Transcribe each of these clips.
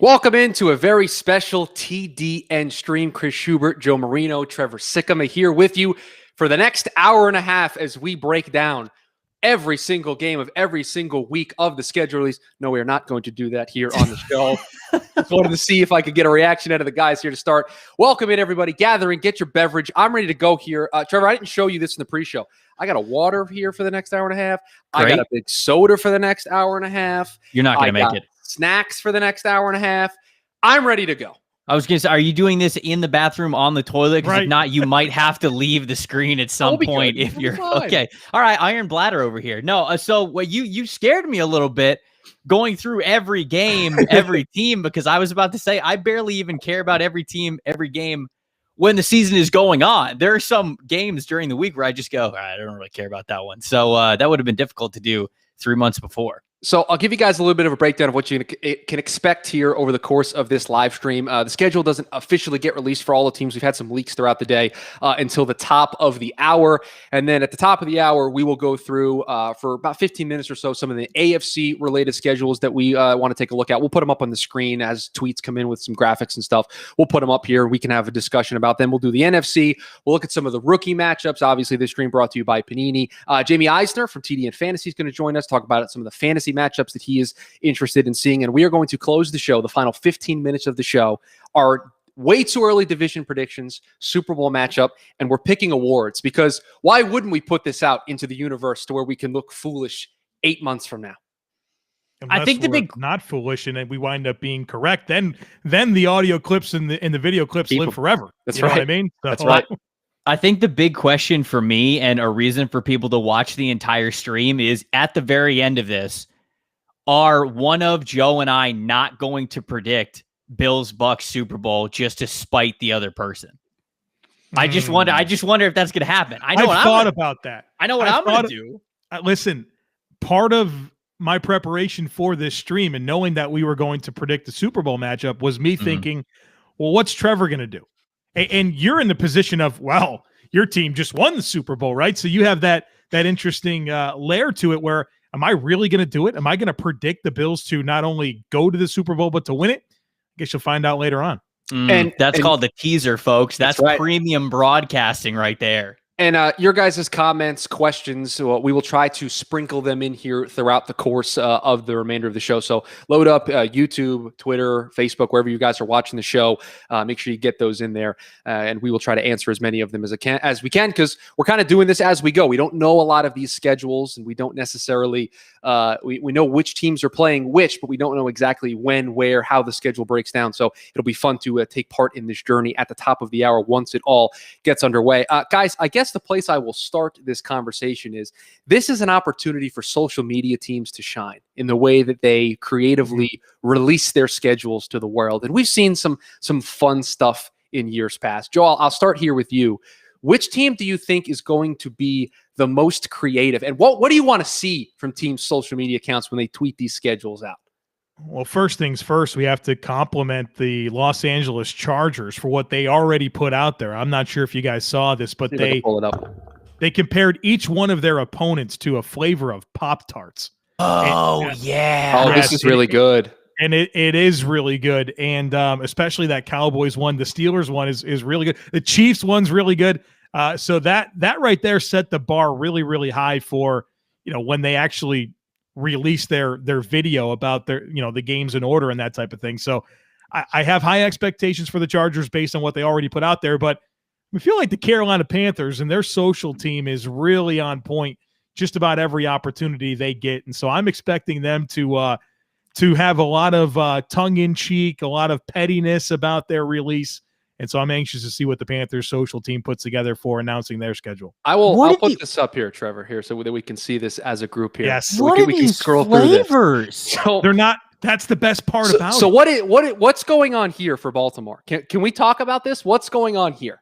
Welcome into a very special TDN stream. Chris Schubert, Joe Marino, Trevor Sikkema here with you for the next hour and a half as we break down every single game of every single week of the schedule release. No, we are not going to do that here on the show. Just wanted to see if I could get a reaction out of the guys here to start. Welcome in, everybody. Gathering, get your beverage. I'm ready to go here. Trevor, I didn't show you this in the pre-show. I got a water here for the next hour and a half. Great. I got a big soda for the next hour and a half. You're not going to make it. Snacks for the next hour and a half. I'm ready to go. I was going to say, are you doing this in the bathroom on the toilet? Because if not, you might have to leave the screen at some point if you're okay. All right, iron bladder over here. No, so what you scared me a little bit going through every game, every team, because I was about to say I barely even care about every team, every game when the season is going on. There are some games during the week where I just go, I don't really care about that one. So that would have been difficult to do 3 months before. So I'll give you guys a little bit of a breakdown of what you can expect here over the course of this live stream. The schedule doesn't officially get released for all the teams. We've had some leaks throughout the day until the top of the hour. And then at the top of the hour, we will go through for about 15 minutes or so some of the AFC related schedules that we want to take a look at. We'll put them up on the screen as tweets come in with some graphics and stuff. We'll put them up here. We can have a discussion about them. We'll do the NFC. We'll look at some of the rookie matchups. Obviously, this stream brought to you by Panini. Jamie Eisner from TDN Fantasy is going to join us, talk about some of the fantasy matchups that he is interested in seeing. And we are going to close the show. The final 15 minutes of the show are way too early division predictions, Super Bowl matchup, and we're picking awards because why wouldn't we put this out into the universe to where we can look foolish 8 months from now? Unless I think the big not foolish and then we wind up being correct, then the audio clips and the video clips live forever. That's right. Know what I mean? That's right. I think the big question for me and a reason for people to watch the entire stream is at the very end of this, are one of Joe and I not going to predict Bills Bucks Super Bowl just to spite the other person? I just wonder if that's going to happen. I know I've thought about that. I know what I'm going to do. Listen, part of my preparation for this stream and knowing that we were going to predict the Super Bowl matchup was me thinking, well, what's Trevor going to do? And you're in the position of, well, your team just won the Super Bowl, right? So you have that interesting layer to it where, am I really going to do it? Am I going to predict the Bills to not only go to the Super Bowl, but to win it? I guess you'll find out later on. And that's called the teaser, folks. That's right. Premium broadcasting right there. And your guys' comments, questions, we will try to sprinkle them in here throughout the course of the remainder of the show. So load up YouTube, Twitter, Facebook, wherever you guys are watching the show. Make sure you get those in there, and we will try to answer as many of them as we can, because we're kind of doing this as we go. We don't know a lot of these schedules, and we don't necessarily we know which teams are playing which, but we don't know exactly when, where, how the schedule breaks down. So it'll be fun to take part in this journey at the top of the hour once it all gets underway. Guys, I guess the place I will start this conversation is this is an opportunity for social media teams to shine in the way that they creatively release their schedules to the world. And we've seen some fun stuff in years past. Joel, I'll start here with you. Which team do you think is going to be the most creative? And what do you want to see from teams' social media accounts when they tweet these schedules out? Well, first things first, we have to compliment the Los Angeles Chargers for what they already put out there. I'm not sure if you guys saw this, but they pull it up. They compared each one of their opponents to a flavor of Pop-Tarts. Yeah. This is really good. And it is really good. And especially that Cowboys one, the Steelers one is really good. The Chiefs one's really good. So that right there set the bar really, really high for, when they actually release their video about their, the games in order and that type of thing. So I have high expectations for the Chargers based on what they already put out there, but I feel like the Carolina Panthers and their social team is really on point just about every opportunity they get. And so I'm expecting them to have a lot of tongue-in-cheek, a lot of pettiness about their release. And so I'm anxious to see what the Panthers social team puts together for announcing their schedule. I'll put this up here, Trevor, here, so that we can see this as a group here. Yes. So we can scroll through this. So they're not. That's the best part about it. So what's going on here for Baltimore? Can we talk about this? What's going on here?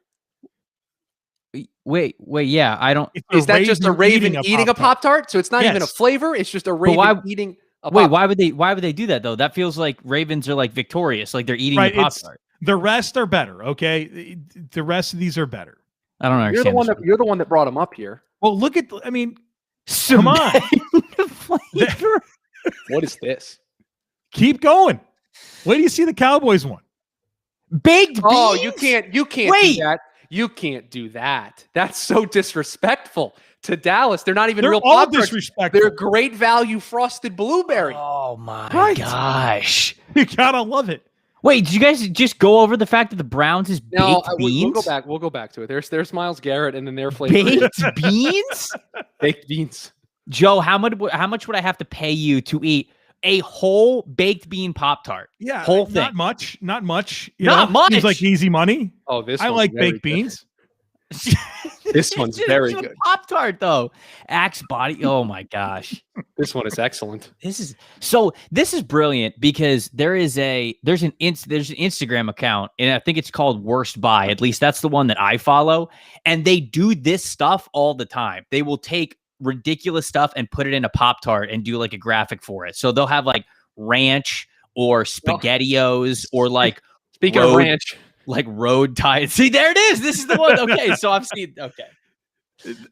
Wait, yeah, I don't. Is that just a Raven eating a Pop-Tart? So it's not even a flavor. It's just a Raven eating a Pop-Tart. Why would they do that though? That feels like Ravens are like victorious, like they're eating the Pop-Tart. The rest are better, okay? The rest of these are better. I don't understand. You're the one that brought them up here. Well, look at come on. What is this? Keep going. Wait do you see the Cowboys one? Baked beans? Oh, you can't do that. You can't do that. That's so disrespectful to Dallas. They're not even They're real all Pop-Tarts. disrespectful. They're great value frosted blueberry. Oh my gosh. You gotta love it. Wait, did you guys just go over the fact that the Browns is baked beans? We'll go back to it. There's Myles Garrett and then their flavor. Baked beans? Baked beans. Joe, how much would I have to pay you to eat a whole baked bean Pop-Tart? Yeah, whole thing. Not much. Not much. Seems like easy money. Oh, I like baked beans. This one's very good. Pop-Tart though. Axe body. Oh my gosh. This one is excellent. This is brilliant because there's an Instagram account and I think it's called Worst Buy. At least that's the one that I follow. And they do this stuff all the time. They will take ridiculous stuff and put it in a Pop-Tart and do like a graphic for it. So they'll have like ranch or SpaghettiOs or like speaking of ranch. Like road tide. See, there it is. This is the one. Okay, so I've seen. Okay,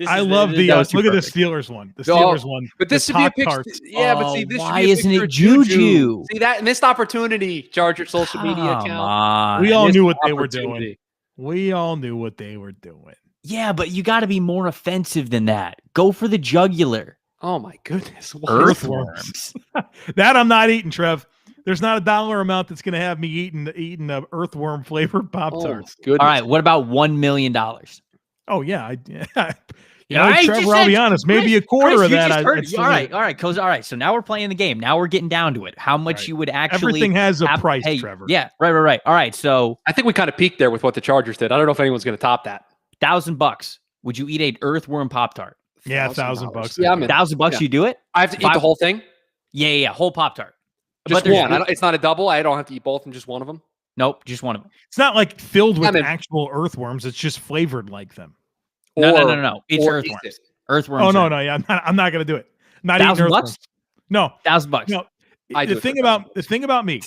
I love the look at the Steelers one. The Steelers one. But this should be a picture. Yeah, but see, this why isn't it Juju? See that missed opportunity. Charge your social media account. We all knew what they were doing. We all knew what they were doing. Yeah, but you got to be more offensive than that. Go for the jugular. Oh my goodness! Earthworms. That I'm not eating, Trev. There's not a dollar amount that's going to have me eating a earthworm flavored Pop-Tarts. Oh, all right, what about $1 million? Oh yeah, Trevor, I'll be honest, maybe a quarter of that. All right. So now we're playing the game. Now we're getting down to it. How much you would actually? Everything has a price, Trevor. Yeah, right. All right, so I think we kind of peaked there with what the Chargers did. I don't know if anyone's going to top that. $1,000. Would you eat an earthworm Pop-Tart? Yeah, $1,000. Yeah, $1,000. You do it? I have to eat the whole thing. Yeah, whole Pop-Tart. Just one. It's not a double. I don't have to eat both and just one of them. Nope, just one of them. It's not like filled with actual earthworms. It's just flavored like them. No. It's earthworms. Earthworms. Oh no. Yeah, I'm not gonna do it. Not eating earthworms. No, $1,000. No. The thing about me,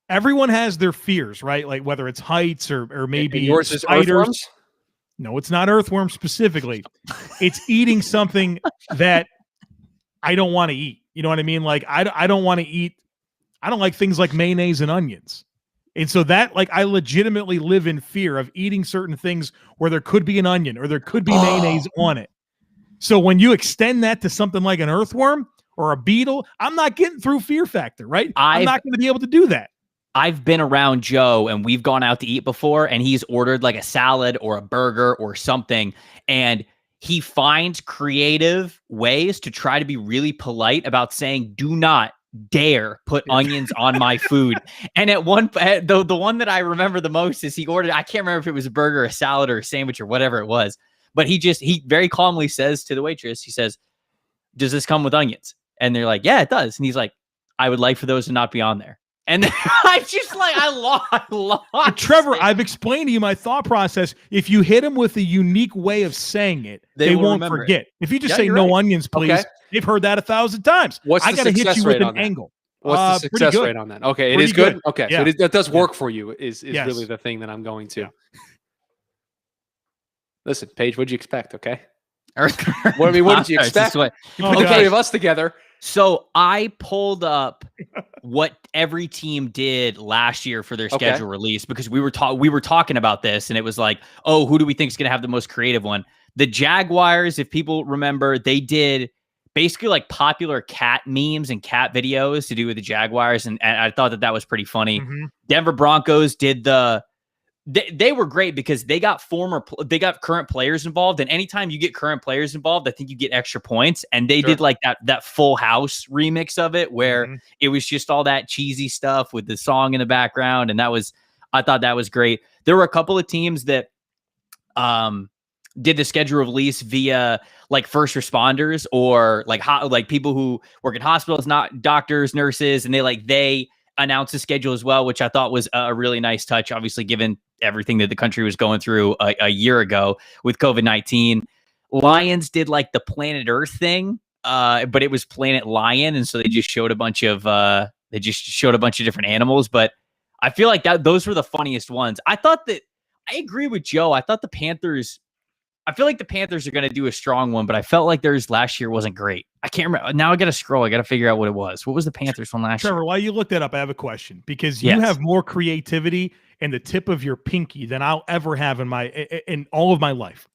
everyone has their fears, right? Like whether it's heights or maybe yours is earthworms. No, it's not earthworms specifically. It's eating something that I don't want to eat. You know what I mean? Like I don't want to eat. I don't like things like mayonnaise and onions. And so that I legitimately live in fear of eating certain things where there could be an onion or there could be mayonnaise on it. So when you extend that to something like an earthworm or a beetle, I'm not getting through fear factor, right? I'm not going to be able to do that. I've been around Joe and we've gone out to eat before and he's ordered like a salad or a burger or something. And he finds creative ways to try to be really polite about saying, do not dare put onions on my food. And at the one that I remember the most is he ordered, I can't remember if it was a burger, a salad, or a sandwich or whatever it was. But he very calmly says to the waitress, he says, does this come with onions? And they're like, yeah, it does. And he's like, I would like for those to not be on there. And then I'm just like, I lost. But Trevor, I've explained to you my thought process. If you hit them with a unique way of saying it, they won't forget. If you just say no onions, please, they've heard that 1,000 times. I got to hit you with an angle. What's the success rate on that? Okay, it is good. Okay, yeah. So that does work for you. Is really the thing that I'm going to. Listen, Paige, what'd you expect? Okay. What did you expect? You put the three of us together. So I pulled up what every team did last year for their schedule release because we were talking about this and it was like, oh, who do we think is going to have the most creative one? The Jaguars, if people remember, they did basically like popular cat memes and cat videos to do with the Jaguars, and I thought that was pretty funny. Mm-hmm. Denver Broncos did they were great because they got current players involved, and anytime you get current players involved, I think you get extra points. And they did like that Full House remix of it where it was just all that cheesy stuff with the song in the background, and I thought that was great. There were a couple of teams that did the schedule release via like first responders or like people who work in hospitals, not doctors, nurses, and they announced the schedule as well, which I thought was a really nice touch, obviously given everything that the country was going through a year ago with COVID-19. Lions did like the Planet Earth thing, but it was Planet Lion, and so they just showed a bunch of different animals. But I feel like those were the funniest ones. I agree with Joe. I thought the Panthers I feel like the Panthers are going to do a strong one, but I felt like theirs last year wasn't great. I can't remember. Now I got to scroll. I got to figure out what it was. What was the Panthers one last year? Trevor, while you look that up, I have a question because you have more creativity in the tip of your pinky than I'll ever have in all of my life.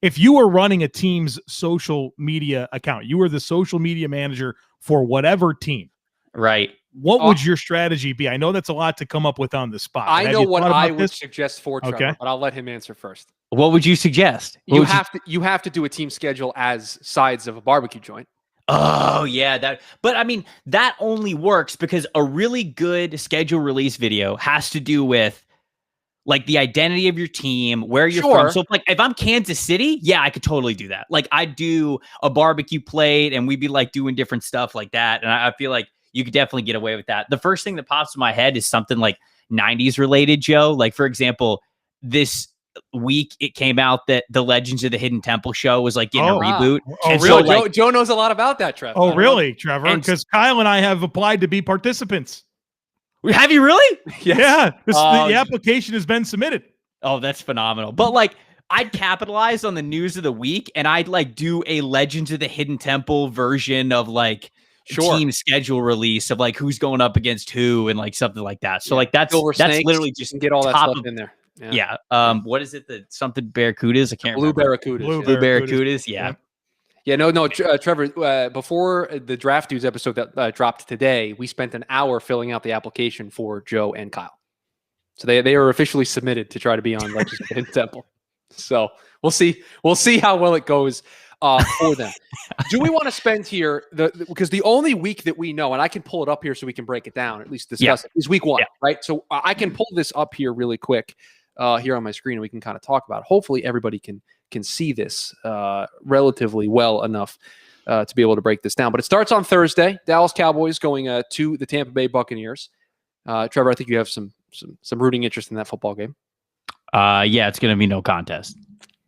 If you were running a team's social media account, you were the social media manager for whatever team. Right. What would your strategy be? I know that's a lot to come up with on the spot. I know what I would suggest for Trevor, but I'll let him answer first. What would you suggest? You have to do a team schedule as sides of a barbecue joint. Oh, yeah. But I mean, that only works because a really good schedule release video has to do with like the identity of your team, where you're from. So like if I'm Kansas City, yeah, I could totally do that. Like I'd do a barbecue plate and we'd be like doing different stuff like that. And I feel like you could definitely get away with that. The first thing that pops in my head is something like 90s related, Joe. Like for example, this week it came out that the Legends of the Hidden Temple show was like getting a reboot. Oh, and really? So, Joe knows a lot about that, Trevor. Oh, really, Trevor? Because Kyle and I have applied to be participants. Have you really? Yes. Yeah. The application has been submitted. Oh, that's phenomenal. But like, I'd capitalize on the news of the week and I'd like do a Legends of the Hidden Temple version of like team schedule release of like who's going up against who and like something like that. So like that's literally just get all that stuff in there. Yeah. What is it? The something Barracudas? I can't remember. Blue Barracudas. Yeah. Yeah, no, Trevor, before the Draft Dudes episode that dropped today, we spent an hour filling out the application for Joe and Kyle. So they are officially submitted to try to be on Legends of the Hidden Temple. So we'll see how well it goes for them. Do we want to spend here, because the only week that we know, and I can pull it up here so we can break it down, at least discuss it, is week 1, right? So I can pull this up here really quick here on my screen and we can kind of talk about it. Hopefully everybody can see this relatively well enough to be able to break this down. But it starts on Thursday. Dallas Cowboys going to the Tampa Bay Buccaneers. Trevor, I think you have some rooting interest in that football game. Yeah, it's going to be no contest.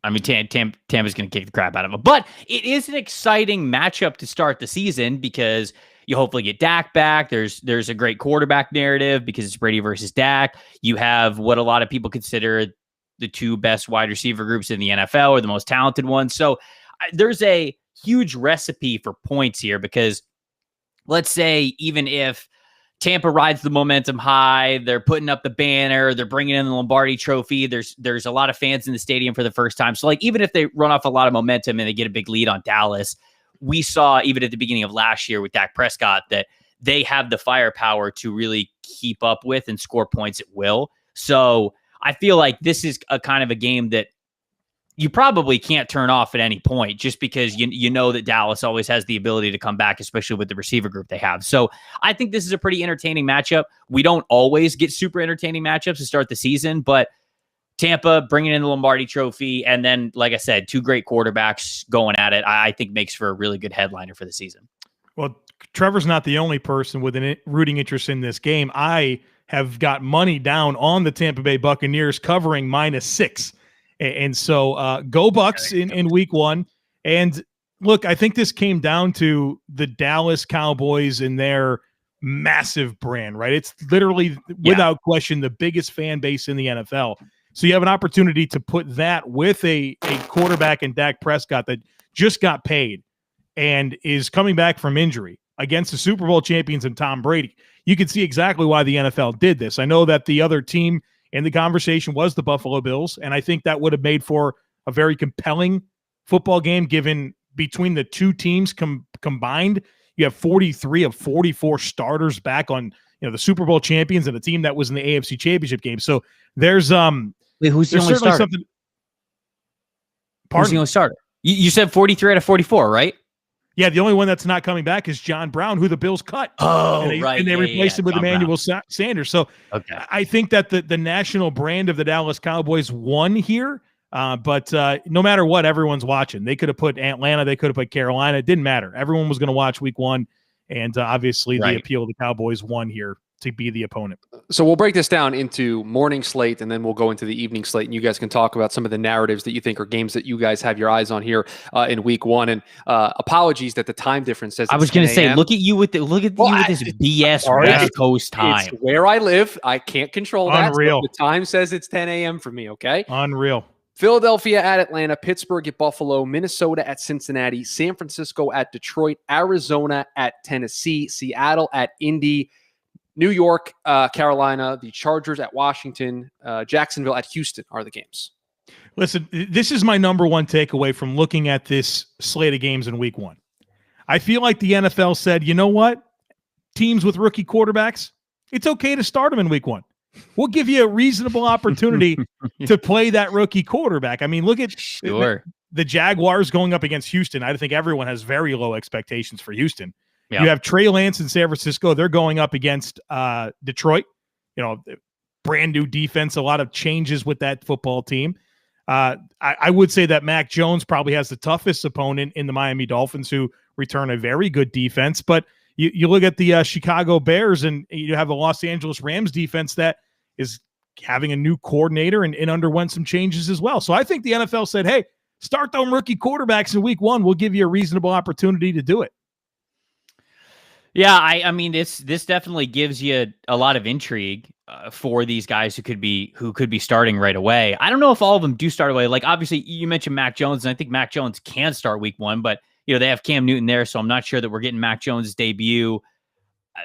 I mean, Tampa's going to kick the crap out of them. But it is an exciting matchup to start the season because you hopefully get Dak back. There's a great quarterback narrative because it's Brady versus Dak. You have what a lot of people consider the 2 best wide receiver groups in the NFL or the most talented ones. So there's a huge recipe for points here because let's say even if Tampa rides the momentum high, they're putting up the banner, they're bringing in the Lombardi trophy, there's a lot of fans in the stadium for the first time. So like even if they run off a lot of momentum and they get a big lead on Dallas, we saw even at the beginning of last year with Dak Prescott that they have the firepower to really keep up with and score points at will. So I feel like this is a kind of a game that you probably can't turn off at any point just because you know that Dallas always has the ability to come back, especially with the receiver group they have. So I think this is a pretty entertaining matchup. We don't always get super entertaining matchups to start the season, but Tampa bringing in the Lombardi trophy and then, like I said, 2 great quarterbacks going at it, I think makes for a really good headliner for the season. Well, Trevor's not the only person with a rooting interest in this game. I have got money down on the Tampa Bay Buccaneers covering -6. And so go Bucks in week 1. And look, I think this came down to the Dallas Cowboys and their massive brand, right? It's literally, without question, the biggest fan base in the NFL. So you have an opportunity to put that with a quarterback in Dak Prescott that just got paid and is coming back from injury against the Super Bowl champions and Tom Brady. You can see exactly why the NFL did this. I know that the other team in the conversation was the Buffalo Bills, and I think that would have made for a very compelling football game given between the 2 teams combined. You have 43 of 44 starters back on the Super Bowl champions and a team that was in the AFC Championship game. So there's who's the only starter? Who's the only starter? You said 43 out of 44, right? Yeah, the only one that's not coming back is John Brown, who the Bills cut. Oh, and they replaced him with Emmanuel Sanders. So I think that the national brand of the Dallas Cowboys won here. But no matter what, everyone's watching. They could have put Atlanta. They could have put Carolina. It didn't matter. Everyone was going to watch week 1. And obviously the appeal of the Cowboys won here to be the opponent. So we'll break this down into morning slate, and then we'll go into the evening slate, and you guys can talk about some of the narratives that you think are games that you guys have your eyes on here in week 1. And apologies that the time difference says I was going to say, look at you with this BS West Coast time. It's where I live. I can't control that. Unreal. So the time says it's 10 a.m. for me. Okay. Unreal. Philadelphia at Atlanta, Pittsburgh at Buffalo, Minnesota at Cincinnati, San Francisco at Detroit, Arizona at Tennessee, Seattle at Indy, New York, Carolina, the Chargers at Washington, Jacksonville at Houston are the games. Listen, this is my number one takeaway from looking at this slate of games in week one. I feel like the NFL said, you know what? Teams with rookie quarterbacks, it's okay to start them in week one. We'll give you a reasonable opportunity to play that rookie quarterback. I mean, look at the Jaguars going up against Houston. I think everyone has very low expectations for Houston. Yeah. You have Trey Lance in San Francisco. They're going up against Detroit. Brand new defense, a lot of changes with that football team. I would say that Mac Jones probably has the toughest opponent in the Miami Dolphins, who return a very good defense. But you look at the Chicago Bears, and you have the Los Angeles Rams defense that is having a new coordinator and underwent some changes as well. So I think the NFL said, hey, start them rookie quarterbacks in week one. We'll give you a reasonable opportunity to do it. Yeah, I mean, this definitely gives you a lot of intrigue for these guys who could be starting right away. I don't know if all of them do start away. Like, obviously, you mentioned Mac Jones, and I think Mac Jones can start week one, but they have Cam Newton there, so I'm not sure that we're getting Mac Jones' debut.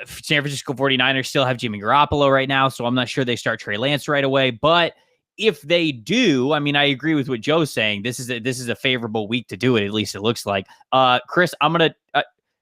San Francisco 49ers still have Jimmy Garoppolo right now, so I'm not sure they start Trey Lance right away. But if they do, I mean, I agree with what Joe's saying. This is a favorable week to do it. At least it looks like. Chris, I'm gonna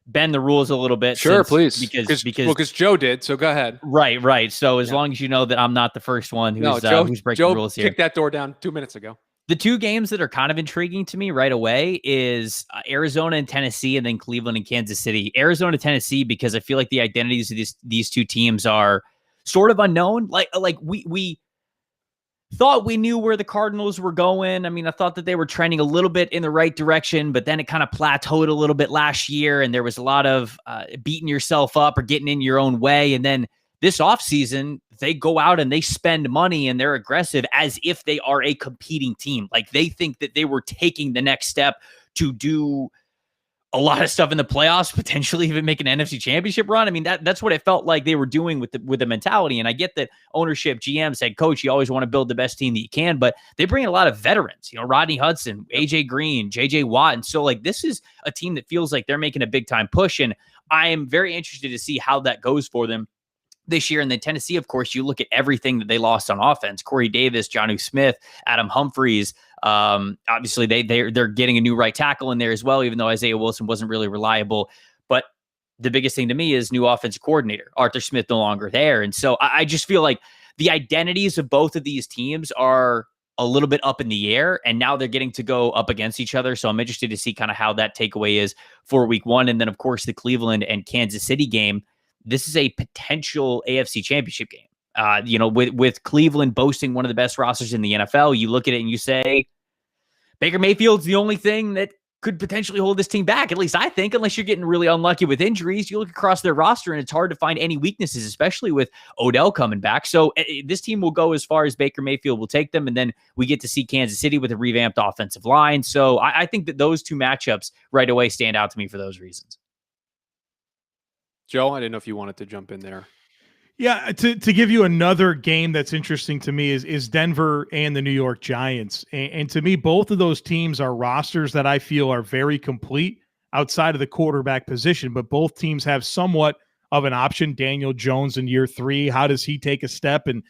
bend the rules a little bit. Sure, please. Because Joe did. So go ahead. Right. So as long as you know that I'm not the first one who's breaking the rules here. Joe kicked that door down 2 minutes ago. The two games that are kind of intriguing to me right away is Arizona and Tennessee, and then Cleveland and Kansas City. Arizona, Tennessee, because I feel like the identities of these two teams are sort of unknown. Like we thought we knew where the Cardinals were going. I mean, I thought that they were trending a little bit in the right direction, but then it kind of plateaued a little bit last year, and there was a lot of beating yourself up or getting in your own way. And then this offseason, they go out and they spend money and they're aggressive as if they are a competing team. Like, they think that they were taking the next step to do a lot of stuff in the playoffs, potentially even make an NFC championship run. I mean, that's what it felt like they were doing with the mentality. And I get that ownership, GMs, head coach, you always want to build the best team that you can, but they bring in a lot of veterans, Rodney Hudson, AJ Green, JJ Watt. And so, like, this is a team that feels like they're making a big time push. And I am very interested to see how that goes for them this year. And then Tennessee, of course, you look at everything that they lost on offense: Corey Davis, Jonnu Smith, Adam Humphries. Obviously they're getting a new right tackle in there as well, even though Isaiah Wilson wasn't really reliable. But the biggest thing to me is new offensive coordinator, Arthur Smith, no longer there. And so I just feel like the identities of both of these teams are a little bit up in the air, and now they're getting to go up against each other. So I'm interested to see kind of how that takeaway is for week one. And then, of course, the Cleveland and Kansas City game. This is a potential AFC championship game. With Cleveland boasting one of the best rosters in the NFL, you look at it and you say, Baker Mayfield's the only thing that could potentially hold this team back. At least I think, unless you're getting really unlucky with injuries. You look across their roster and it's hard to find any weaknesses, especially with Odell coming back. So this team will go as far as Baker Mayfield will take them. And then we get to see Kansas City with a revamped offensive line. So I think that those two matchups right away stand out to me for those reasons. Joe, I didn't know if you wanted to jump in there. Yeah, to give you another game that's interesting to me is Denver and the New York Giants. And to me, both of those teams are rosters that I feel are very complete outside of the quarterback position, but both teams have somewhat of an option. Daniel Jones in year 3, how does he take a step, and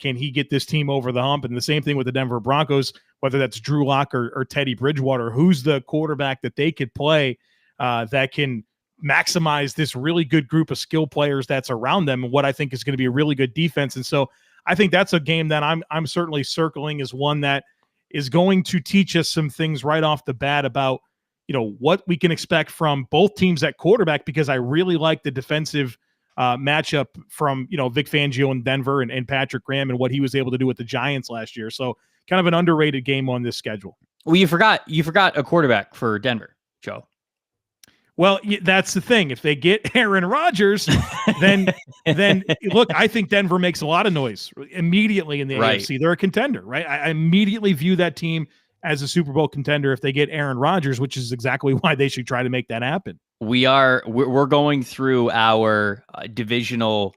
can he get this team over the hump? And the same thing with the Denver Broncos, whether that's Drew Lock or Teddy Bridgewater, who's the quarterback that they could play that can maximize this really good group of skill players that's around them, and what I think is going to be a really good defense. And so I think that's a game that I'm certainly circling as one that is going to teach us some things right off the bat about, what we can expect from both teams at quarterback, because I really like the defensive matchup from, Vic Fangio in Denver and Patrick Graham and what he was able to do with the Giants last year. So kind of an underrated game on this schedule. Well, you forgot a quarterback for Denver, Joe. Well, that's the thing. If they get Aaron Rodgers, then look, I think Denver makes a lot of noise immediately in the AFC. They're a contender, right? I immediately view that team as a Super Bowl contender if they get Aaron Rodgers, which is exactly why they should try to make that happen. We're going through our divisional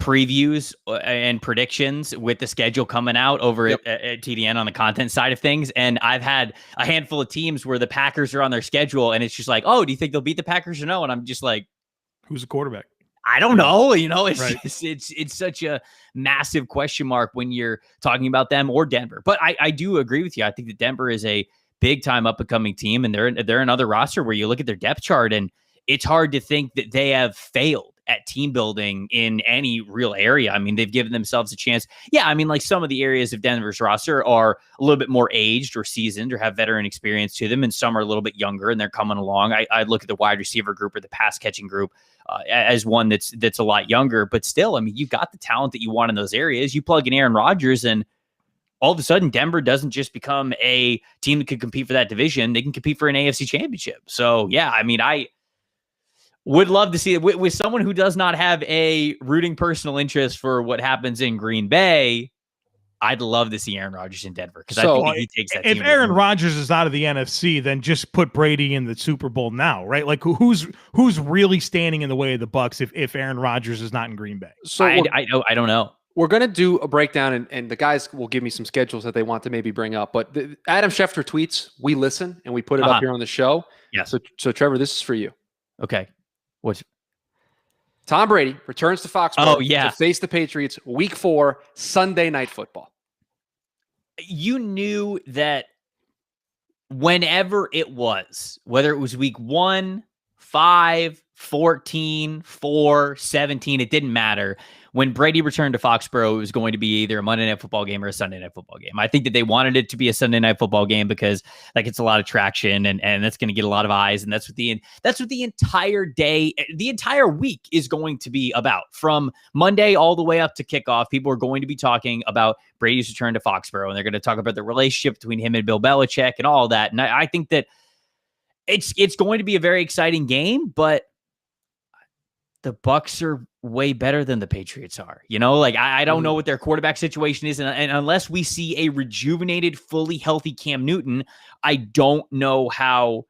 previews and predictions with the schedule coming out over at TDN on the content side of things. And I've had a handful of teams where the Packers are on their schedule and it's just like, oh, do you think they'll beat the Packers or no? And I'm just like, who's the quarterback? I don't know. It's right. it's such a massive question mark when you're talking about them or Denver. But I do agree with you. I think that Denver is a big time up and coming team, and they're another roster where you look at their depth chart and it's hard to think that they have failed at team building in any real area. I mean, they've given themselves a chance. Yeah, I mean, like some of the areas of Denver's roster are a little bit more aged or seasoned or have veteran experience to them, and some are a little bit younger and they're coming along. I look at the wide receiver group or the pass catching group as one that's a lot younger, but still, I mean, you've got the talent that you want in those areas. You plug in Aaron Rodgers and all of a sudden Denver doesn't just become a team that could compete for that division. They can compete for an AFC championship. So yeah, I mean, I would love to see it with someone who does not have a rooting personal interest for what happens in Green Bay. I'd love to see Aaron Rodgers in Denver because I think he takes that. If Aaron Rodgers is out of the NFC, then just put Brady in the Super Bowl now, right? Like who's really standing in the way of the Bucs if Aaron Rodgers is not in Green Bay? So I don't know. We're going to do a breakdown, and the guys will give me some schedules that they want to maybe bring up. But Adam Schefter tweets, we listen, and we put it up here on the show. Yeah. So Trevor, this is for you. Okay. What's Tom Brady returns to Foxborough to face the Patriots Week 4, Sunday Night Football. You knew that whenever it was, whether it was Week 1, 5, 14, 4, 17, it didn't matter. When Brady returned to Foxborough, it was going to be either a Monday Night Football game or a Sunday Night Football game. I think that they wanted it to be a Sunday Night Football game because that gets a lot of traction and that's going to get a lot of eyes. And that's what the entire day, the entire week is going to be about. From Monday all the way up to kickoff, people are going to be talking about Brady's return to Foxborough, and they're going to talk about the relationship between him and Bill Belichick and all that. And I think that it's going to be a very exciting game, but the Bucs are way better than the Patriots are. Like I don't know what their quarterback situation is. And unless we see a rejuvenated, fully healthy Cam Newton, I don't know how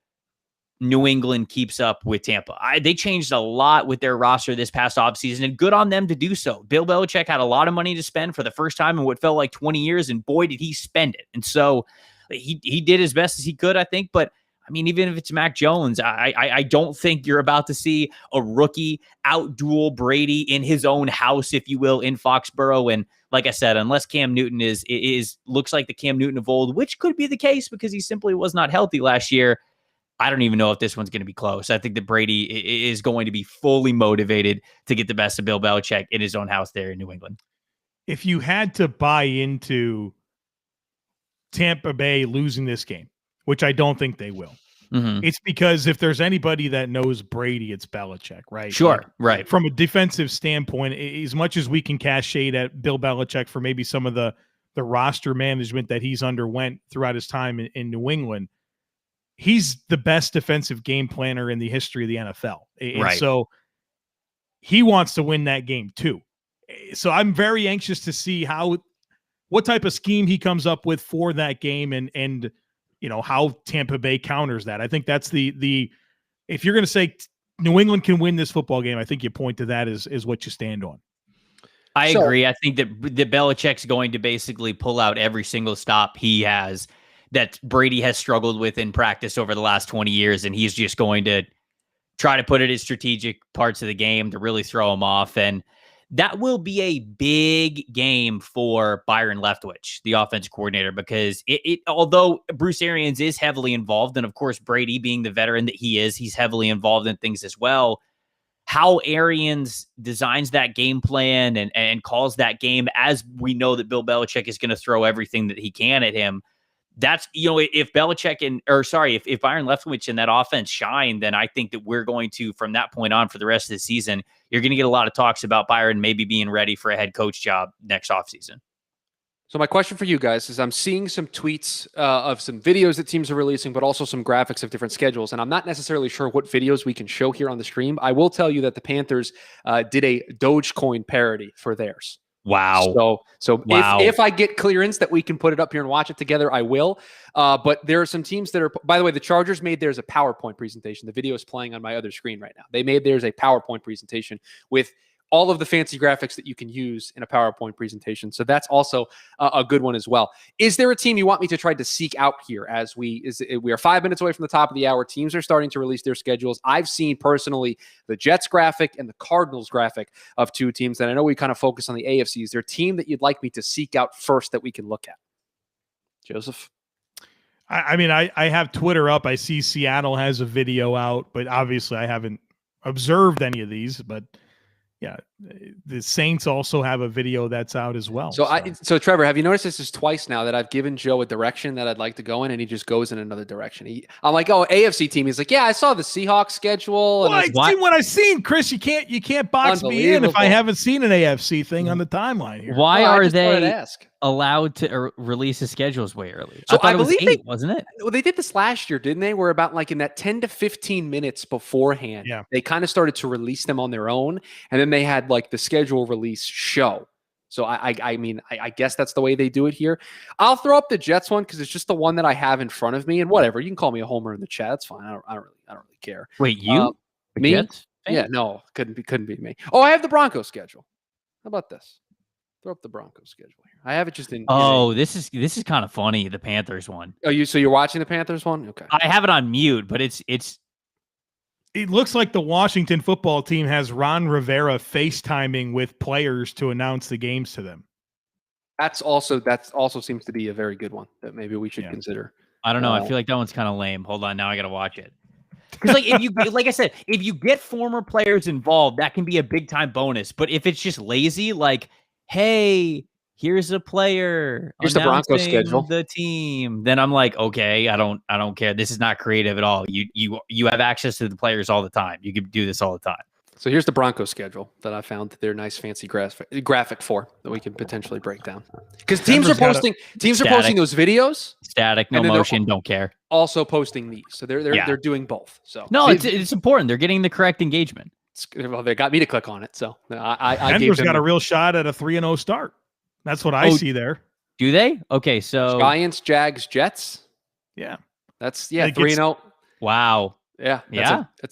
New England keeps up with Tampa. They changed a lot with their roster this past offseason, and good on them to do so. Bill Belichick had a lot of money to spend for the first time in what felt like 20 years, and boy, did he spend it. And so he did as best as he could, I think. But I mean, even if it's Mac Jones, I don't think you're about to see a rookie out-duel Brady in his own house, if you will, in Foxborough. And like I said, unless Cam Newton looks like the Cam Newton of old, which could be the case because he simply was not healthy last year, I don't even know if this one's going to be close. I think that Brady is going to be fully motivated to get the best of Bill Belichick in his own house there in New England. If you had to buy into Tampa Bay losing this game, which I don't think they will. Mm-hmm. It's because if there's anybody that knows Brady, it's Belichick, right? Sure, right. From a defensive standpoint, as much as we can cast shade at Bill Belichick for maybe some of the roster management that he's underwent throughout his time in New England, he's the best defensive game planner in the history of the NFL. And right. So he wants to win that game too. So I'm very anxious to see what type of scheme he comes up with for that game and how Tampa Bay counters that. I think that's the if you're going to say New England can win this football game, I think you point to that as what you stand on. I agree. I think that Belichick's going to basically pull out every single stop he has that Brady has struggled with in practice over the last 20 years. And he's just going to try to put it in strategic parts of the game to really throw him off. And that will be a big game for Byron Leftwich, the offense coordinator, because although Bruce Arians is heavily involved, and of course Brady being the veteran that he is, he's heavily involved in things as well. How Arians designs that game plan and calls that game, as we know that Bill Belichick is going to throw everything that he can at him. That's, if Belichick if Byron Leftwich and that offense shine, then I think that we're going to, from that point on for the rest of the season, you're going to get a lot of talks about Byron maybe being ready for a head coach job next offseason. So my question for you guys is, I'm seeing some tweets of some videos that teams are releasing, but also some graphics of different schedules. And I'm not necessarily sure what videos we can show here on the stream. I will tell you that the Panthers did a Dogecoin parody for theirs. Wow. So if I get clearance that we can put it up here and watch it together, I will. But there are some teams that are, by the way, the Chargers made theirs a PowerPoint presentation. The video is playing on my other screen right now. They made theirs a PowerPoint presentation with all of the fancy graphics that you can use in a PowerPoint presentation. So that's also a good one as well. Is there a team you want me to try to seek out here as we are 5 minutes away from the top of the hour? Teams are starting to release their schedules. I've seen personally the Jets graphic and the Cardinals graphic of two teams. And I know we kind of focus on the AFC. Is there a team that you'd like me to seek out first that we can look at? Joseph? I mean, I have Twitter up. I see Seattle has a video out, but obviously I haven't observed any of these, but yeah, the Saints also have a video that's out as well. So Trevor, have you noticed this is twice now that I've given Joe a direction that I'd like to go in, and he just goes in another direction. I'm like, oh, AFC team. He's like, yeah, I saw the Seahawks schedule. Well, I've seen what I've seen, Chris. You can't box me in if I haven't seen an AFC thing on the timeline here. Why are they allowed to release the schedules way early? So I believe it was 8, wasn't it? Well, they did this last year, didn't they? Where about like in that 10 to 15 minutes beforehand, they kind of started to release them on their own, and then they had like the schedule release show. So I mean, I guess that's the way they do it here. I'll throw up the Jets one because it's just the one that I have in front of me, and whatever. You can call me a homer in the chat. It's fine. I don't really care. Wait, you? Me? Jets? Yeah, no, couldn't be me. Oh, I have the Broncos schedule. How about this? Throw up the Broncos schedule here. I have it just in. This is kind of funny. The Panthers one. Oh, so you're watching the Panthers one? Okay. I have it on mute, but it's. It looks like the Washington football team has Ron Rivera FaceTiming with players to announce the games to them. That's also seems to be a very good one that maybe we should consider. I don't know. I feel like that one's kind of lame. Hold on, now I got to watch it. Because if you, like I said, if you get former players involved, that can be a big time bonus. But if it's just lazy, like, hey, here's a player, here's the Broncos schedule, the team, then I'm like, okay, I don't care. This is not creative at all. You have access to the players all the time. You can do this all the time. So here's the Broncos schedule that I found their nice fancy graphic for that we can potentially break down. Because teams are posting those videos. Static, no motion, don't care. Also posting these. So they're doing both. So no, it's important. They're getting the correct engagement. Well, they got me to click on it. So I Denver's got a real shot at a 3-0 start. That's what I see there. Do they? Okay, so Giants, Jags, Jets. Yeah. That's 3-0. Wow. Yeah.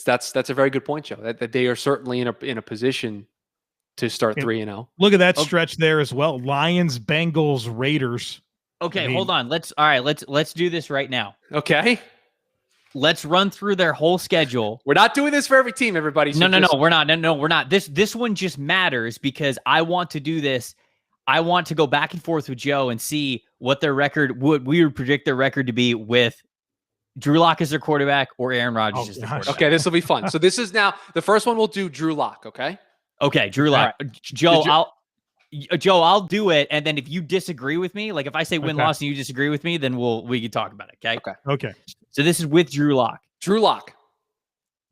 That's a very good point, Joe. That they are certainly in a position to start 3-0. Look at that stretch there as well. Lions, Bengals, Raiders. Okay, hold on. Let's do this right now. Okay. Let's run through their whole schedule. We're not doing this for every team, everybody. So no, we're not. No, we're not. This one just matters because I want to do this. I want to go back and forth with Joe and see what their record we would predict their record to be with Drew Lock as their quarterback or Aaron Rodgers as their quarterback. Okay, this will be fun. So this is now the first one. We'll do Drew Lock. Okay. Okay, Drew Lock. Right. Joe, I'll do it, and then if you disagree with me, like if I say win-loss and you disagree with me, then we can talk about it. Okay. So this is with Drew Lock. Drew Lock.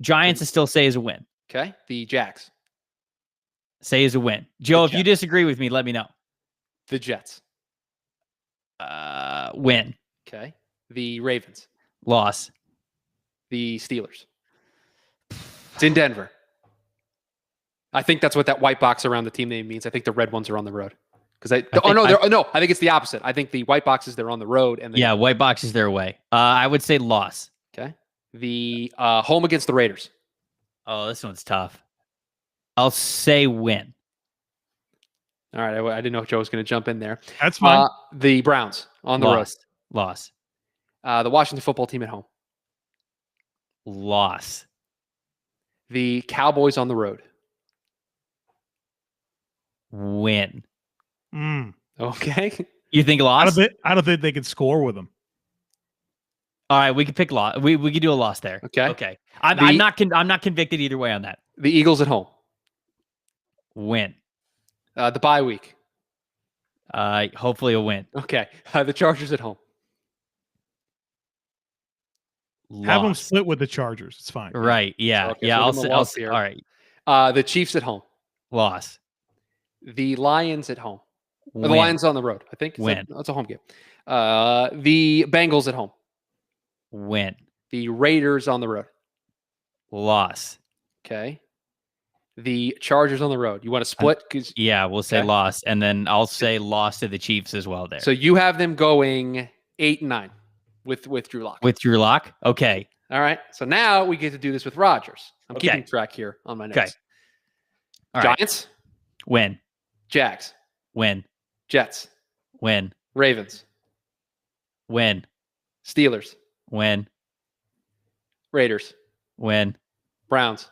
Giants to still say is a win. Okay. The Jags. Say is a win. Joe, if you disagree with me, let me know. The Jets. Win. Okay. The Ravens. Loss. The Steelers. It's in Denver. I think that's what that white box around the team name means. I think the red ones are on the road. I think it's the opposite. I think the white boxes, they're on the road. And white boxes, they're away. I would say loss. Okay. The home against the Raiders. Oh, this one's tough. I'll say win. All right. I didn't know if Joe was going to jump in there. That's fine. The Browns on the road. Loss. The Washington football team at home. Loss. The Cowboys on the road. Win. Okay. You think loss? I don't think they could score with them. All right, we could pick loss. We could do a loss there. Okay. I'm not convicted either way on that. The Eagles at home. Win. The bye week. Hopefully a win. Okay. The Chargers at home. Loss. Have them split with the Chargers. It's fine. Right. Yeah. Okay, yeah. So I'll see. All right. The Chiefs at home. Loss. The Lions at home. Win. The Lions on the road. I think. Win. It's a home game. The Bengals at home. Win. The Raiders on the road. Loss. Okay. The Chargers on the road. You want to split? We'll say loss, and then I'll say loss to the Chiefs as well there. So you have them going 8-9 with Drew Lock. With Drew Lock? Okay. All right. So now we get to do this with Rodgers. I'm keeping track here on my notes. Okay. All right. Giants? Win. Jags. Win. Jets. Win. Ravens. Win. Steelers. Win. Raiders. Win. Browns.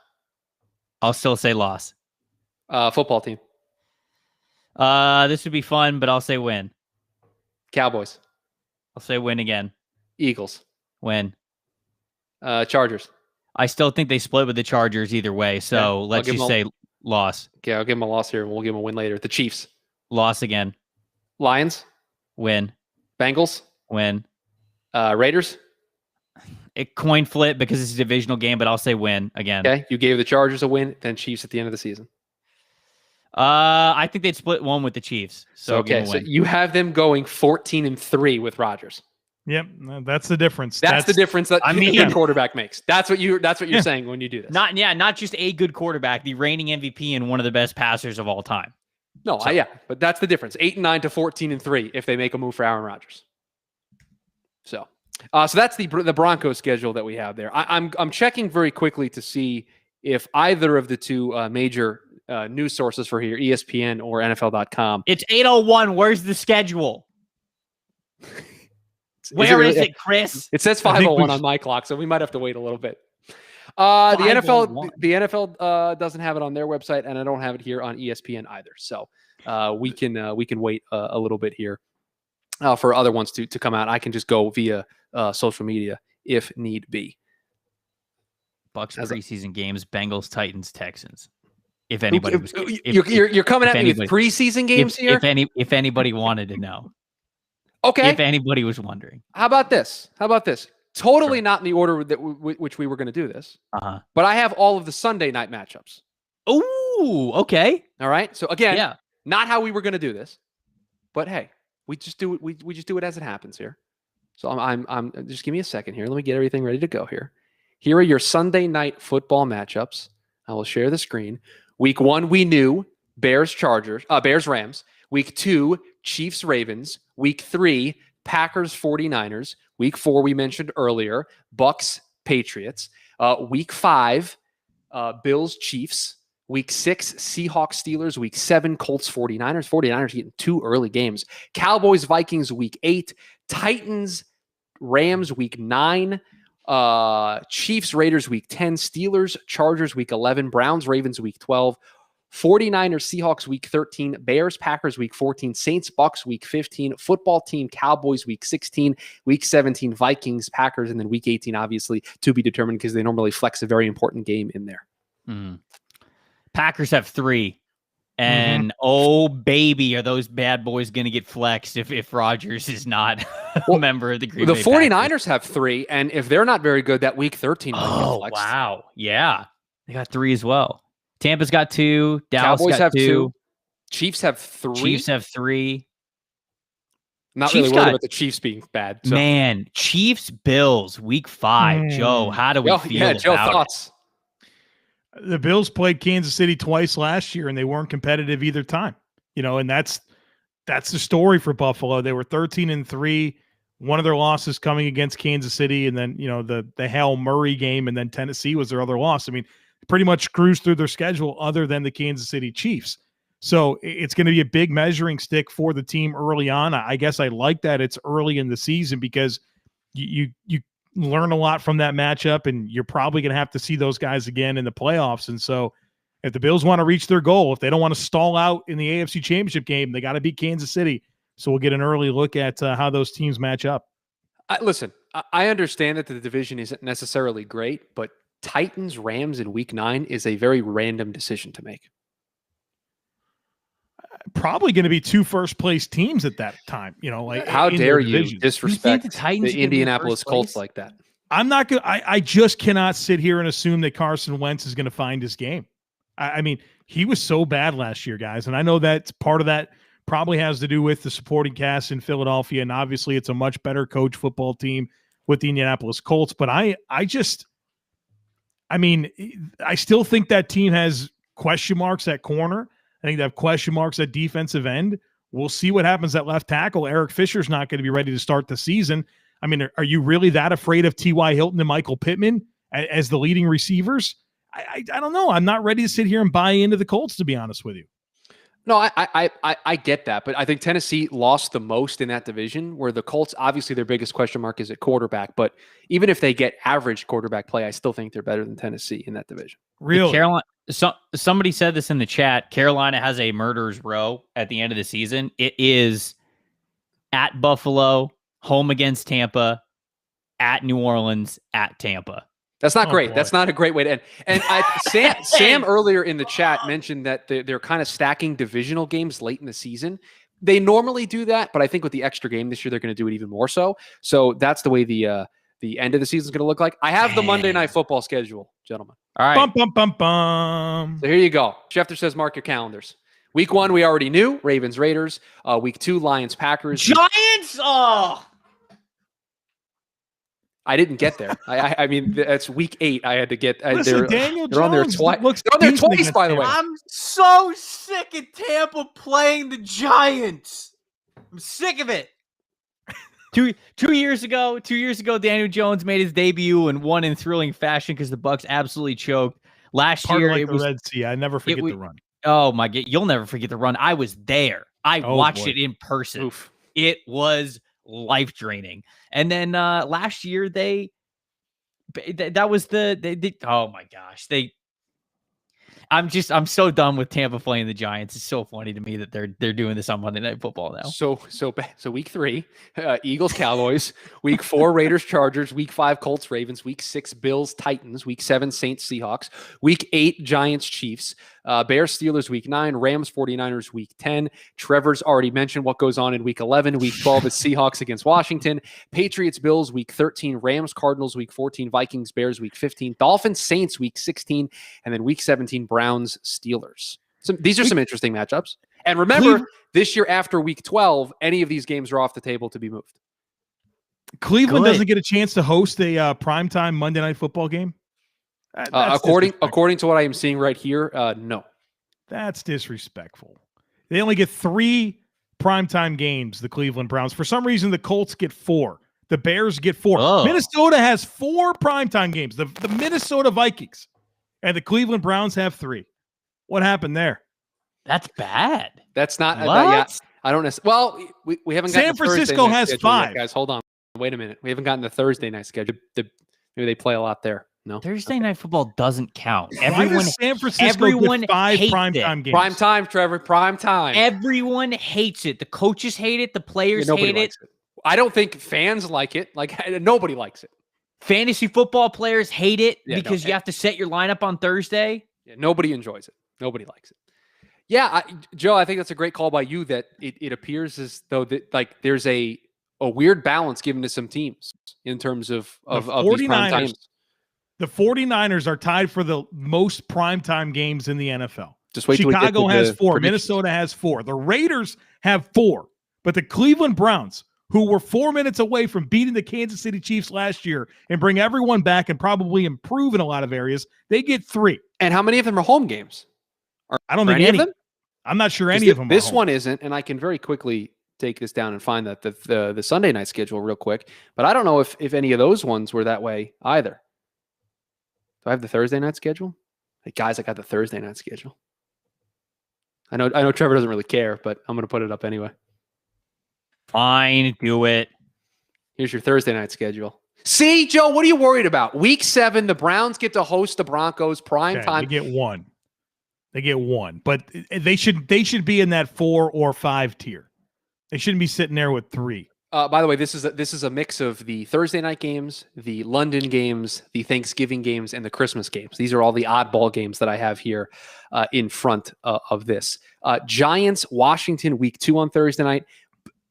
I'll still say loss. Football team. This would be fun, but I'll say win. Cowboys. I'll say win again. Eagles. Win. Chargers. I still think they split with the Chargers either way, so let's just say loss. Okay, I'll give them a loss here, and we'll give them a win later. The Chiefs. Loss again. Lions. Win. Bengals. Win. Raiders. It coin flip because it's a divisional game, but I'll say win again. Okay, you gave the Chargers a win, then Chiefs at the end of the season. I think they'd split one with the Chiefs. So okay, so you have them going 14-3 with Rodgers. Yep, that's the difference. That's the difference that a good quarterback makes. That's what you're saying when you do this. Not just a good quarterback, the reigning MVP and one of the best passers of all time. No, but that's the difference. 8-9 to 14-3 if they make a move for Aaron Rodgers. So that's the Broncos schedule that we have there. I'm checking very quickly to see if either of the two major news sources for here, ESPN or NFL.com. It's 8:01. Where's the schedule? Where is it, Chris? It says 5:01 on my clock, so we might have to wait a little bit. The NFL doesn't have it on their website, and I don't have it here on ESPN either. So we can wait a little bit here for other ones to come out. I can just go via social media if need be. Bucks preseason games: Bengals, Titans, Texans. If anybody was, you're coming at me with preseason games here. If anybody wanted to know. Okay. If anybody was wondering. How about this? Totally not in the order that which we were going to do this. But I have all of the Sunday night matchups. Ooh, okay. All right. So again, not how we were going to do this. But hey, we just do it. We just do it as it happens here. So I'm just give me a second here. Let me get everything ready to go here. Here are your Sunday night football matchups. I will share the screen. Week 1, we knew Bears Rams. Week 2, Chiefs Ravens. Week 3, Packers 49ers. Week 4, we mentioned earlier, Bucks Patriots. Week 5, Bills Chiefs. Week 6, Seahawks Steelers. Week 7, Colts 49ers. 49ers getting 2 early games. Cowboys Vikings week 8. Titans Rams week 9. Chiefs Raiders week 10. Steelers Chargers week 11. Browns Ravens week 12. 49ers Seahawks week 13. Bears Packers week 14. Saints Bucks week 15. Football team Cowboys week 16. Week 17 Vikings Packers, and then week 18 obviously to be determined because they normally flex a very important game in there. Packers have 3. And oh baby, are those bad boys going to get flexed if Rodgers is not a member of the Green Bay 49ers Packers. have 3, and if they're not very good, that week 13 might get flexed. Wow. Yeah. They got 3 as well. Tampa's got 2. Dallas Cowboys got have 2. Chiefs have 3. Chiefs have 3. Not Chiefs really worried about the Chiefs being bad. So. Man, Chiefs Bills week 5. Joe, how do we feel about Joe, thoughts? The Bills played Kansas City twice last year, and they weren't competitive either time. And that's the story for Buffalo. They were 13-3. One of their losses coming against Kansas City, and then the Hail Murray game, and then Tennessee was their other loss. I mean, pretty much cruised through their schedule other than the Kansas City Chiefs. So it's going to be a big measuring stick for the team early on. I guess I like that it's early in the season because you learn a lot from that matchup, and you're probably going to have to see those guys again in the playoffs. And so if the Bills want to reach their goal, if they don't want to stall out in the AFC Championship game, they got to beat Kansas City. So we'll get an early look at how those teams match up. Listen, I understand that the division isn't necessarily great, but Titans Rams in week 9 is a very random decision to make. Probably going to be 2 first-place teams at that time. How dare you disrespect the Indianapolis Colts like that? I'm not going. I just cannot sit here and assume that Carson Wentz is going to find his game. I mean, he was so bad last year, guys, and I know that part of that probably has to do with the supporting cast in Philadelphia, and obviously it's a much better coach football team with the Indianapolis Colts. But I still think that team has question marks at corner. I think they have question marks at defensive end. We'll see what happens at left tackle. Eric Fisher's not going to be ready to start the season. I mean, are you really that afraid of T.Y. Hilton and Michael Pittman as the leading receivers? I don't know. I'm not ready to sit here and buy into the Colts, to be honest with you. No, I get that, but I think Tennessee lost the most in that division, where the Colts, obviously their biggest question mark is at quarterback, but even if they get average quarterback play, I still think they're better than Tennessee in that division. Really? Carolina. Somebody said this in the chat. Carolina has a murderer's row at the end of the season. It is at Buffalo, home against Tampa, at New Orleans, at Tampa. That's not great. Boy. That's not a great way to end. And Sam earlier in the chat mentioned that they're kind of stacking divisional games late in the season. They normally do that, but I think with the extra game this year, they're going to do it even more so. So that's the way the end of the season is going to look like. I have the Monday Night Football schedule, gentlemen. All right. Bum, bum, bum, bum. So here you go. Schefter says mark your calendars. Week 1, we already knew. Ravens, Raiders. Week 2, Lions, Packers. Giants! Oh! I didn't get there. I mean, that's week 8. I had to get. Listen, Daniel they're on there Jones twice. looks They're on there twice, by the way. I'm so sick of Tampa playing the Giants. I'm sick of it. Two years ago, Daniel Jones made his debut and won in thrilling fashion because the Bucs absolutely choked. Last year, like it was the Red Sea. I never forget the run. Oh my God, you'll never forget the run. I was there. I watched it in person. Oof. It was life draining. And then last year that was oh my gosh, I'm so done with Tampa playing the Giants. It's so funny to me that they're doing this on Monday Night Football now. So week 3, Eagles, Cowboys. Week 4, Raiders, Chargers. Week 5, Colts, Ravens. Week 6, Bills, Titans. Week 7, Saints, Seahawks. Week 8, Giants, Chiefs. Bears, Steelers, Week 9. Rams, 49ers, Week 10. Trevor's already mentioned what goes on in Week 11. Week 12 is Seahawks against Washington. Patriots, Bills, Week 13. Rams, Cardinals, Week 14. Vikings, Bears, Week 15. Dolphins, Saints, Week 16. And then Week 17, Browns, Steelers. So these are some interesting matchups. And remember, this year after Week 12, any of these games are off the table to be moved. Cleveland doesn't get a chance to host a primetime Monday Night Football game? According to what I am seeing right here, no. That's disrespectful. They only get 3 primetime games, the Cleveland Browns. For some reason, the Colts get 4. The Bears get 4. Oh. Minnesota has 4 primetime games. The Minnesota Vikings and the Cleveland Browns have 3. What happened there? That's bad. That's not. What? I don't know. Well, we haven't gotten San Francisco has 5. yet, guys. Hold on. Wait a minute. We haven't gotten the Thursday night schedule. Maybe they play a lot there. No. Thursday Night Football doesn't count. Why does San Francisco get 5 primetime games? Prime time, Trevor. Prime time. Everyone hates it. The coaches hate it. The players hate it. I don't think fans like it. Like nobody likes it. Fantasy football players hate it because you have to set your lineup on Thursday. Yeah, nobody enjoys it. Nobody likes it. Yeah, Joe, I think that's a great call by you that it appears as though that like there's a weird balance given to some teams in terms of these prime times. The 49ers are tied for the most primetime games in the NFL. Just wait. Chicago has 4. Minnesota has 4. The Raiders have 4. But the Cleveland Browns, who were 4 minutes away from beating the Kansas City Chiefs last year and bring everyone back and probably improve in a lot of areas, they get 3. And how many of them are home games? I don't think any of them. I'm not sure any of them. This one isn't, and I can very quickly take this down and find that the Sunday night schedule real quick. But I don't know if any of those ones were that way either. Do I have the Thursday night schedule? Hey, guys, I got the Thursday night schedule. I know Trevor doesn't really care, but I'm going to put it up anyway. Fine, do it. Here's your Thursday night schedule. See, Joe, what are you worried about? Week 7, the Browns get to host the Broncos prime time. They get one, but they should be in that 4 or 5 tier. They shouldn't be sitting there with 3. By the way, this is a mix of the Thursday night games, the London games, the Thanksgiving games, and the Christmas games. These are all the oddball games that I have here in front of this. Giants, Washington, week 2 on Thursday night.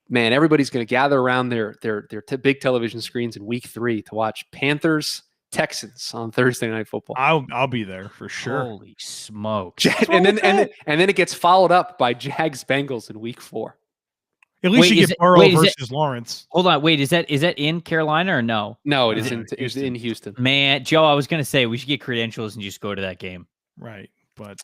Man, everybody's going to gather around their big television screens in week 3 to watch Panthers, Texans on Thursday Night Football. I'll be there for sure. Holy smoke! And then it gets followed up by Jags, Bengals in week 4. At least you get Burrow versus Lawrence. Hold on, wait, is that in Carolina or no? No, it is in Houston. Man, Joe, I was gonna say we should get credentials and just go to that game. Right, but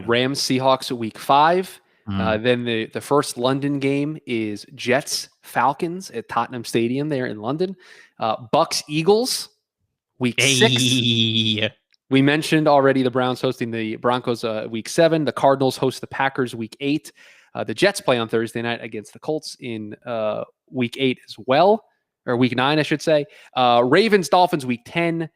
Rams, Seahawks at week 5. Then the first London game is Jets, Falcons at Tottenham Stadium there in London. Bucks, Eagles, week 6. We mentioned already the Browns hosting the Broncos week 7. The Cardinals host the Packers week 8. The Jets play on Thursday night against the Colts in week 8 as well, or week 9, I should say. Ravens, Dolphins week 10.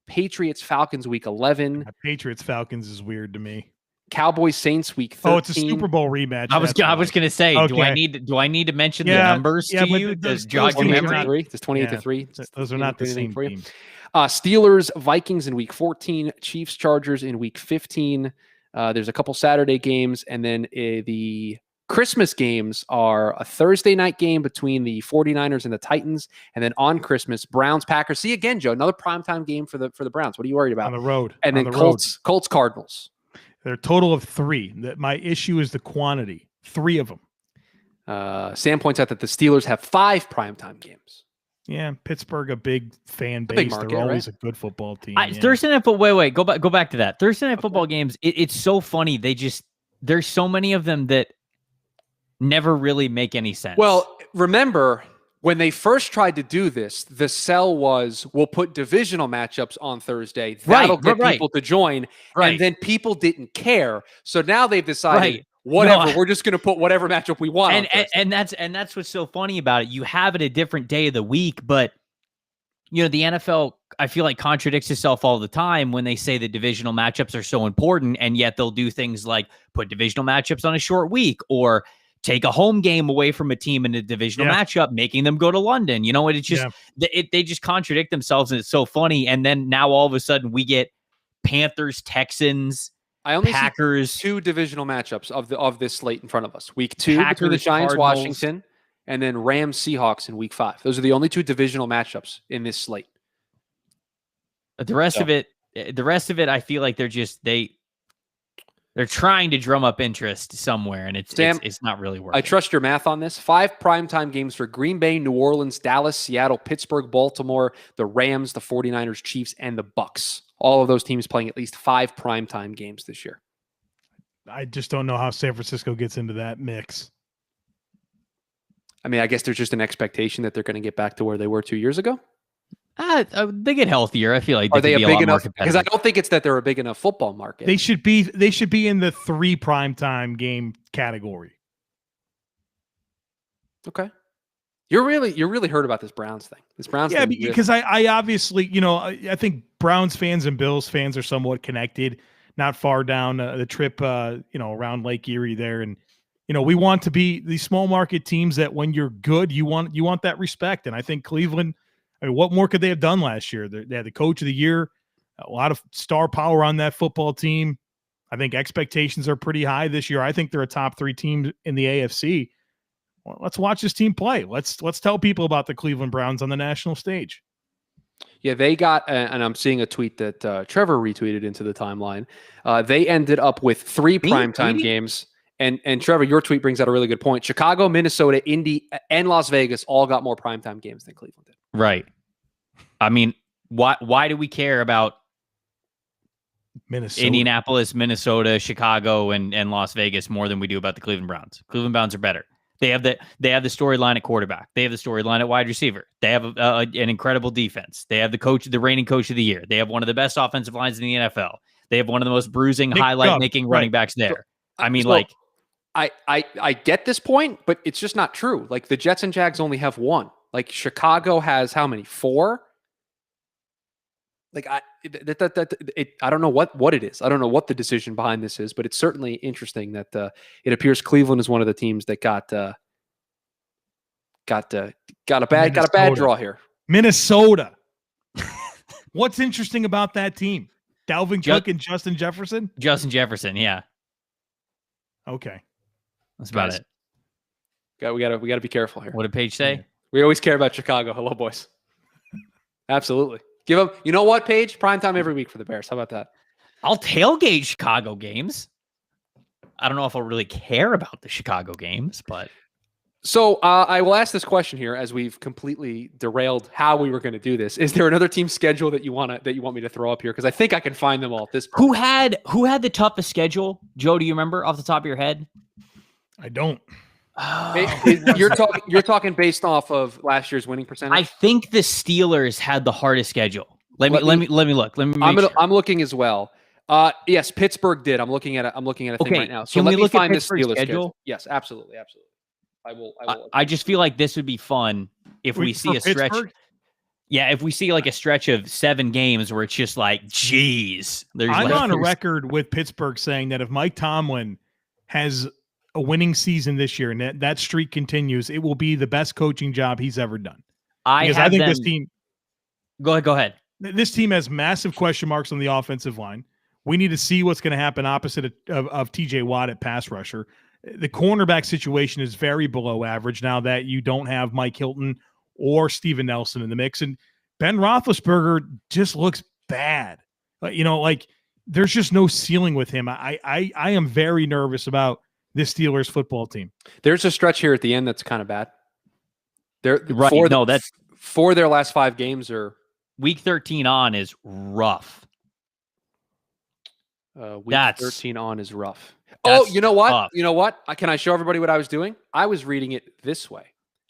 Patriots, Falcons week 11. Patriots, Falcons is weird to me. Cowboys, Saints week 13. Oh, it's a Super Bowl rematch. I was going to say, okay. do I need to mention the numbers to you? Does jog your memory? It's 28-3. Those are not the same teams. Steelers, Vikings in week 14. Chiefs, Chargers in week 15. There's a couple Saturday games, and then the Christmas games are a Thursday night game between the 49ers and the Titans, and then on Christmas, Browns, Packers. See again, Joe, another primetime game for the Browns. What are you worried about? On the road. And then Colts, Cardinals. They're a total of 3. My issue is the quantity. 3 of them. Sam points out that the Steelers have 5 primetime games. Yeah, Pittsburgh, a big fan base. Big market, they're always right? a good football team. Thursday night football. Wait, go back to that. Thursday night football games. It's so funny. There's so many of them that never really make any sense. Well, remember when they first tried to do this, the sell was we'll put divisional matchups on Thursday. That'll get people to join. Right. And then people didn't care. So now they've decided whatever, we're just going to put whatever matchup we want. And that's what's so funny about it. You have it a different day of the week, but the NFL, I feel like, contradicts itself all the time when they say that divisional matchups are so important, and yet they'll do things like put divisional matchups on a short week or take a home game away from a team in a divisional matchup, making them go to London. It's just they just contradict themselves, and it's so funny. And then now all of a sudden we get Panthers, Texans, I only Packers, see 2 divisional matchups of this slate in front of us. Week 2 Packers, between the Giants, Cardinals, Washington, and then Rams, Seahawks in week 5. Those are the only 2 divisional matchups in this slate. But the rest of it, I feel like they're trying to drum up interest somewhere, and it's not really working. I trust your math on this. 5 primetime games for Green Bay, New Orleans, Dallas, Seattle, Pittsburgh, Baltimore, the Rams, the 49ers, Chiefs, and the Bucs. All of those teams playing at least 5 primetime games this year. I just don't know how San Francisco gets into that mix. I mean, I guess there's just an expectation that they're going to get back to where they were 2 years ago. They get healthier. I feel like are they a big enough? Because I don't think it's that they're a big enough football market. They should be in the 3 primetime game category. Okay, you're really hurt about this Browns thing. This Browns thing. Yeah, because I obviously I think Browns fans and Bills fans are somewhat connected. Not far down the trip, around Lake Erie there, and we want to be these small market teams that when you're good, you want that respect, and I think Cleveland. I mean, what more could they have done last year? They had the coach of the year, a lot of star power on that football team. I think expectations are pretty high this year. I think they're a top 3 team in the AFC. Well, let's watch this team play. Let's tell people about the Cleveland Browns on the national stage. Yeah, they got, and I'm seeing a tweet that Trevor retweeted into the timeline. They ended up with 3 primetime games. And Trevor, your tweet brings out a really good point. Chicago, Minnesota, Indy, and Las Vegas all got more primetime games than Cleveland did. Right. I mean, why do we care about Minnesota, Indianapolis, Minnesota, Chicago, and Las Vegas more than we do about the Cleveland Browns? Cleveland Browns are better. They have the storyline at quarterback. They have the storyline at wide receiver. They have an incredible defense. They have the reigning coach of the year. They have one of the best offensive lines in the NFL. They have one of the most bruising, highlight-making running backs there. I mean, I get this point, but it's just not true. Like the Jets and Jags only have 1. Like Chicago has how many? 4? Like I don't know what it is. I don't know what the decision behind this is, but it's certainly interesting that it appears Cleveland is one of the teams that got a bad draw here. Minnesota. What's interesting about that team? Dalvin Cook and Justin Jefferson? Justin Jefferson, yeah. Okay. That's about it. We gotta be careful here. What did Paige say? Yeah. We always care about Chicago. Hello, boys. Absolutely. Give them. You know what, Paige? Prime time every week for the Bears. How about that? I'll tailgate Chicago games. I don't know if I'll really care about the Chicago games, but. So I will ask this question here as we've completely derailed how we were going to do this. Is there another team schedule that you want me to throw up here? Because I think I can find them all at this point. Who had the toughest schedule? Joe, do you remember off the top of your head? I don't. You're talking based off of last year's winning percentage? I think the Steelers had the hardest schedule. Let me look. Let me make sure. I'm looking as well. Yes, Pittsburgh did. I'm looking at a thing right now. So can let we me look find at this Pittsburgh's Steelers schedule? Yes, absolutely. I will. I just feel like this would be fun if we see a stretch. Pittsburgh? Yeah, if we see like a stretch of 7 games where it's just like, geez. I'm on a record with Pittsburgh saying that if Mike Tomlin has a winning season this year and that streak continues, it will be the best coaching job he's ever done. I think this team. Go ahead. This team has massive question marks on the offensive line. We need to see what's going to happen opposite of TJ Watt at pass rusher. The cornerback situation is very below average now that you don't have Mike Hilton or Steven Nelson in the mix. And Ben Roethlisberger just looks bad. There's just no ceiling with him. I am very nervous about this Steelers football team. There's a stretch here at the end that's kind of bad. They're right. For their last 5 games or week 13 on is rough. Week 13 on is rough. You know what? Can I show everybody what I was doing? I was reading it this way,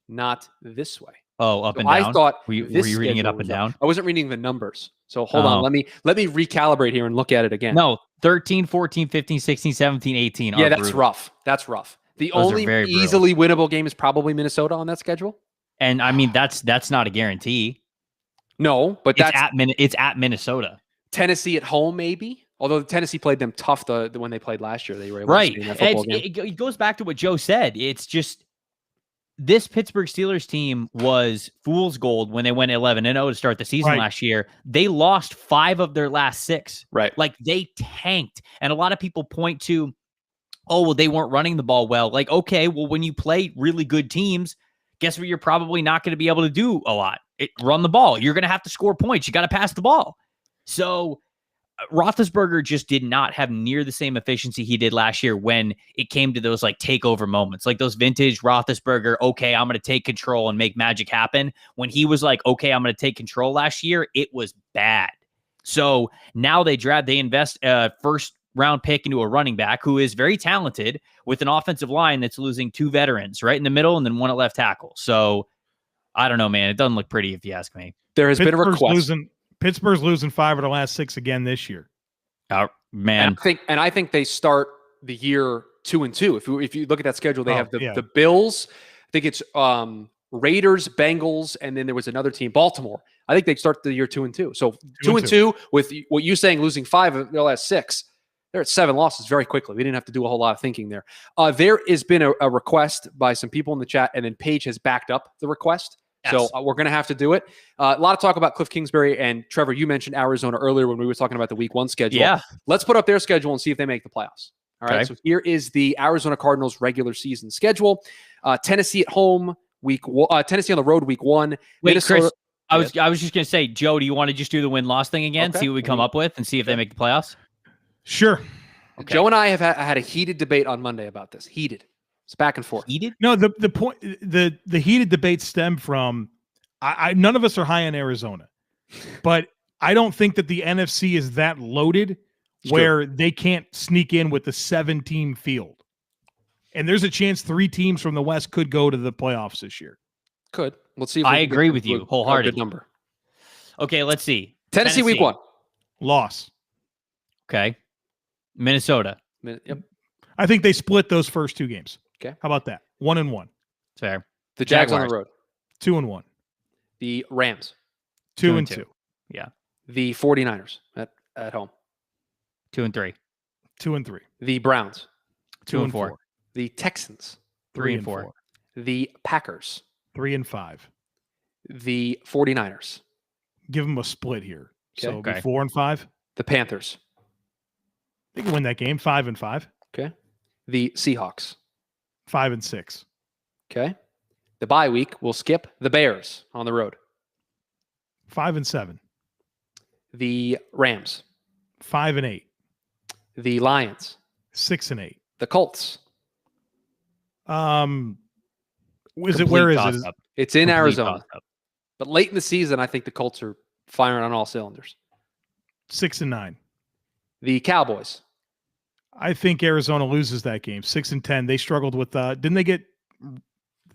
not this way. Oh, up and down. I thought were you reading it up and down? I wasn't reading the numbers. So hold on. Let me recalibrate here and look at it again. No, 13, 14, 15, 16, 17, 18. Yeah, that's rough. That's rough. The only easily winnable game is probably Minnesota on that schedule. And I mean, that's not a guarantee. No, but it's at Minnesota. Tennessee at home, maybe. Although Tennessee played them tough when they played last year, they were able to win that football game. It goes back to what Joe said. It's just this Pittsburgh Steelers team was fool's gold when they went 11-0 to start the season last year. They lost 5 of their last 6. Right. Like they tanked. And a lot of people point to, they weren't running the ball well. Like, okay, well, when you play really good teams, guess what? You're probably not going to be able to do a lot. Run the ball. You're going to have to score points. You got to pass the ball. So Roethlisberger just did not have near the same efficiency he did last year when it came to those like takeover moments, like those vintage Roethlisberger, okay, I'm going to take control and make magic happen. When he was like, okay, I'm going to take control last year, it was bad. So now they invest a first round pick into a running back who is very talented with an offensive line that's losing 2 veterans right in the middle and then 1 at left tackle. So I don't know, man. It doesn't look pretty if you ask me. There has been a request. Pittsburgh's losing 5 of the last 6 again this year. Oh, man. And I think they start the year 2-2. If you look at that schedule, they have the Bills. I think it's Raiders, Bengals, and then there was another team, Baltimore. I think they start the year 2-2. So 2-2 with what you're saying, losing 5 of the last 6. They're at 7 losses very quickly. We didn't have to do a whole lot of thinking there. There has been a request by some people in the chat, and then Paige has backed up the request. Yes. So we're going to have to do it. A lot of talk about Cliff Kingsbury, and Trevor, you mentioned Arizona earlier when we were talking about the week 1 schedule. Yeah. Let's put up their schedule and see if they make the playoffs. All right. So here is the Arizona Cardinals regular season schedule. Tennessee at home, Tennessee on the road, week 1. Wait, Minnesota, Chris, I was just going to say, Joe, do you want to just do the win-loss thing again? See what we come up with and see if they make the playoffs? Sure. Okay. Joe and I have had a heated debate on Monday about this. Heated. It's back and forth. Heated? No, the point, the heated debate stem from none of us are high on Arizona, but I don't think that the NFC is that loaded where they can't sneak in with the 7-team field. And there's a chance 3 teams from the West could go to the playoffs this year. Could. Let's see. If I agree with you wholeheartedly. Good number. Okay, let's see. Tennessee week 1. Loss. Okay. Minnesota. Yep. I think they split those first 2 games. Okay. How about that? 1-1. Fair. The Jags on the road. 2-1. The Rams. 2-2. Yeah. The 49ers at home. 2-3. 2-3. The Browns. 2-4. The Texans. 3-4. The Packers. 3-5. The 49ers. Give them a split here. Okay. So 4-5. The Panthers. They can win that game. 5-5. Okay. The Seahawks. 5-6. Okay. The bye week will skip the Bears on the road. 5-7. The Rams. 5-8. The Lions. 6-8. The Colts. Where is it? It's in Arizona. But late in the season, I think the Colts are firing on all cylinders. 6-9. The Cowboys. I think Arizona loses that game. 6-10. They struggled with. Didn't they get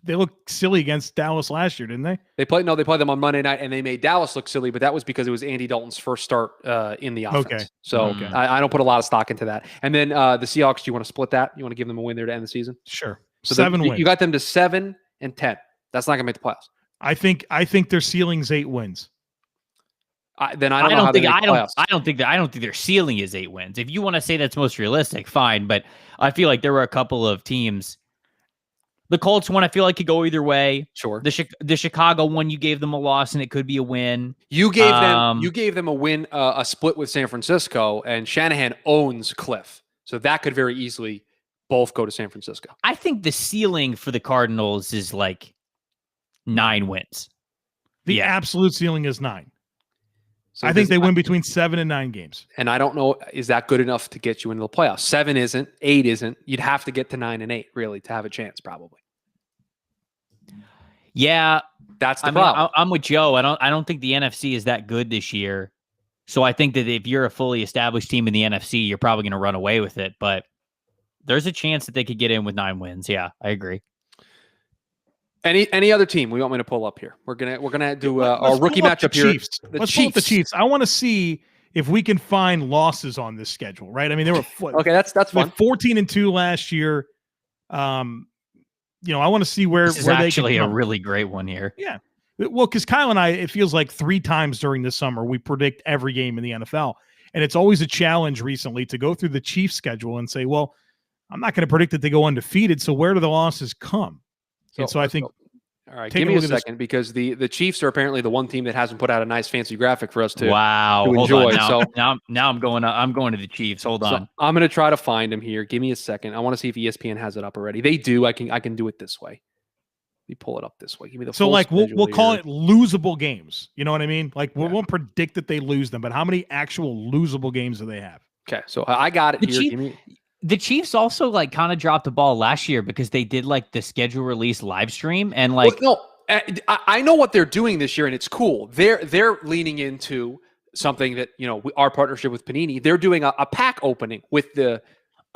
they looked silly against Dallas last year, didn't they? They played them on Monday night, and they made Dallas look silly, but that was because it was Andy Dalton's first start in the offense. Okay. So I don't put a lot of stock into that. And then the Seahawks, do you want to split that? You want to give them a win there to end the season? Sure. So 7 wins. You got them to 7 and 10. That's not going to make the playoffs. I think their ceiling's 8 wins. Then I don't think their ceiling is 8 wins. If you want to say that's most realistic, fine. But I feel like there were a couple of teams. The Colts one, I feel like could go either way. Sure. The Chicago one, you gave them a loss and it could be a win. You gave them a win, a split with San Francisco, and Shanahan owns Cliff, so that could very easily both go to San Francisco. I think the ceiling for the Cardinals is like 9 wins. The absolute ceiling is 9. So I think they win between 7 and 9 games. And I don't know, is that good enough to get you into the playoffs? 7 isn't, 8 isn't. You'd have to get to 9 and 8 really to have a chance, probably. Yeah, that's the problem. I'm with Joe. I don't think the NFC is that good this year. So I think that if you're a fully established team in the NFC, you're probably going to run away with it. But there's a chance that they could get in with 9 wins. Yeah, I agree. Any other team we want me to pull up here? We're gonna do our rookie matchup here. Let's pull up the Chiefs. I want to see if we can find losses on this schedule. Right? I mean, they were okay. That's fun. 14-2 last year. I want to see where this is where actually they can a really great one here. Yeah. Well, because Kyle and I, it feels like 3 times during the summer we predict every game in the NFL, and it's always a challenge recently to go through the Chiefs schedule and say, well, I'm not going to predict that they go undefeated. So where do the losses come? So I think. All right, give me a second because the Chiefs are apparently the one team that hasn't put out a nice fancy graphic for us to enjoy. Now I'm going to the Chiefs. Hold on. I'm going to try to find them here. Give me a second. I want to see if ESPN has it up already. They do. I can do it this way. Let me pull it up this way. Give me the full we'll call it losable games. You know what I mean? Like we won't predict that they lose them, but how many actual losable games do they have? Okay, so I got it here. The Chiefs also like kind of dropped the ball last year because they did like the schedule release live stream and like. Well, no, I know what they're doing this year and it's cool. They're leaning into something that our partnership with Panini. They're doing a pack opening with the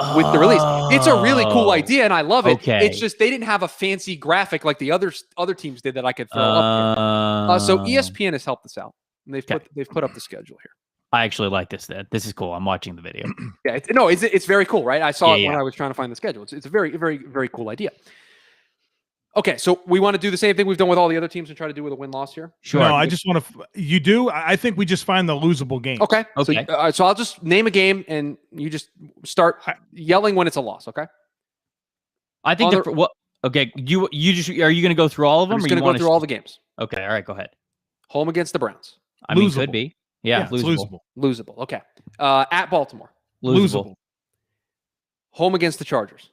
release. It's a really cool idea and I love it. Okay. It's just they didn't have a fancy graphic like the other teams did that I could throw up here. So ESPN has helped us out and they've put up the schedule here. I actually like this. This is cool. I'm watching the video. Yeah, it's very cool, right? I saw it when I was trying to find the schedule. It's a very, very, very cool idea. Okay, so we want to do the same thing we've done with all the other teams and try to do with a win-loss here? Sure. No, I just want to – you do? I think we just find the losable game. Okay. So I'll just name a game and you just start yelling when it's a loss, okay? I think okay, you just – are you going to go through all of them? I'm just going to go through all the games. Okay, all right, go ahead. Home against the Browns. I mean, could be. Yeah, Losable. Okay. At Baltimore. Losable. Home against the Chargers.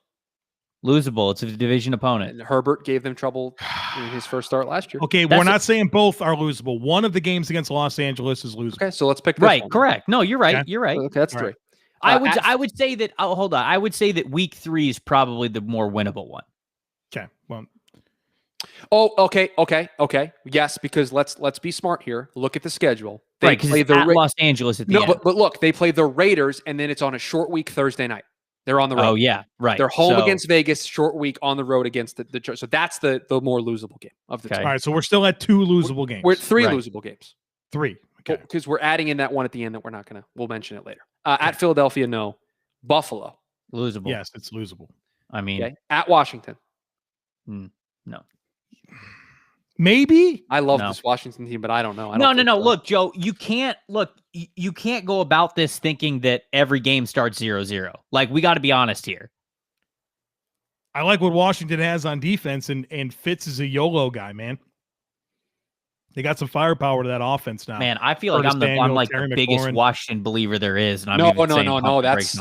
Losable. It's a division opponent. And Herbert gave them trouble in his first start last year. Okay, we're not saying both are losable. One of the games against Los Angeles is losable. Okay, so let's pick this one. Correct. No, you're right. Okay. You're right. Okay, that's 3. I would say that. Oh, hold on. I would say that week 3 is probably the more winnable one. Okay. Well. Oh, okay. Yes, because let's be smart here. Look at the schedule. They play Los Angeles at the end. But look, they play the Raiders, and then it's on a short week Thursday night. They're on the road. Oh, yeah, right. They're home against Vegas, short week on the road against the so that's the more losable game of the two. All right, so we're still at 2 losable games. We're at 3 losable games. 3. Okay. Because we're adding in that one at the end that we'll mention it later. At Philadelphia, no. Buffalo. Losable. Yes, it's losable. I mean. At Washington. No. Maybe. I love this Washington team, but I don't know. No. Look, Joe, you can't go about this thinking that every game starts 0-0. Like, we got to be honest here. I like what Washington has on defense, and Fitz is a YOLO guy, man. They got some firepower to that offense now. Man, I feel like I'm like the biggest Washington believer there is. And I'm no. That's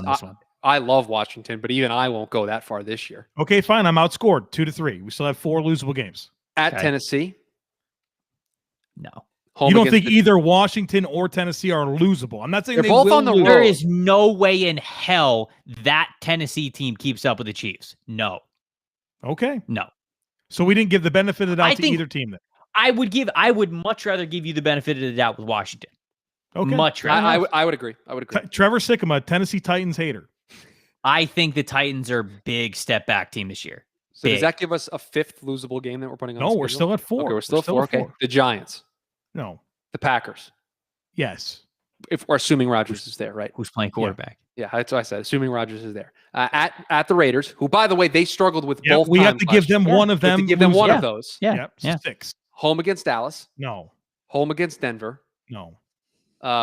I love Washington, but even I won't go that far this year. Okay, fine. I'm outscored 2-3. We still have 4 losable games. At Tennessee? No. You don't think either Washington or Tennessee are losable? I'm not saying they're both on the road. There is no way in hell that Tennessee team keeps up with the Chiefs. No. Okay. No. So we didn't give the benefit of the doubt to either team then. I would much rather give you the benefit of the doubt with Washington. Okay. Much rather. I would agree. Trevor Sikkema, Tennessee Titans hater. I think the Titans are a big step back team this year. So does that give us a 5th losable game that we're putting on? No, we're still at 4. Okay, we're still at 4. Okay, the Giants. No. The Packers. Yes. If we're assuming Rodgers is there, right? Who's playing quarterback? Yeah, that's what I said. Assuming Rodgers is there. At the Raiders, who, by the way, they struggled with both. We have to give them one of them. Give them one of those. Yeah. 6. Home against Dallas. No. Home against Denver. No.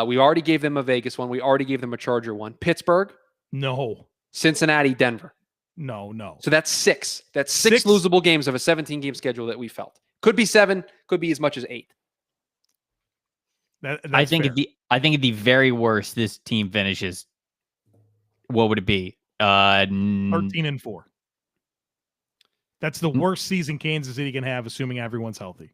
We already gave them a Vegas one. We already gave them a Charger one. Pittsburgh. No. Cincinnati. Denver. No. So that's 6. That's 6 losable games of a 17-game schedule that we felt. Could be 7. Could be as much as 8. I think at the very worst, this team finishes. What would it be? 13-4. That's the worst season Kansas City can have, assuming everyone's healthy.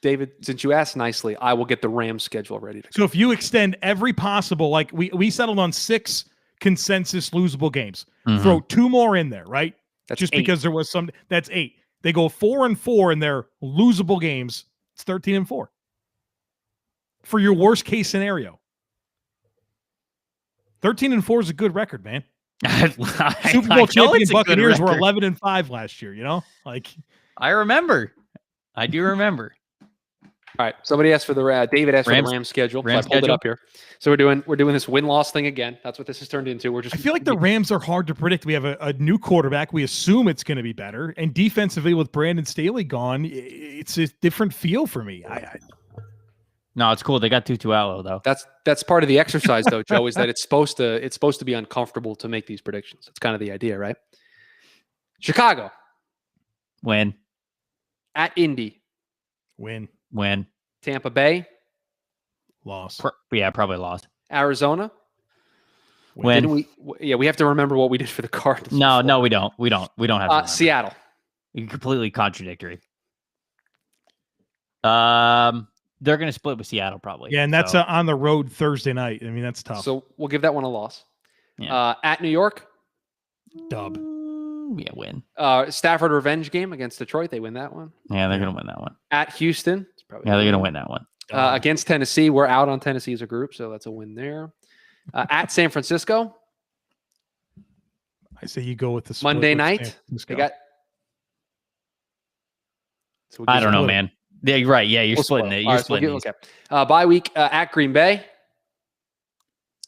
David, since you asked nicely, I will get the Rams schedule ready. So if you extend every possible, like we settled on 6 consensus losable games, throw 2 more in there, right? That's just 8. Because there was some. That's 8. They go 4-4 in their losable games. It's 13-4 for your worst case scenario. 13-4 is a good record, man. Super Bowl champion Buccaneers were 11-5 last year. You know, I remember. I do remember. All right. Somebody asked for the David asked for the Rams schedule. So I pulled it up here. So we're doing this win-loss thing again. That's what this has turned into. I feel like the Rams are hard to predict. We have a new quarterback. We assume it's going to be better. And defensively, with Brandon Staley gone, it's a different feel for me. No, it's cool. They got Tutu Atwell though. That's part of the exercise though, Joe, is that it's supposed to be uncomfortable to make these predictions. That's kind of the idea, right? Chicago. Win. At Indy. Win. Tampa Bay. Loss. Probably lost. Arizona. Win. We have to remember what we did for the Cardinals. No, we don't. We don't have to Seattle. Completely contradictory. They're going to split with Seattle probably. Yeah, and that's on the road Thursday night. I mean, that's tough. So we'll give that one a loss. Yeah. At New York. Dub. Yeah, win. Stafford revenge game against Detroit. They win that one. Yeah, they're going to win that one. At Houston. They're going to win that one. Against Tennessee. We're out on Tennessee as a group, so that's a win there. At San Francisco. I say you go with the split Monday night. They got. So I don't know, man. Yeah, you're right. Yeah, you're splitting it. You're splitting it. Okay. Bye week at Green Bay.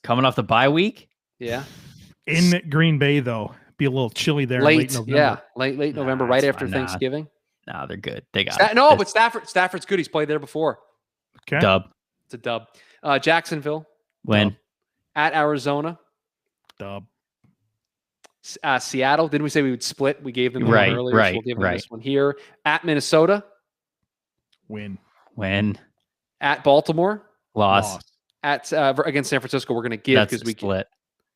Coming off the bye week. Yeah. In Green Bay, though, be a little chilly there. Late November. Yeah, late November, right after Thanksgiving. No, they're good. They got it. No, but Stafford's good. He's played there before. Okay. Dub. It's a dub. Jacksonville. Win. Dub. At Arizona. Dub. Seattle. Didn't we say we would split? We gave them one earlier. Right. So we'll give them this one here. At Minnesota. Win. At Baltimore. Loss. At against San Francisco, we're going to give because we split.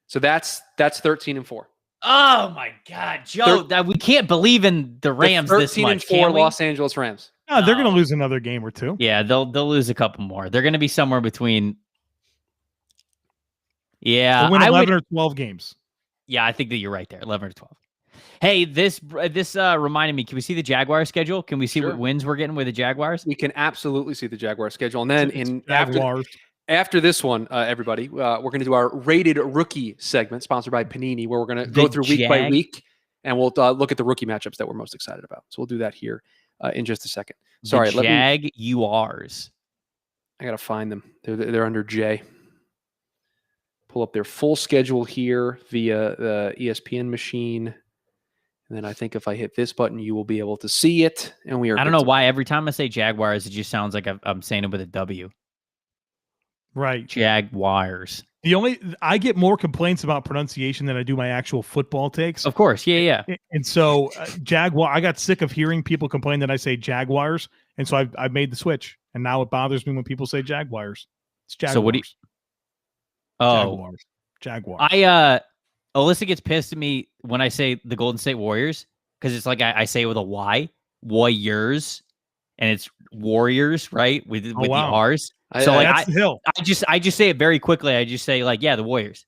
So that's 13-4. Oh my God, Joe! We can't believe in the Rams this much. 13-4 Los Angeles Rams. No, they're going to lose another game or two. Yeah, they'll lose a couple more. They're going to be somewhere between. Yeah, they'll win 11 or 12 games. Yeah, I think that you're right there. 11 or 12. Hey, this reminded me. Can we see the Jaguars schedule? Can we see what wins we're getting with the Jaguars? We can absolutely see the Jaguars schedule, and then after this one, everybody, we're going to do our rated rookie segment, sponsored by Panini, where we're going to go through week by week, and we'll look at the rookie matchups that we're most excited about. So we'll do that here in just a second. Sorry, Jaguars. I got to find them. They're under J. Pull up their full schedule here via the ESPN machine. And then I think if I hit this button, you will be able to see it. And we are. I don't know why every time I say Jaguars, it just sounds like I'm saying it with a W. Right. Jaguars. I get more complaints about pronunciation than I do my actual football takes. Of course. Yeah. And so Jaguar, I got sick of hearing people complain that I say Jaguars. And so I've made the switch. And now it bothers me when people say Jaguars. It's Jaguars. So what do you? Jaguars. Alyssa gets pissed at me when I say the Golden State Warriors, because it's like I say it with a Y, Warriors, and it's Warriors, right? With the R's. So I just say it very quickly. I just say the Warriors,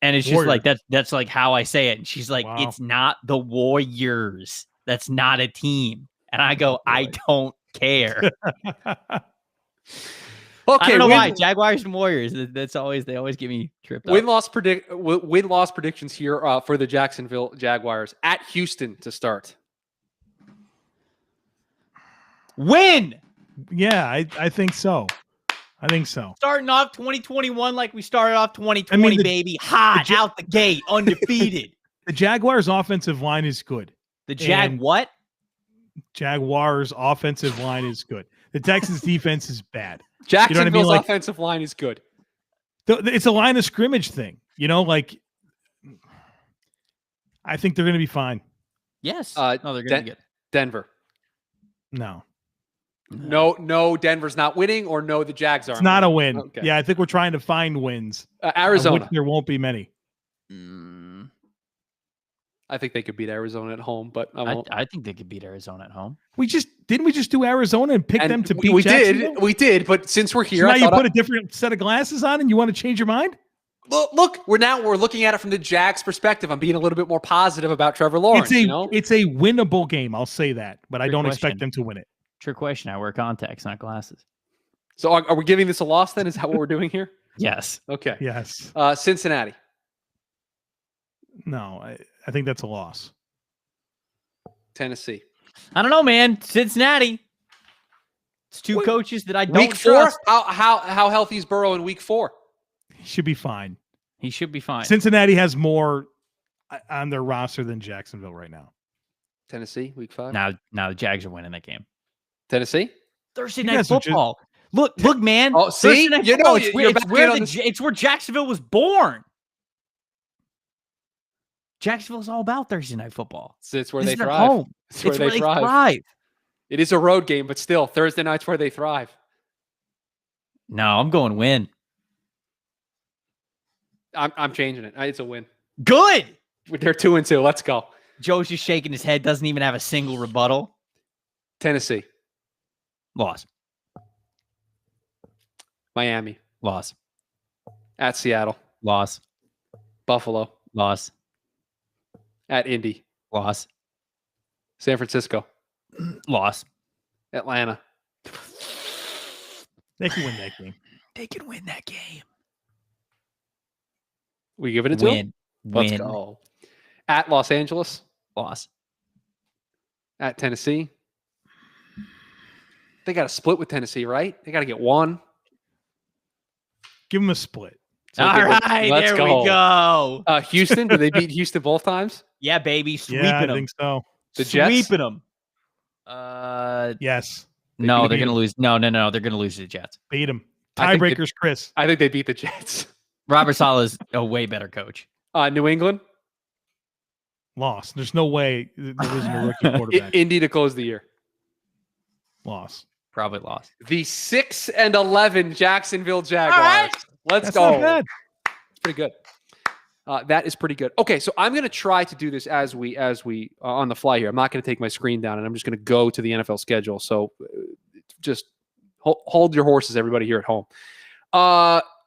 and it's just like that's like how I say it. And she's like, It's not the Warriors. That's not a team. And I go, I don't care. I don't know why. Jaguars and Warriors. They always get me tripped up. Win-loss predictions here for the Jacksonville Jaguars at Houston to start. Win. Yeah, I think so. I think so. Starting off 2021 like we started off 2020, baby. Hot out the gate, undefeated. The Jaguars' offensive line is good. What? Jaguars' offensive line is good. The Texans' defense is bad. Jacksonville's offensive line is good. It's a line of scrimmage thing. I think they're going to be fine. Yes. No, they're going to be good. Denver. No, Denver's not winning, or no, the Jags aren't. It's not a win. Okay. Yeah, I think we're trying to find wins. Arizona. There won't be many. I think they could beat Arizona at home, but I think they could beat Arizona at home. Didn't we just do Arizona and pick them to beat Jacksonville? We did, but since we're here, so now you put a different set of glasses on and you want to change your mind? Look, we're looking at it from the Jags' perspective. I'm being a little bit more positive about Trevor Lawrence. It's a winnable game. I'll say that, but I don't expect them to win it. Trick question. I wear contacts, not glasses. So are we giving this a loss then? Is that what we're doing here? Yes. Okay. Yes. Cincinnati. No, I think that's a loss. Tennessee. I don't know, man. Cincinnati. It's two coaches that I don't week 4? trust. How healthy is Burrow in week 4? He should be fine. He should be fine. Cincinnati has more on their roster than Jacksonville right now. Tennessee, week 5. Now the Jags are winning that game. Tennessee? Thursday night football. Look, man. Oh, see? It's where Jacksonville was born. Jacksonville's all about Thursday night football. It's where they thrive. It's where they thrive. It is a road game, but still, Thursday night's where they thrive. No, I'm going win. I'm changing it. It's a win. Good. They're 2-2. Let's go. Joe's just shaking his head. Doesn't even have a single rebuttal. Tennessee. Loss. Miami. Loss. At Seattle. Loss. Buffalo. Loss. At Indy. Loss. San Francisco. Loss. Atlanta. They can win that game. They can win that game. We giving it to them? Let's go. At Los Angeles. Loss. At Tennessee. They got to split with Tennessee, right? They got to get one. Give them a split. So all right, there we go. Houston, did they beat Houston both times? Yeah, baby. Sweeping them. I think so. The Jets? Sweeping them. Yes. No, they're going to lose. No. They're going to lose to the Jets. Beat them. Tiebreakers, Chris. I think they beat the Jets. Robert Saleh is a way better coach. New England? Loss. There's no way there isn't a rookie quarterback. Indy to close the year. Loss. Probably lost. The 6-11 Jacksonville Jaguars. Right. Let's go. Not bad. It's pretty good. That is pretty good. Okay, so I'm going to try to do this as we on the fly here. I'm not going to take my screen down, and I'm just going to go to the NFL schedule. So just hold your horses, everybody here at home.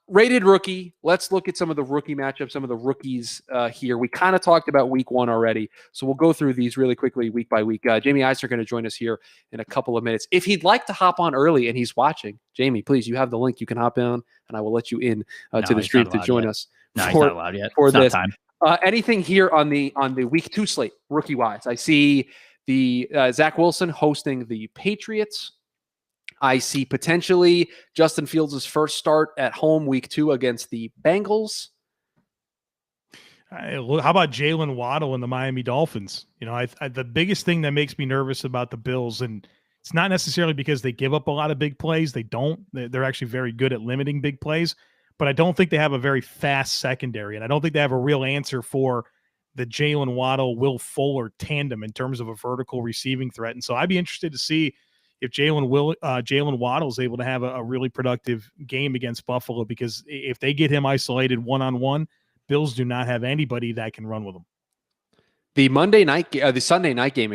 Rated rookie. Let's look at some of the rookie matchups, some of the rookies here. We kind of talked about week 1 already, so we'll go through these really quickly week by week. Jamie Eisner going to join us here in a couple of minutes. If he'd like to hop on early and he's watching, Jamie, please, you have the link. You can hop in, and I will let you in to the street to join us. No, he's not allowed yet. For this time. Anything here on the week 2 slate, rookie wise? I see the Zach Wilson hosting the Patriots. I see potentially Justin Fields' first start at home week 2 against the Bengals. How about Jalen Waddle and the Miami Dolphins? The biggest thing that makes me nervous about the Bills, and it's not necessarily because they give up a lot of big plays. They don't. They're actually very good at limiting big plays, but I don't think they have a very fast secondary, and I don't think they have a real answer for the Jalen Waddle, Will Fuller tandem in terms of a vertical receiving threat. And so I'd be interested to see if Jalen Waddle is able to have a really productive game against Buffalo, because if they get him isolated one-on-one, Bills do not have anybody that can run with him. The Sunday night game,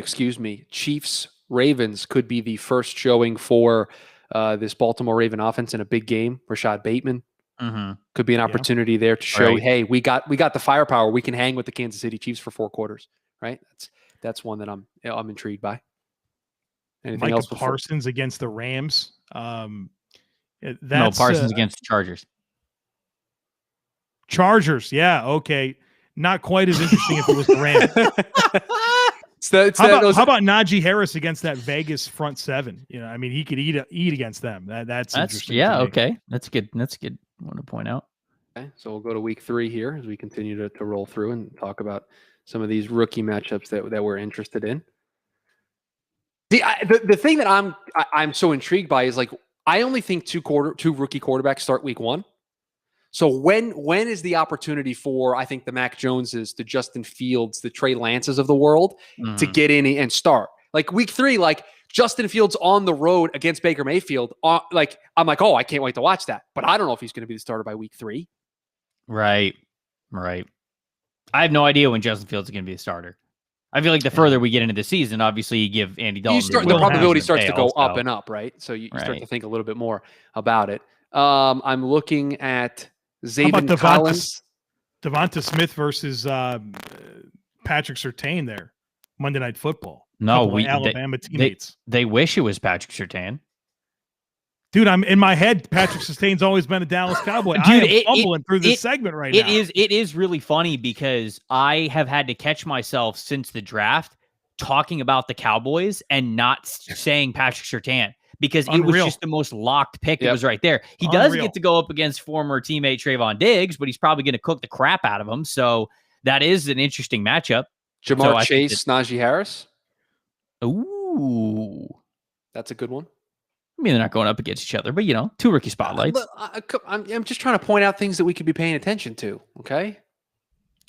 Chiefs Ravens could be the first showing for this Baltimore Raven offense in a big game. Rashad Bateman could be an opportunity there to show, hey, we got the firepower. We can hang with the Kansas City Chiefs for 4 quarters. Right? That's one that I'm intrigued by. Anything else? Parsons against the Rams. That's, Parsons against the Chargers. Chargers, yeah, okay. Not quite as interesting if it was the Rams. How about Najee Harris against that Vegas front seven? I mean, he could eat against them. That's interesting. Yeah, okay. That's good. That's a good one to point out. Okay, so we'll go to week 3 here as we continue to roll through and talk about some of these rookie matchups that we're interested in. The thing that I'm so intrigued by is like I only think two rookie quarterbacks start week 1. So when is the opportunity for, I think, the Mac Joneses, the Justin Fields, the Trey Lances of the world to get in and start? Like week 3, like Justin Fields on the road against Baker Mayfield. I'm like, oh, I can't wait to watch that. But I don't know if he's going to be the starter by week 3. Right. I have no idea when Justin Fields is going to be a starter. I feel like the further we get into the season, obviously you give Andy Dalton. The probability starts to go up and up, right? So you start to think a little bit more about it. I'm looking at Zaven Collins. Devonta Smith versus Patrick Surtain there. Monday Night Football. No, Alabama teammates. They wish it was Patrick Surtain. Dude, I'm in my head. Patrick Surtain's always been a Dallas Cowboy. Dude, I am fumbling through this segment right now. It is really funny because I have had to catch myself since the draft talking about the Cowboys and not saying Patrick Surtain because it was just the most locked pick that was right there. He does get to go up against former teammate Trayvon Diggs, but he's probably going to cook the crap out of him. So that is an interesting matchup. Jamar Chase, Najee Harris. Ooh. That's a good one. I mean, they're not going up against each other, but, two rookie spotlights. I'm just trying to point out things that we could be paying attention to, okay?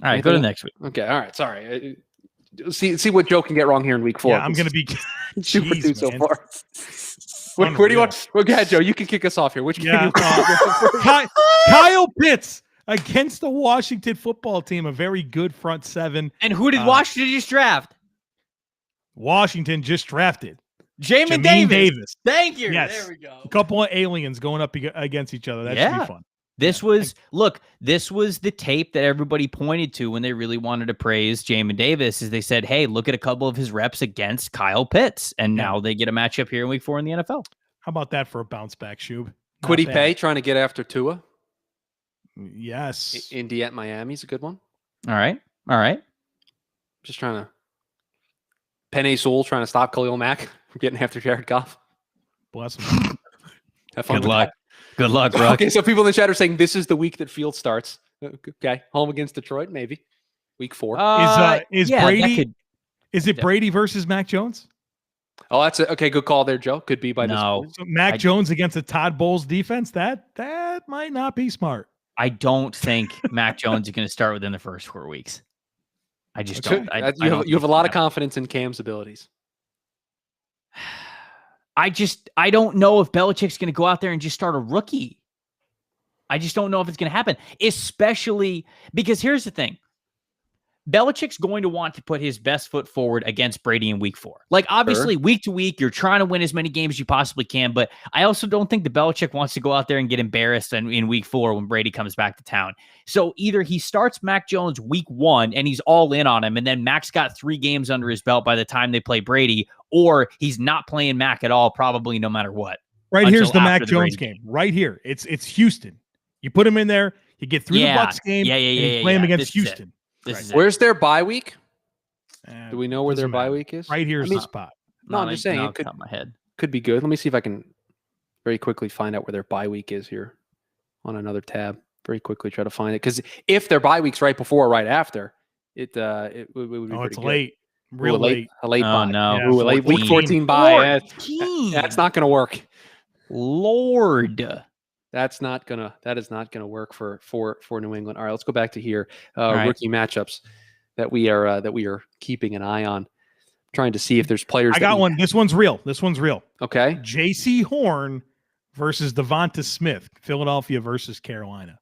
All right, go to next week. Okay, all right, sorry. See what Joe can get wrong here in week 4. Yeah, I'm going to be super two so far. Where do you want? Well, go ahead, Joe. You can kick us off here. Which game? Kyle Pitts against the Washington football team, a very good front seven. And who did Washington just draft? Washington just drafted Jamin Davis. Thank you. Yes. There we go. A couple of aliens going up against each other. That should be fun. This was the tape that everybody pointed to when they really wanted to praise Jamin Davis. Is they said, hey, look at a couple of his reps against Kyle Pitts. And now they get a matchup here in week 4 in the NFL. How about that for a bounce back, Shub? Kwity Paye trying to get after Tua. Yes. Indy at Miami is a good one. All right. Just trying to. Penei Sewell trying to stop Khalil Mack from getting after Jared Goff. Bless him. Have fun. Good luck, bro. Okay, so people in the chat are saying this is the week that Field starts. Okay, home against Detroit, maybe. Week 4. Is Brady? Is it Brady versus Mac Jones? Oh, that's okay. Good call there, Joe. Could be by this point. So Mac Jones against a Todd Bowles defense. That might not be smart. I don't think Mac Jones is going to start within the first 4 weeks. I just don't. You have a lot of confidence in Cam's abilities. I don't know if Belichick's going to go out there and just start a rookie. I just don't know if it's going to happen, especially because here's the thing. Belichick's going to want to put his best foot forward against Brady in week 4. Like, obviously, week to week, you're trying to win as many games as you possibly can, but I also don't think the Belichick wants to go out there and get embarrassed in week 4 when Brady comes back to town. So either he starts Mac Jones week 1 and he's all in on him, and then Mac's got 3 games under his belt by the time they play Brady, or he's not playing Mac at all, probably no matter what. Right here's the Mac Jones game. Right here. It's Houston. You put him in there, you get through the Bucs game, and you play him against Houston. Where's their bye week? Do we know where their bye week is? Right here's the spot. No, I'm just saying it could be good. Let me see if I can very quickly find out where their bye week is here on another tab. Very quickly try to find it, because if their bye week's right before or right after, it would be pretty good. Late. Real late. A late bye. No. Yeah, late week 14 bye. That's not going to work. Lord. That is not gonna work for New England. All right, let's go back to here. Rookie matchups that we are keeping an eye on, trying to see if there's players. I got one. This one's real. Okay. J.C. Horn versus Devonta Smith. Philadelphia versus Carolina.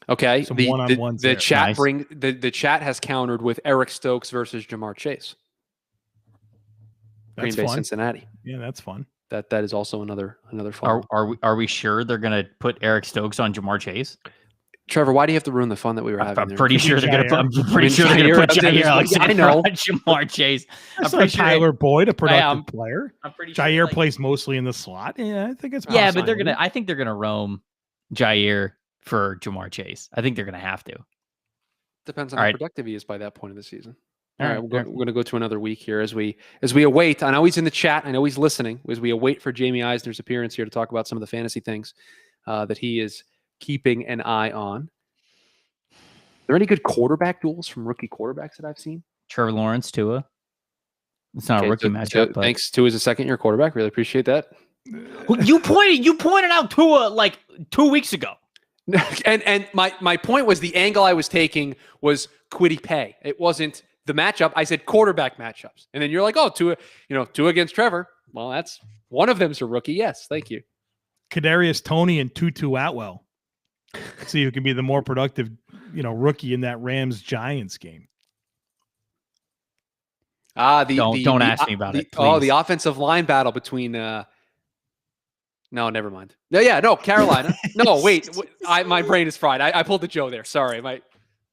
Okay. Some one-on-ones. The chat the chat has countered with Eric Stokes versus Jamar Chase. Green Bay, Cincinnati. Yeah, that's fun. That is also another fun. Are we sure they're going to put Eric Stokes on Jamar Chase? Trevor, why do you have to ruin the fun that we were having? I'm pretty sure they're going to put Jair Alexander, Jamar Chase. I'm pretty sure Tyler Boyd, a productive player. I'm pretty sure Jair plays mostly in the slot. Yeah, I think it's but I think they're gonna roam Jair for Jamar Chase. I think they're gonna have to. Depends on how productive he is by that point of the season. All right, we're going to go to another week here as we await. I know he's in the chat. I know he's listening. As we await for Jamie Eisner's appearance here to talk about some of the fantasy things that he is keeping an eye on. Are there any good quarterback duels from rookie quarterbacks that I've seen? Trevor Lawrence, Tua. It's not a rookie matchup. But... Thanks. Tua is a second-year quarterback. Really appreciate that. You pointed out Tua like 2 weeks ago. And my point was the angle I was taking was Kwity Paye. It wasn't the matchup. I said quarterback matchups. And then you're like, oh, Tua against Trevor. Well, that's one of them's a rookie. Yes, thank you. Kadarius Toney and Tutu Atwell. See who can be the more productive, rookie in that Rams-Giants game. Don't ask me about it. Please. The offensive line battle between no, never mind. No, Carolina. No, wait. My brain is fried. I pulled the Joe there. Sorry, I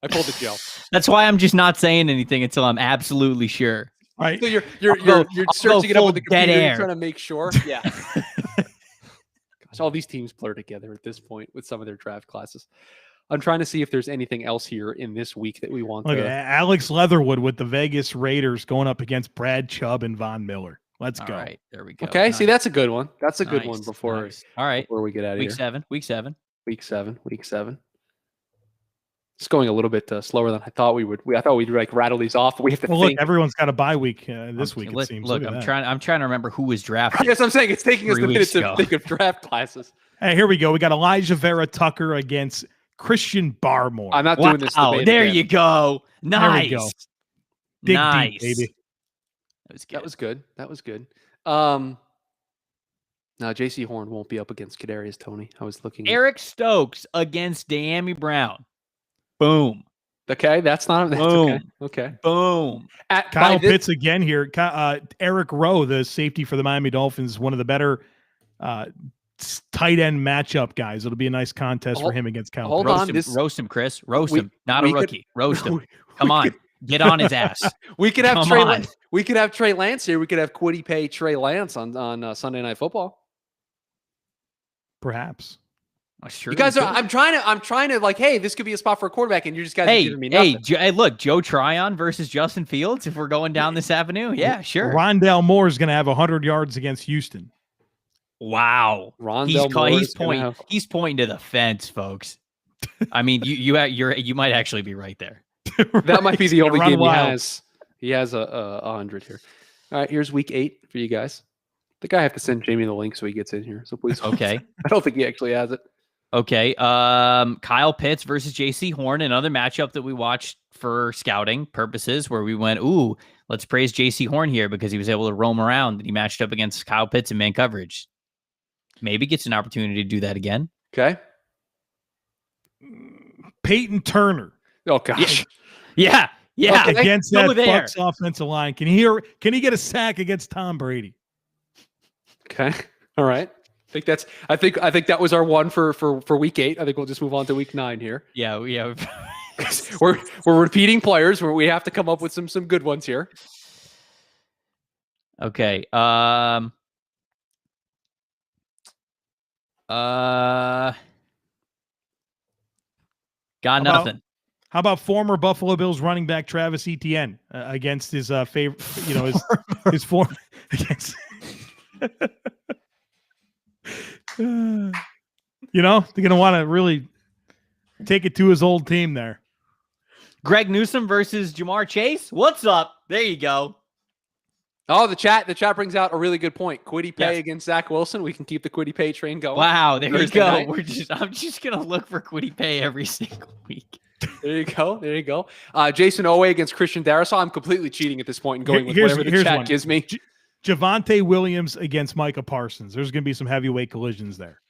pulled the Joe. That's why I'm just not saying anything until I'm absolutely sure. All right. So you're searching it up with the computer. You're trying to make sure. Yeah. Gosh, all these teams blur together at this point with some of their draft classes. I'm trying to see if there's anything else here in this week that we want. Look, Alex Leatherwood with the Vegas Raiders going up against Brad Chubb and Von Miller. Let's go. All right, there we go. Okay, see, that's a good one. That's a good one before. All right, before we get out of here. Week seven. It's going a little bit slower than I thought we would. I thought we'd like rattle these off. But we have to think. Look, everyone's got a bye week this week. It seems. Look, I'm trying to remember who was drafted. Yes, I'm saying it's taking us a minute to think of draft classes. Hey, here we go. We got Elijah Vera Tucker against Christian Barmore. I'm not doing this. Oh, there again. You go. Nice. There we go. Dig deep, baby. That was good. Now, J.C. Horn won't be up against Kadarius Toney. I was looking. Eric Stokes against De'Ami Brown. Boom. Okay, that's boom. Okay. Boom. Kyle Pitts again here. Eric Rowe, the safety for the Miami Dolphins, one of the better tight end matchup guys. It'll be a nice contest for him against Kyle Pitts. Roast him, Chris. Roast him. Not a rookie. Roast him. Come on. Get on his ass. We could have Trey Lance. We could have Trey Lance here. We could have Kwity Paye, Trey Lance on Sunday Night Football. Perhaps. Sure. You guys are. I'm trying to like, hey, this could be a spot for a quarterback, and you just guys are giving me nothing. Hey, look, Joe Tryon versus Justin Fields. If we're going down this avenue, yeah, sure. Rondale Moore is going to have 100 yards against Houston. Wow, he's pointing to the fence, folks. I mean, you might actually be right there. That might be the only game he has. He has 100 here. All right, here's week 8 for you guys. I think I have to send Jamie the link so he gets in here. So please. Okay. I don't think he actually has it. Okay. Kyle Pitts versus J.C. Horn, another matchup that we watched for scouting purposes where we went, ooh, let's praise J.C. Horn here because he was able to roam around and he matched up against Kyle Pitts in man coverage. Maybe gets an opportunity to do that again. Okay. Peyton Turner. Oh, gosh. Yeah. Okay, against that Bucs offensive line. Can he get a sack against Tom Brady? Okay. All right. I think that was our one for week 8. I think we'll just move on to week 9 here. Yeah. we're repeating players where we have to come up with some good ones here. Okay. Got nothing. How about former Buffalo Bills running back Travis Etienne against his favorite, his former against. They're going to want to really take it to his old team there. Greg Newsome versus Jamar Chase. What's up? There you go. Oh, the chat brings out a really good point. Kwity Paye against Zach Wilson. We can keep the Kwity Paye train going. Wow, there you go. I'm just going to look for Kwity Paye every single week. There you go. Jason Owe against Christian Darrisaw. I'm completely cheating at this point and going with whatever the chat gives me. Javonte Williams against Micah Parsons. There's going to be some heavyweight collisions there.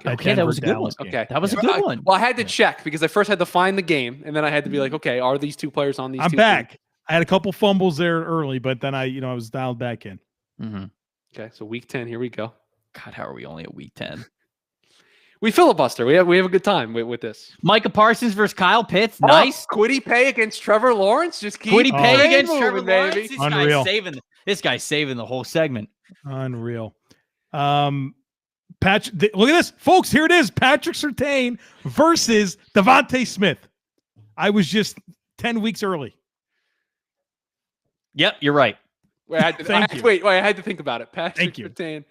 Okay, that was a good one. Okay, that was a good one. Well, I had to check because I first had to find the game, and then I had to be like, okay, are these two players on these? I'm back. Teams? I had a couple fumbles there early, but then I was dialed back in. Mm-hmm. Okay, so week 10, here we go. God, how are we only at week 10? We filibuster. We have a good time with this. Micah Parsons versus Kyle Pitts. Nice. Kwity Paye against Trevor Lawrence. Just keep Kwity Paye against moving, Trevor Lawrence. baby. This guy's saving the whole segment. Unreal. Look at this, folks. Here it is. Patrick Surtain versus Devonta Smith. I was just 10 weeks early. Yep, you're right. Wait, I had to think about it. Patrick Surtain,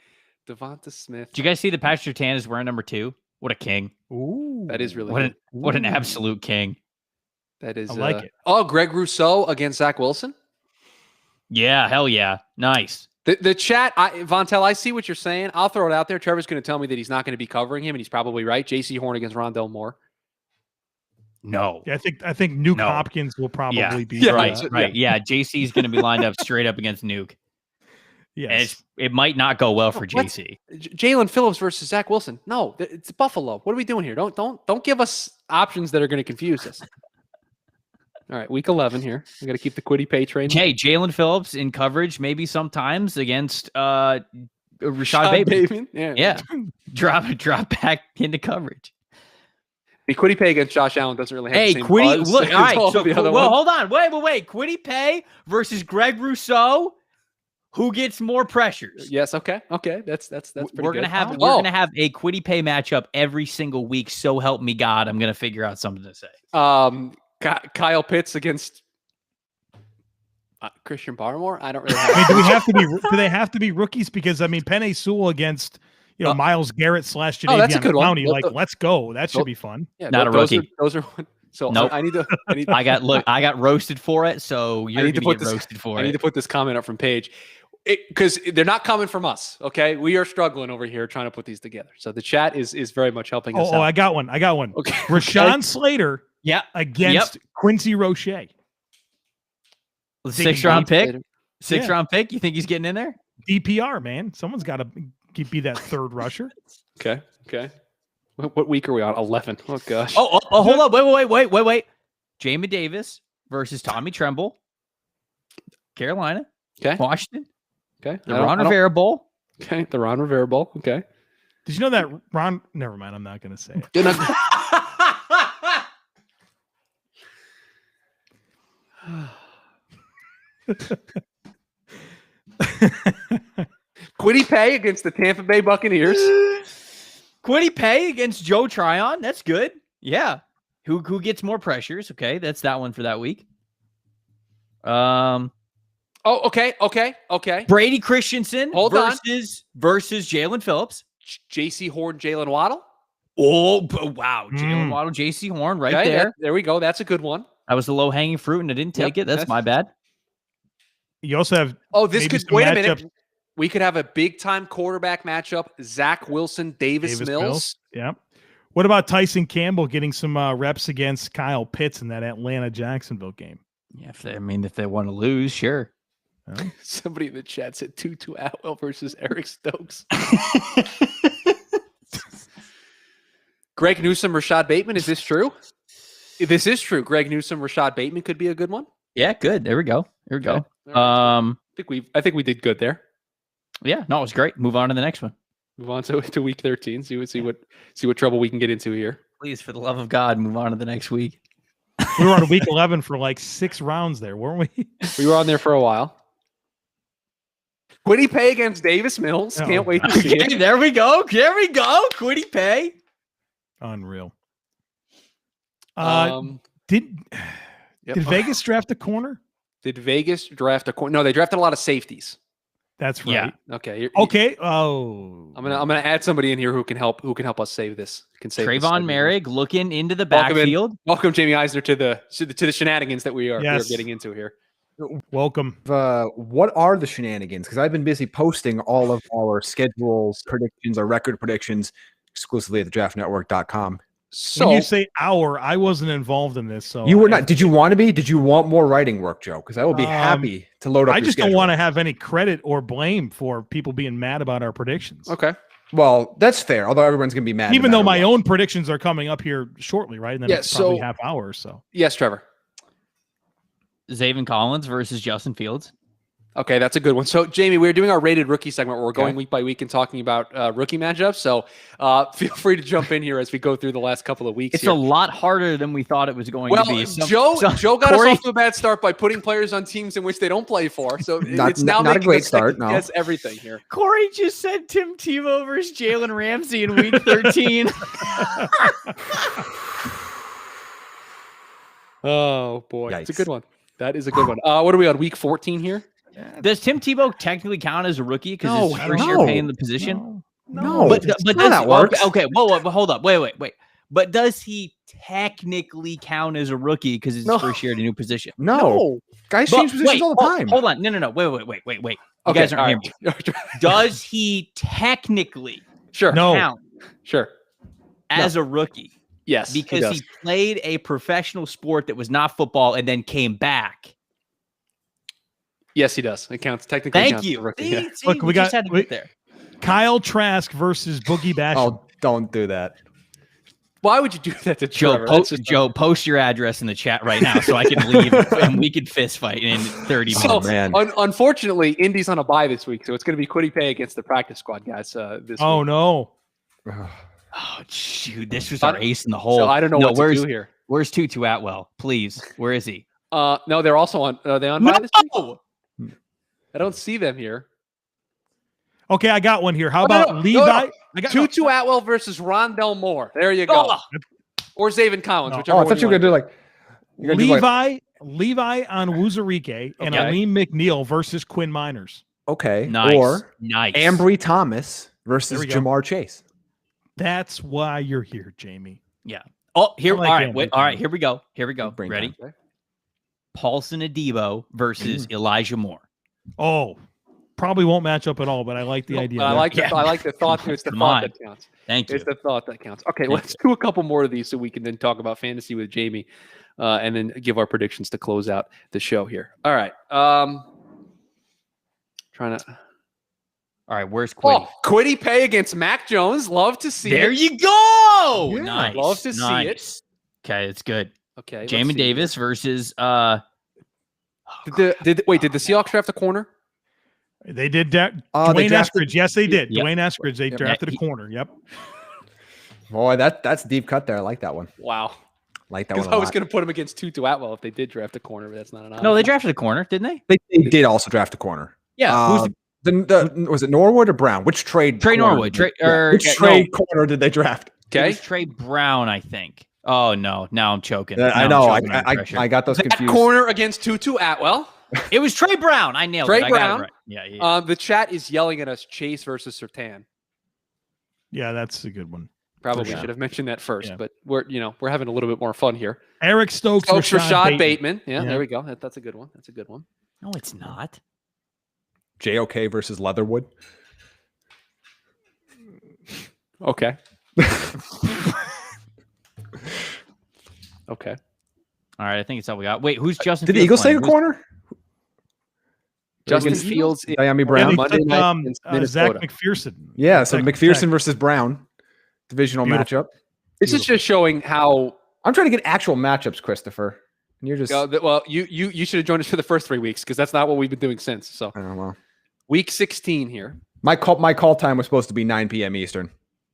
Devonta Smith. Did you guys see that Patrick Surtain is wearing number 2? What a king. Ooh. That is really what an absolute king. That is. I like it. Oh, Greg Rousseau against Zach Wilson? Yeah, hell yeah. Nice. The chat, Vontel, I see what you're saying. I'll throw it out there. Trevor's going to tell me that he's not going to be covering him, and he's probably right. J.C. Horn against Rondell Moore. No. Yeah, I think Nuke Hopkins will probably be. Right. Yeah, JC's going to be lined up straight up against Nuke. Yes. And it might not go well for JC. Jalen Phillips versus Zach Wilson. No, it's Buffalo. What are we doing here? Don't give us options that are going to confuse us. All right, week 11 here. We got to keep the Kwity Paye train. Hey, Jalen Phillips in coverage, maybe sometimes against Rashad Bateman. Yeah. Drop back into coverage. The Kwity Paye against Josh Allen doesn't really have the same buzz. Look, all right. So, hold on. Wait. Kwity Paye versus Greg Rousseau. Who gets more pressures? Yes. Okay. That's pretty we're gonna have we're gonna have a Kwity Paye matchup every single week. So help me God, I'm gonna figure out something to say. Kyle Pitts against Christian Barmore. I don't really. Do they have to be rookies? Because Penei Sewell against Myles Garrett / Jadeveon that's a good Clowney. one. Let's go. That should be fun. Yeah, not a rookie. Those are. So nope. I need to. I got roasted for it. So you're going to get roasted for it. I need to put this comment up from Paige. Because they're not coming from us, okay? We are struggling over here trying to put these together. So the chat is very much helping us out. I got one. Okay. Rashawn Slater against Quincy Roche. 6th-round pick? 6th-round pick? You think he's getting in there? DPR, man. Someone's got to be that third rusher. Okay. What week are we on? 11. Oh, gosh. Oh, hold on. Wait. Jamie Davis versus Tommy Tremble. Carolina. Okay. Washington. Okay. The Ron Rivera Bowl. Okay. The Ron Rivera Bowl. Okay. Did you know that Ron? Never mind. I'm not going to say it. Kwity Paye against the Tampa Bay Buccaneers. Kwity Paye against Joe Tryon. That's good. Yeah. Who gets more pressures? Okay. That's that one for that week. Oh, okay. Brady Christensen versus Jalen Phillips. J.C. Horn, Jalen Waddle. Oh, wow. Jalen Waddle, J.C. Horn there. There we go. That's a good one. That was the low-hanging fruit, and I didn't take it. That's my bad. You also have... this could... Wait a minute. We could have a big-time quarterback matchup. Zach Wilson, Davis Mills. Yeah. What about Tyson Campbell getting some reps against Kyle Pitts in that Atlanta-Jacksonville game? Yeah, if they want to lose, sure. Somebody in the chat said Tutu Atwell versus Eric Stokes. Greg Newsome, Rashad Bateman. Is this true? This is true. Greg Newsome, Rashad Bateman could be a good one. Yeah, good. There we go. Okay. I think we did good there. Yeah, no, it was great. Move on to the next one. Move on to week 13. See what trouble we can get into here. Please, for the love of God, move on to the next week. We were on week 11 for like 6 rounds there, weren't we? We were on there for a while. Kwity Paye against Davis Mills. Can't wait to see it. There we go. Kwity Paye. Unreal. Did Vegas draft a corner? Did Vegas draft a corner? No, they drafted a lot of safeties. That's right. Yeah. Okay. Okay. Oh, I'm gonna add somebody in here who can help us save this. Trayvon Merrick looking into the backfield. Welcome Jamie Eisner to the shenanigans that we are getting into here. Welcome. What are the shenanigans? Because I've been busy posting all of our schedules, predictions, our record predictions exclusively at thedraftnetwork.com. So when you say I wasn't involved in this. So you were not. Did you want to be? Did you want more writing work, Joe? Because I will be happy to load up. I just don't want to have any credit or blame for people being mad about our predictions. Okay. Well, that's fair. Although everyone's going to be mad. Even though my own predictions are coming up here shortly, right? And then it's probably half hour or so. Yes, Trevor. Zaven Collins versus Justin Fields. Okay, that's a good one. So, Jamie, we're doing our rated rookie segment where we're going week by week and talking about rookie matchups. So, feel free to jump in here as we go through the last couple of weeks. It's a lot harder than we thought it was going to be. Joe got us off to a bad start by putting players on teams in which they don't play for. So, it's now not a great start. No, guess everything here. Corey just said Tim Tebow versus Jalen Ramsey in week 13. Oh boy, Yikes. It's a good one. That is a good one. What are we on, week 14 here? Does Tim Tebow technically count as a rookie because his first year paying the position? No. But does that works. Okay, whoa, hold up. Wait. But does he technically count as a rookie because it's his first year at a new position? No. Guys change positions all the time. Hold on. No. Wait. You guys aren't hearing me. Does he technically count as a rookie? Yes. Because he played a professional sport that was not football and then came back. Yes, he does. It counts. Technically, Thank you. See, look, we just got had to get there. Kyle Trask versus Boogie Basham. Oh, don't do that. Why would you do that to Joe? Trevor? Joe, post your address in the chat right now so I can leave and we can fist fight in 30 minutes. Man. Unfortunately, Indy's on a bye this week, so it's going to be Quiddy Pay against the practice squad guys. This week. No. Oh, shoot. This was our ace in the hole. So I don't know what to do here. Where's Tutu Atwell? Please. Where is he? No, they're also on. Are they on bye this week? I don't see them here. Okay, I got one here. How about Levi? Tutu Atwell versus Rondell Moore. There you go. Or Zaven Collins, whichever one. I thought you were going to do like Levi on Wuzurike and Aleem McNeil versus Quinn Miners. Okay. Nice. Or nice. Ambry Thomas versus Jamar Chase. That's why you're here, Jamie. Yeah. Oh, here. Like all right. Wait, all right. Here we go. Bring Ready? Paulson Adebo versus Elijah Moore. Oh, probably won't match up at all, but I like the idea. I like the thought. It's the thought that counts. Thank you. It's the thought that counts. Okay, let's do a couple more of these so we can then talk about fantasy with Jamie, and then give our predictions to close out the show here. All right. Trying to. All right, where's Quiddy? Quiddy Pay against Mac Jones. Love to see it. There you go. Yeah, nice. Love to see it. Okay, it's good. Okay. Jamin Davis versus Did the Seahawks draft a corner? They did that. Dwayne Eskridge. Yes, they did. Dwayne Eskridge. They drafted a corner. Yep. Boy, that's a deep cut there. I like that one. Wow. Like that one. I was going to put him against Tutu Atwell if they did draft a corner, but that's not an option. No, they drafted a corner, didn't they? They did also draft a corner. Yeah. Was it Norwood or Brown? Which trade? Trey Norwood. Which trade corner did they draft? Okay. It was Trey Brown, I think. Oh, no. Now I'm choking. I know. I got those confused. Corner against Tutu Atwell. It was Trey Brown. I nailed it. Trey Brown. Right. Yeah. The chat is yelling at us. Chase versus Surtain. Yeah, that's a good one. Probably should have mentioned that first, but we're having a little bit more fun here. Eric Stokes Rashad Bateman. Yeah, there we go. That's a good one. That's a good one. No, it's not. JOK versus Leatherwood. Okay. Okay. All right, I think it's all we got. Wait, who's Justin? Did the Eagles take a corner? Justin Fields, Miami Brown, Monday night against Minnesota. Zach McPherson. Yeah, so McPherson versus Brown, divisional matchup. This is just showing how I'm trying to get actual matchups, Christopher. And you're just you should have joined us for the first 3 weeks because that's not what we've been doing since. So I don't know. Week 16 here. My call time was supposed to be 9 p.m. Eastern.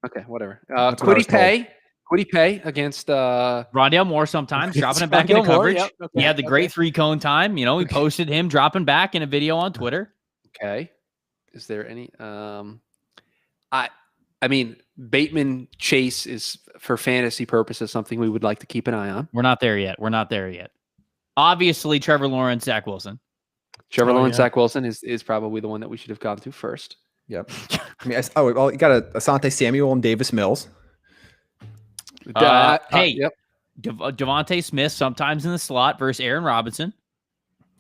Okay, whatever. Quiddy Pay against Rondell Moore sometimes dropping it back into coverage. Yep. Okay. He had the great 3-cone time. We posted him dropping back in a video on Twitter. Okay. Is there any I mean, Bateman Chase is for fantasy purposes something we would like to keep an eye on. We're not there yet. Obviously, Trevor Lawrence, Zach Wilson. Zach Wilson is probably the one that we should have gone to first. Yep. I mean, you got Asante Samuel and Davis Mills. Devonta Smith sometimes in the slot versus Aaron Robinson.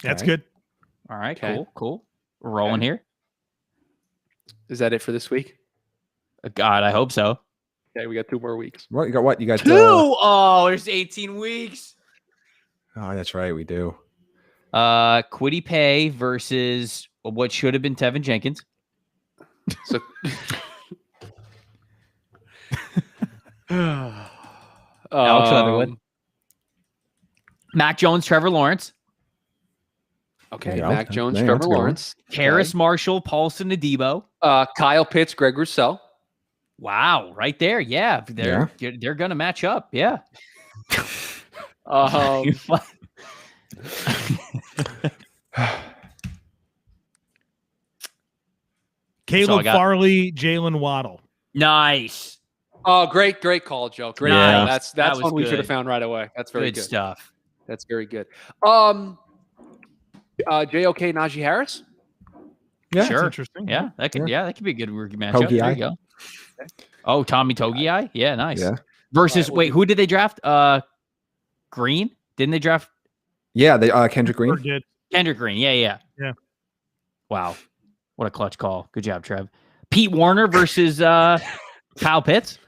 That's good. All right, cool. We're rolling here. Is that it for this week? God, I hope so. Okay, we got 2 more weeks. What you got? What you got? 2? Oh, there's 18 weeks. Oh, that's right. We do. Quiddy Pay versus what should have been Tevin Jenkins. So. Alex Leatherwood. Mac Jones, Trevor Lawrence. Okay, Mac Jones, Trevor Lawrence. Harris, Marshall, Paulson, Adebo. Kyle Pitts, Greg Rousseau. Wow, right there. Yeah, they're going to match up. Yeah. Caleb Farley, Jalen Waddle. Nice. Oh, great call, Joe. Great. Yeah. That's one we should have found right away. That's very good stuff. That's very good. JOK Najee Harris. Yeah, sure. Interesting. Yeah, that could be a good rookie matchup. There you go. Oh, Tommy Togiai. Yeah, nice. Yeah. Versus who did they draft? Green? Didn't they draft? Yeah, they Kendrick Green. Kendrick Green. Yeah. Wow. What a clutch call. Good job, Trev. Pete Warner versus Kyle Pitts.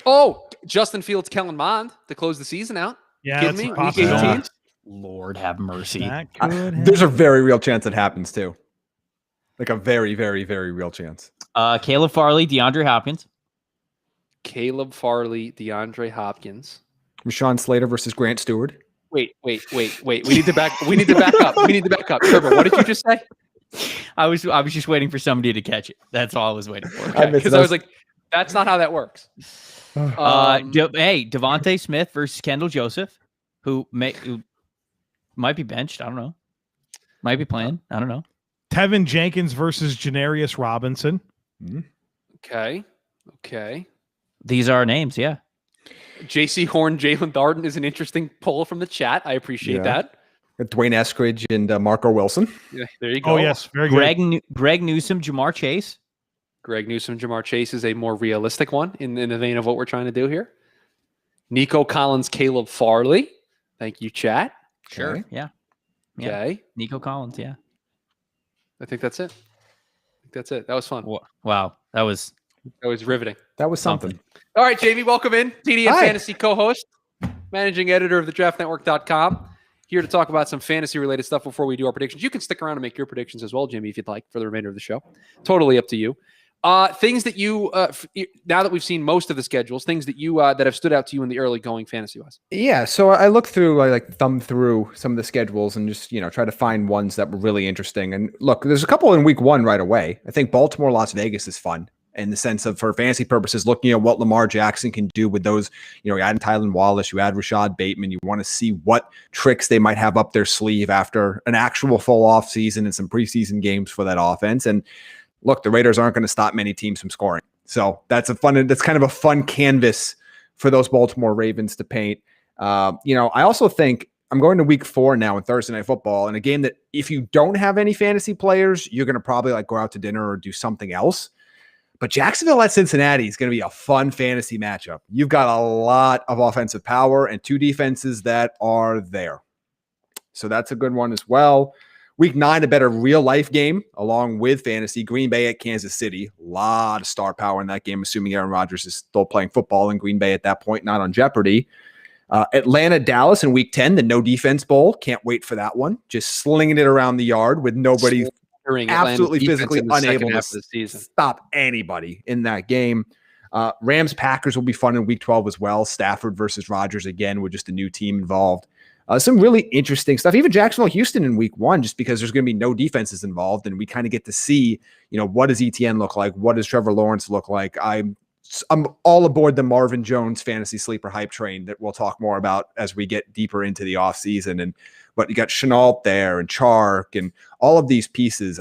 Oh, Justin Fields, Kellen Mond to close the season out. Yeah, kidding me? Week 18. Lord have mercy. There's a very real chance it happens too. Like a very, very, very real chance. Caleb Farley, DeAndre Hopkins. Caleb Farley, DeAndre Hopkins. Rashawn Slater versus Grant Stewart. Wait. We need to back up. Trevor, what did you just say? I was just waiting for somebody to catch it. That's all I was waiting for. Because I was like, that's not how that works. Devonta Smith versus Kendall Joseph, who might be benched. I don't know. Might be playing. I don't know. Tevin Jenkins versus Janarius Robinson. Okay. These are our names, yeah. J.C. Horn, Jalen Darden is an interesting poll from the chat. I appreciate that. Dwayne Eskridge and Marco Wilson. Yeah, there you go. Oh, yes. Very good. Greg Newsome, Jamar Chase. Greg Newsome, Jamar Chase is a more realistic one in the vein of what we're trying to do here. Nico Collins, Caleb Farley. Thank you, chat. Sure. Okay. Yeah. Okay. Nico Collins, yeah. I think that's it. That was fun. Wow. That was riveting. That was something. All right, Jamie, welcome in. TD and Fantasy co-host, managing editor of thedraftnetwork.com. Here to talk about some fantasy-related stuff before we do our predictions. You can stick around and make your predictions as well, Jimmy, if you'd like, for the remainder of the show. Totally up to you. Things that you, now that we've seen most of the schedules, things that you that have stood out to you in the early going fantasy-wise. Yeah, so I looked through, I thumbed through some of the schedules and just, try to find ones that were really interesting. And look, there's a couple in week one right away. I think Baltimore, Las Vegas is fun in the sense of, for fantasy purposes, looking at what Lamar Jackson can do with those, you add Tylan Wallace, you add Rashad Bateman, you want to see what tricks they might have up their sleeve after an actual full off season and some preseason games for that offense. And look, the Raiders aren't going to stop many teams from scoring. So that's kind of a fun canvas for those Baltimore Ravens to paint. I also think I'm going to week 4 now in Thursday Night Football, in a game that if you don't have any fantasy players, you're going to probably go out to dinner or do something else. But Jacksonville at Cincinnati is going to be a fun fantasy matchup. You've got a lot of offensive power and two defenses that are there. So that's a good one as well. Week 9, a better real-life game along with fantasy. Green Bay at Kansas City. A lot of star power in that game, assuming Aaron Rodgers is still playing football in Green Bay at that point, not on jeopardy. Atlanta, Dallas in week 10, the no defense bowl. Can't wait for that one. Just slinging it around the yard with nobody absolutely physically unable to stop anybody in that game. Rams, Packers will be fun in week 12 as well. Stafford versus Rodgers again with just a new team involved. Some really interesting stuff. Even Jacksonville, Houston in week 1, just because there's going to be no defenses involved. And we kind of get to see, what does Etienne look like? What does Trevor Lawrence look like? I'm all aboard the Marvin Jones fantasy sleeper hype train that we'll talk more about as we get deeper into the offseason. But you got Chenault there and Chark and all of these pieces.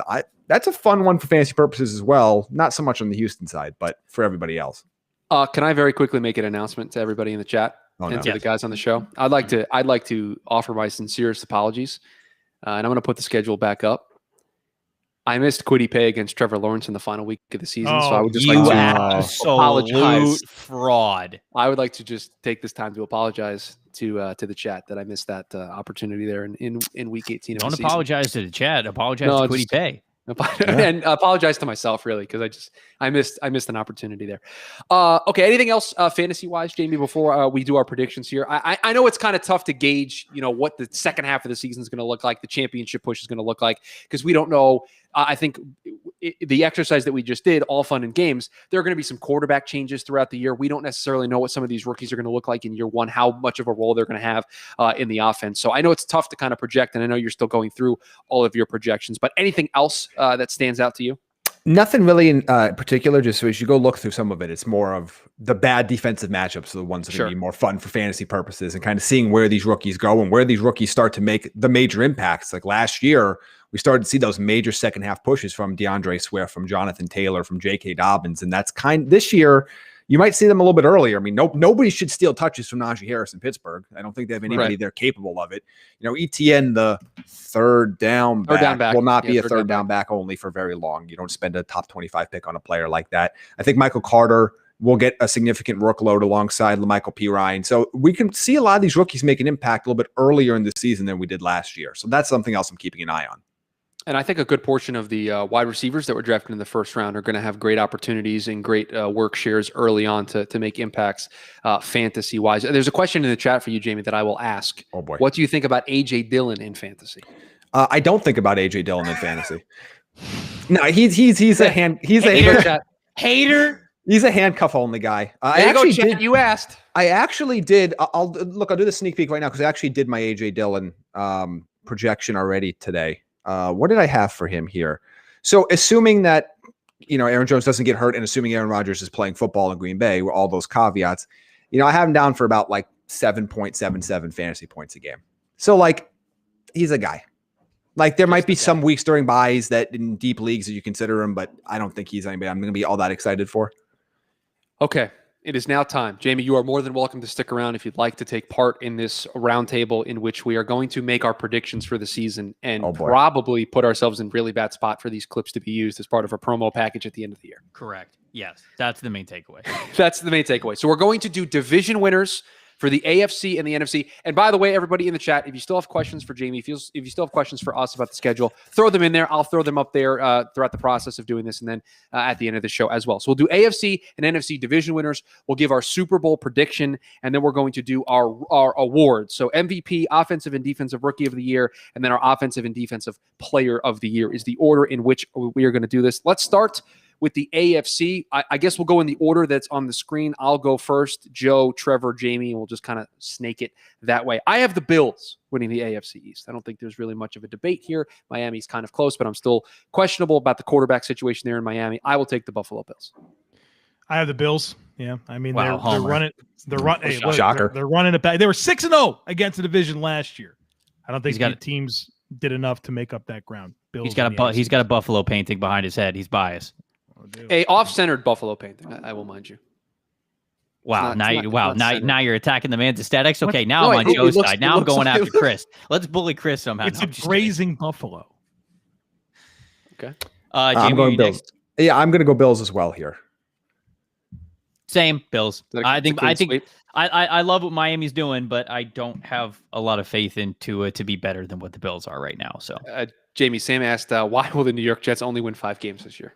That's a fun one for fantasy purposes as well. Not so much on the Houston side, but for everybody else. Can I very quickly make an announcement to everybody in the chat to the guys on the show? I'd like to offer my sincerest apologies, and I'm going to put the schedule back up. I missed Kwity Paye against Trevor Lawrence in the final week of the season, so I would just like to apologize. Fraud. I would like to just take this time to apologize to the chat that I missed that opportunity there in week 18. Don't apologize to the chat. Apologize to Kwity Paye. And apologize to myself, really, because I missed an opportunity there. Okay, anything else fantasy wise, Jamie? Before we do our predictions here, I know it's kind of tough to gauge, what the second half of the season is going to look like, the championship push is going to look like, because we don't know I think the exercise that we just did, all fun and games, there are going to be some quarterback changes throughout the year. We don't necessarily know what some of these rookies are going to look like in year one, how much of a role they're going to have in the offense. So I know it's tough to kind of project, and I know you're still going through all of your projections, but anything else that stands out to you? Nothing really in particular. Just so as you go look through some of it, it's more of the bad defensive matchups are the ones that are going to be more fun for fantasy purposes, and kind of seeing where these rookies go and where these rookies start to make the major impacts. Like last year, we started to see those major second half pushes from DeAndre Swift, from Jonathan Taylor, from J.K. Dobbins, and that's this year. You might see them a little bit earlier. I mean, nobody should steal touches from Najee Harris in Pittsburgh. I don't think they have anybody there capable of it. Etienne, the third down back, will not be a third down back only for very long. You don't spend a top 25 pick on a player like that. I think Michael Carter will get a significant workload alongside LaMichael P. Ryan. So we can see a lot of these rookies make an impact a little bit earlier in the season than we did last year. So that's something else I'm keeping an eye on. And I think a good portion of the wide receivers that were drafted in the first round are going to have great opportunities and great work shares early on to make impacts fantasy-wise. There's a question in the chat for you, Jamie, that I will ask. Oh, boy. What do you think about A.J. Dillon in fantasy? I don't think about A.J. Dillon in fantasy. No, he's a hater. He's a handcuff-only guy. You asked. I actually did. I'll do the sneak peek right now because I actually did my A.J. Dillon projection already today. What did I have for him here? So assuming that, Aaron Jones doesn't get hurt and assuming Aaron Rodgers is playing football in Green Bay with all those caveats, I have him down for about like 7.77 fantasy points a game. So he's a guy. There might be some weeks during buys that in deep leagues that you consider him, but I don't think he's anybody I'm going to be all that excited for. Okay. It is now time. Jamie, you are more than welcome to stick around if you'd like to take part in this roundtable in which we are going to make our predictions for the season and probably put ourselves in really bad spot for these clips to be used as part of a promo package at the end of the year. Correct. Yes. That's the main takeaway. That's the main takeaway. So we're going to do division winners for the AFC and the NFC. And by the way, everybody in the chat, if you still have questions for Jamie, if you still have questions for us about the schedule, throw them in there. I'll throw them up there throughout the process of doing this and then at the end of the show as well. So we'll do AFC and NFC division winners. We'll give our Super Bowl prediction, and then we're going to do our awards. So MVP, Offensive and Defensive Rookie of the Year, and then our Offensive and Defensive Player of the Year is the order in which we are going to do this. Let's start with the AFC. I guess we'll go in the order that's on the screen. I'll go first. Joe, Trevor, Jamie, and we'll just kind of snake it that way. I have the Bills winning the AFC East. I don't think there's really much of a debate here. Miami's kind of close, but I'm still questionable about the quarterback situation there in Miami. I will take the Buffalo Bills. I have the Bills. Yeah, I mean they're running. Shocker. They're running it back. They were 6-0 against the division last year. I don't think the teams did enough to make up that ground. Bills. He's got a Buffalo painting behind his head. He's biased. A off-centered Buffalo painting, I will mind you. Wow! Now you're attacking the man's aesthetics. Okay, now I'm on Joe's side. Now I'm going after Chris. Let's bully Chris somehow. It's a grazing buffalo. Okay. Jamie, I'm going Bills. Next? Yeah, I'm going to go Bills as well here. Same Bills. I think I love what Miami's doing, but I don't have a lot of faith into it to be better than what the Bills are right now. So, Jamie, Sam asked, why will the New York Jets only win 5 games this year?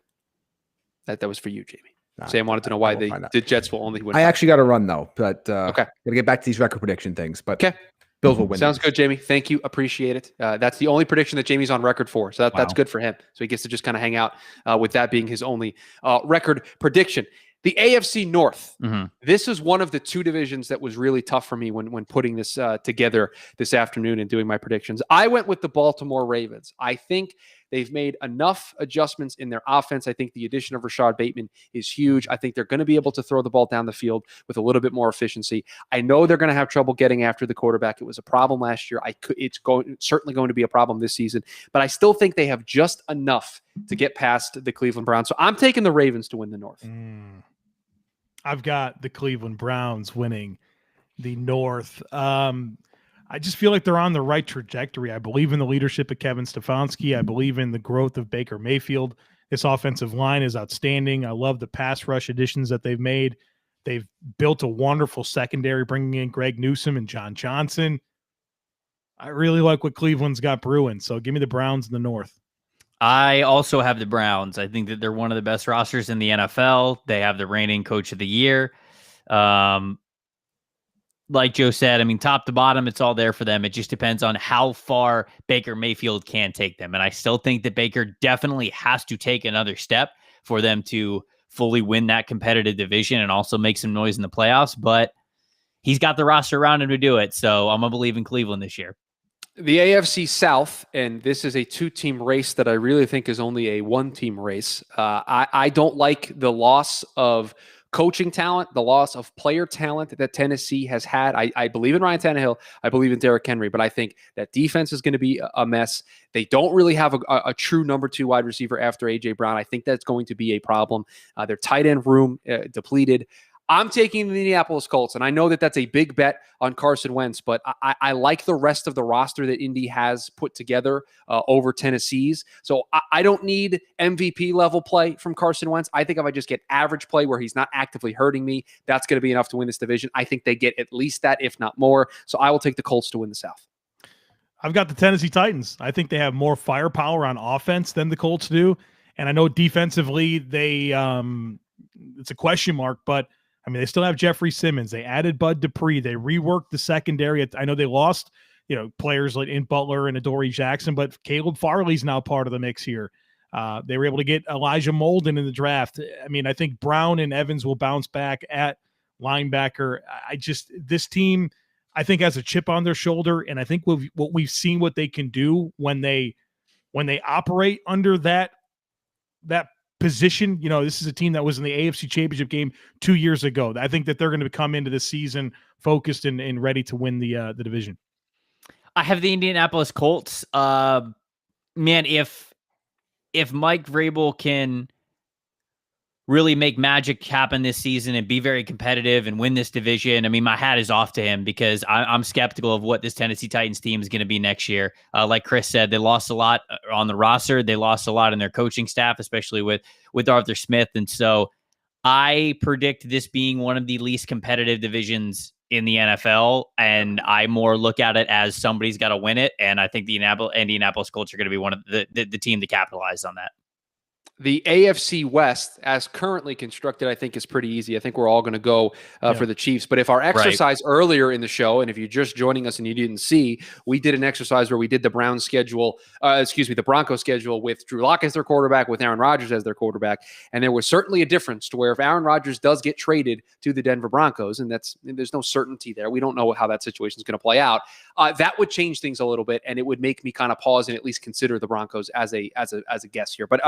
That was for you, Jamie. Sam wanted to know why the Jets will only win. I actually got to run though, but okay, gotta get back to these record prediction things. But okay, Bills will win. Sounds good, Jamie. Thank you, appreciate it. That's the only prediction that Jamie's on record for, so that's good for him. So he gets to just kind of hang out with that being his only record prediction. The AFC North. Mm-hmm. This is one of the 2 divisions that was really tough for me when putting this together this afternoon and doing my predictions. I went with the Baltimore Ravens. I think they've made enough adjustments in their offense. I think the addition of Rashad Bateman is huge. I think they're going to be able to throw the ball down the field with a little bit more efficiency. I know they're going to have trouble getting after the quarterback. It was a problem last year. It's certainly going to be a problem this season, but I still think they have just enough to get past the Cleveland Browns. So I'm taking the Ravens to win the North. I've got the Cleveland Browns winning the North. I just feel like they're on the right trajectory. I believe in the leadership of Kevin Stefanski. I believe in the growth of Baker Mayfield. This offensive line is outstanding. I love the pass rush additions that they've made. They've built a wonderful secondary, bringing in Greg Newsome and John Johnson. I really like what Cleveland's got brewing. So give me the Browns in the North. I also have the Browns. I think that they're one of the best rosters in the NFL. They have the reigning coach of the year. like Joe said, I mean, top to bottom, it's all there for them. It just depends on how far Baker Mayfield can take them. And I still think that Baker definitely has to take another step for them to fully win that competitive division and also make some noise in the playoffs. But he's got the roster around him to do it. So I'm going to believe in Cleveland this year. The AFC South, and this is a 2-team race that I really think is only a 1-team race. I don't like the loss of coaching talent, the loss of player talent that Tennessee has had. I believe in Ryan Tannehill. I believe in Derrick Henry, but I think that defense is going to be a mess. They don't really have a true number 2 wide receiver after A.J. Brown. I think that's going to be a problem. Their tight end room depleted. I'm taking the Indianapolis Colts, and I know that that's a big bet on Carson Wentz, but I like the rest of the roster that Indy has put together over Tennessee's. So I don't need MVP level play from Carson Wentz. I think if I just get average play where he's not actively hurting me, that's going to be enough to win this division. I think they get at least that, if not more. So I will take the Colts to win the South. I've got the Tennessee Titans. I think they have more firepower on offense than the Colts do. And I know defensively they it's a question mark, but I mean, they still have Jeffrey Simmons. They added Bud Dupree. They reworked the secondary. I know they lost, players like in Butler and Adoree Jackson, but Caleb Farley's now part of the mix here. They were able to get Elijah Molden in the draft. I mean, I think Brown and Evans will bounce back at linebacker. This team, I think, has a chip on their shoulder, and I think we've seen what they can do when they operate under that position. This is a team that was in the AFC Championship game 2 years ago. I think that they're going to come into the season focused and ready to win the division. I have the Indianapolis Colts. Man, if Mike Vrabel can really make magic happen this season and be very competitive and win this division, I mean, my hat is off to him because I'm skeptical of what this Tennessee Titans team is going to be next year. Like Chris said, they lost a lot on the roster. They lost a lot in their coaching staff, especially with Arthur Smith. And so I predict this being one of the least competitive divisions in the NFL. And I more look at it as somebody's got to win it. And I think the Indianapolis Colts are going to be one of the team to capitalize on that. The AFC West, as currently constructed, I think is pretty easy. I think we're all going to go for the Chiefs. But if our exercise earlier in the show, and if you're just joining us and you didn't see, we did an exercise where we did the Browns schedule, the Broncos schedule with Drew Lock as their quarterback, with Aaron Rodgers as their quarterback. And there was certainly a difference to where if Aaron Rodgers does get traded to the Denver Broncos, and there's no certainty there, we don't know how that situation is going to play out, that would change things a little bit, and it would make me kind of pause and at least consider the Broncos as a guess here. But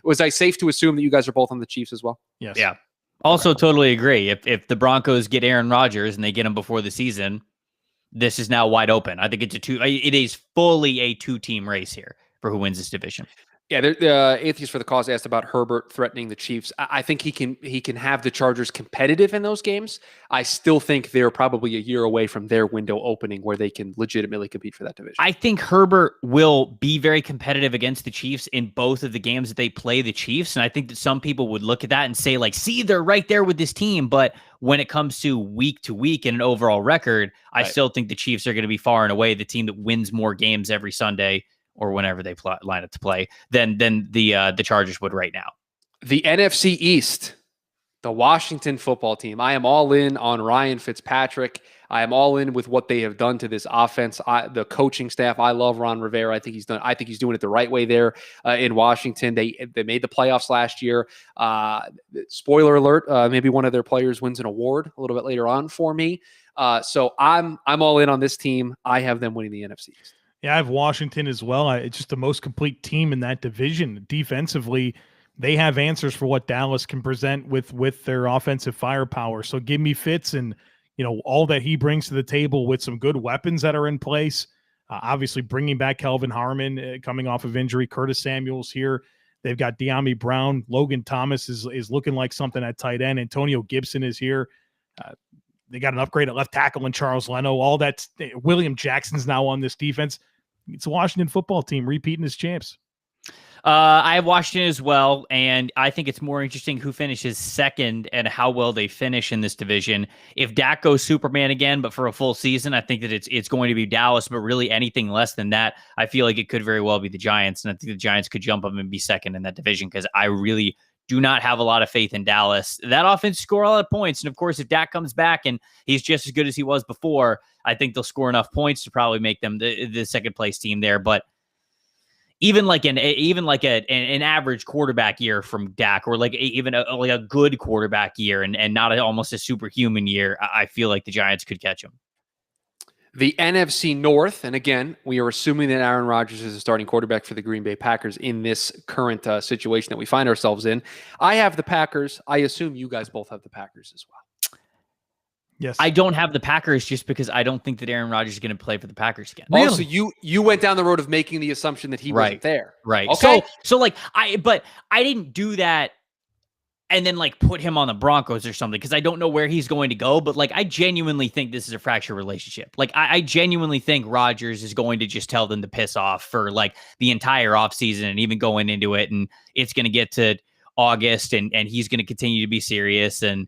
was I safe to assume that you guys are both on the Chiefs as well? Yes. Yeah. Also, totally agree. If the Broncos get Aaron Rodgers and they get him before the season, this is now wide open. I think it is fully a 2-team race here for who wins this division. Yeah, the Atheist for the Cause asked about Herbert threatening the Chiefs. I think he can have the Chargers competitive in those games. I still think they're probably a year away from their window opening where they can legitimately compete for that division. I think Herbert will be very competitive against the Chiefs in both of the games that they play the Chiefs. And I think that some people would look at that and say, like, see, they're right there with this team. But when it comes to week to week and an overall record, I still think the Chiefs are going to be far and away the team that wins more games every Sunday or whenever they line up to play, than the Chargers would right now. The NFC East, the Washington football team. I am all in on Ryan Fitzpatrick. I am all in with what they have done to this offense. The coaching staff. I love Ron Rivera. I think he's doing it the right way there in Washington. They made the playoffs last year. Spoiler alert: maybe one of their players wins an award a little bit later on for me. So I'm all in on this team. I have them winning the NFC East. Yeah, I have Washington as well. It's just the most complete team in that division. Defensively, they have answers for what Dallas can present with their offensive firepower. So give me Fitz and all that he brings to the table with some good weapons that are in place. Obviously, bringing back Kelvin Harmon coming off of injury. Curtis Samuel's here. They've got De'Ami Brown. Logan Thomas is looking like something at tight end. Antonio Gibson is here. They got an upgrade at left tackle in Charles Leno. All that. William Jackson's now on this defense. It's a Washington football team repeating as champs. I have Washington as well, and I think it's more interesting who finishes second and how well they finish in this division. If Dak goes Superman again, but for a full season, I think that it's going to be Dallas, but really anything less than that, I feel like it could very well be the Giants, and I think the Giants could jump up and be second in that division because I really do not have a lot of faith in Dallas. That offense score a lot of points. And of course, if Dak comes back and he's just as good as he was before, I think they'll score enough points to probably make them the second place team there. But even like an average quarterback year from Dak, or like even a good quarterback year and not almost a superhuman year, I feel like the Giants could catch him. The NFC North, and again, we are assuming that Aaron Rodgers is a starting quarterback for the Green Bay Packers in this current situation that we find ourselves in. I have the Packers. I assume you guys both have the Packers as well. Yes. I don't have the Packers just because I don't think that Aaron Rodgers is going to play for the Packers again. Really? Also, you went down the road of making the assumption that he wasn't there. Right. Okay. So like I didn't do that and then like put him on the Broncos or something because I don't know where he's going to go. But like I genuinely think this is a fractured relationship. Like I genuinely think Rodgers is going to just tell them to piss off for like the entire offseason and even going into it. And it's going to get to August and he's going to continue to be serious. And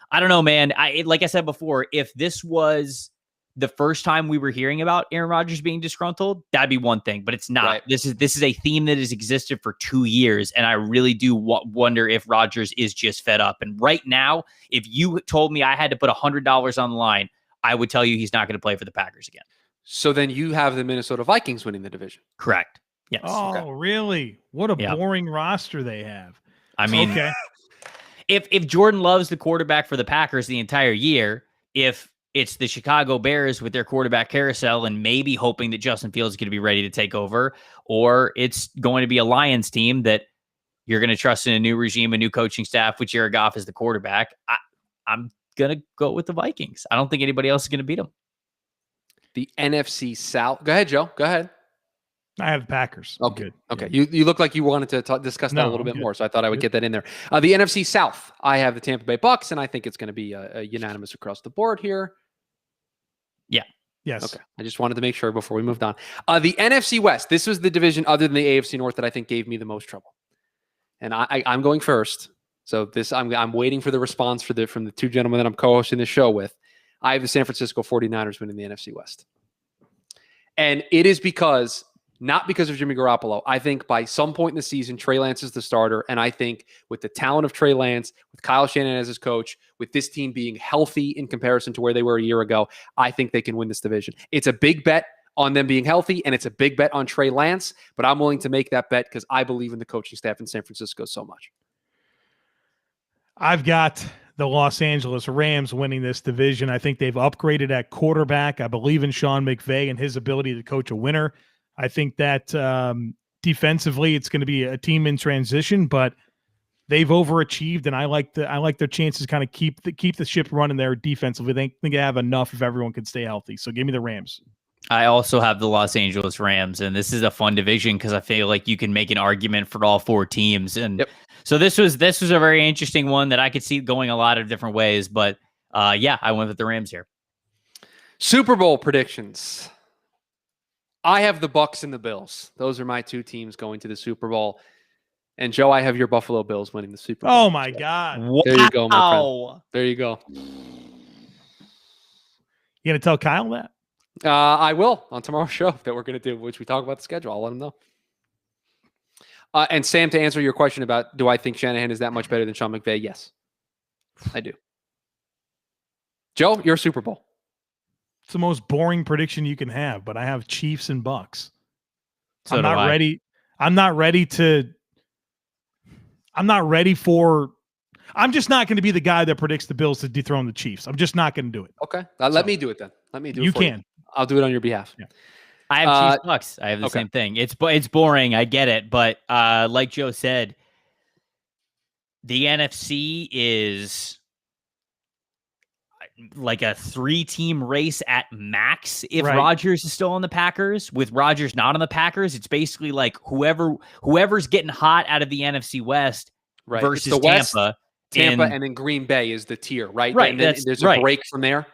I don't know, man. Like I said before, if this was the first time we were hearing about Aaron Rodgers being disgruntled, that'd be one thing, but it's not. Right. This is a theme that has existed for 2 years, and I really do wonder if Rodgers is just fed up. And right now, if you told me I had to put $100 on the line, I would tell you he's not going to play for the Packers again. So then you have the Minnesota Vikings winning the division. Correct. Yes. Oh, okay. Really? What a boring roster they have. I mean, okay. If Jordan Love's the quarterback for the Packers the entire year, if it's the Chicago Bears with their quarterback carousel and maybe hoping that Justin Fields is going to be ready to take over, or it's going to be a Lions team that you're going to trust in a new regime, a new coaching staff with Jared Goff as the quarterback, I'm going to go with the Vikings. I don't think anybody else is going to beat them. The NFC South. Go ahead, Joe. Go ahead. I have the Packers. Okay. Good. Okay. Yeah. You look like you wanted to discuss that a little bit more, so I thought I would get that in there. The NFC South. I have the Tampa Bay Bucks, and I think it's going to be a unanimous across the board here. Yeah. Yes. Okay. I just wanted to make sure before we moved on. The NFC West. This was the division other than the AFC North that I think gave me the most trouble. And I'm going first. So I'm waiting for the response from the two gentlemen that I'm co-hosting the show with. I have the San Francisco 49ers winning the NFC West. And it is not because of Jimmy Garoppolo. I think by some point in the season, Trey Lance is the starter. And I think with the talent of Trey Lance, with Kyle Shanahan as his coach, with this team being healthy in comparison to where they were a year ago, I think they can win this division. It's a big bet on them being healthy, and it's a big bet on Trey Lance, but I'm willing to make that bet because I believe in the coaching staff in San Francisco so much. I've got the Los Angeles Rams winning this division. I think they've upgraded at quarterback. I believe in Sean McVay and his ability to coach a winner. I think that defensively, it's going to be a team in transition, but they've overachieved, and I like their chances to kind of keep the ship running there defensively. They think they have enough if everyone can stay healthy. So give me the Rams. I also have the Los Angeles Rams, and this is a fun division because I feel like you can make an argument for all four teams. And so this was a very interesting one that I could see going a lot of different ways. But I went with the Rams here. Super Bowl predictions. I have the Bucs and the Bills. Those are my two teams going to the Super Bowl. And Joe, I have your Buffalo Bills winning the Super Bowl. Oh my God. Wow. There you go, my friend. There you go. You going to tell Kyle that? I will on tomorrow's show that we're going to do, which we talk about the schedule. I'll let him know. And Sam, to answer your question about do I think Shanahan is that much better than Sean McVay? Yes, I do. Joe, your Super Bowl. It's the most boring prediction you can have, but I have Chiefs and Bucks. So I'm not ready. I'm just not going to be the guy that predicts the Bills to dethrone the Chiefs. I'm just not going to do it. Okay. Let me do it then. Let me do it. You can. I'll do it on your behalf. Yeah. I have Chiefs Bucks. I have the same thing. It's boring. I get it. But like Joe said, the NFC is like a 3-team race at max if Rodgers is still on the Packers. With Rodgers not on the Packers, it's basically like whoever's getting hot out of the NFC West versus the West, Tampa, and then Green Bay is the tier, right? Right. And then there's a break from there.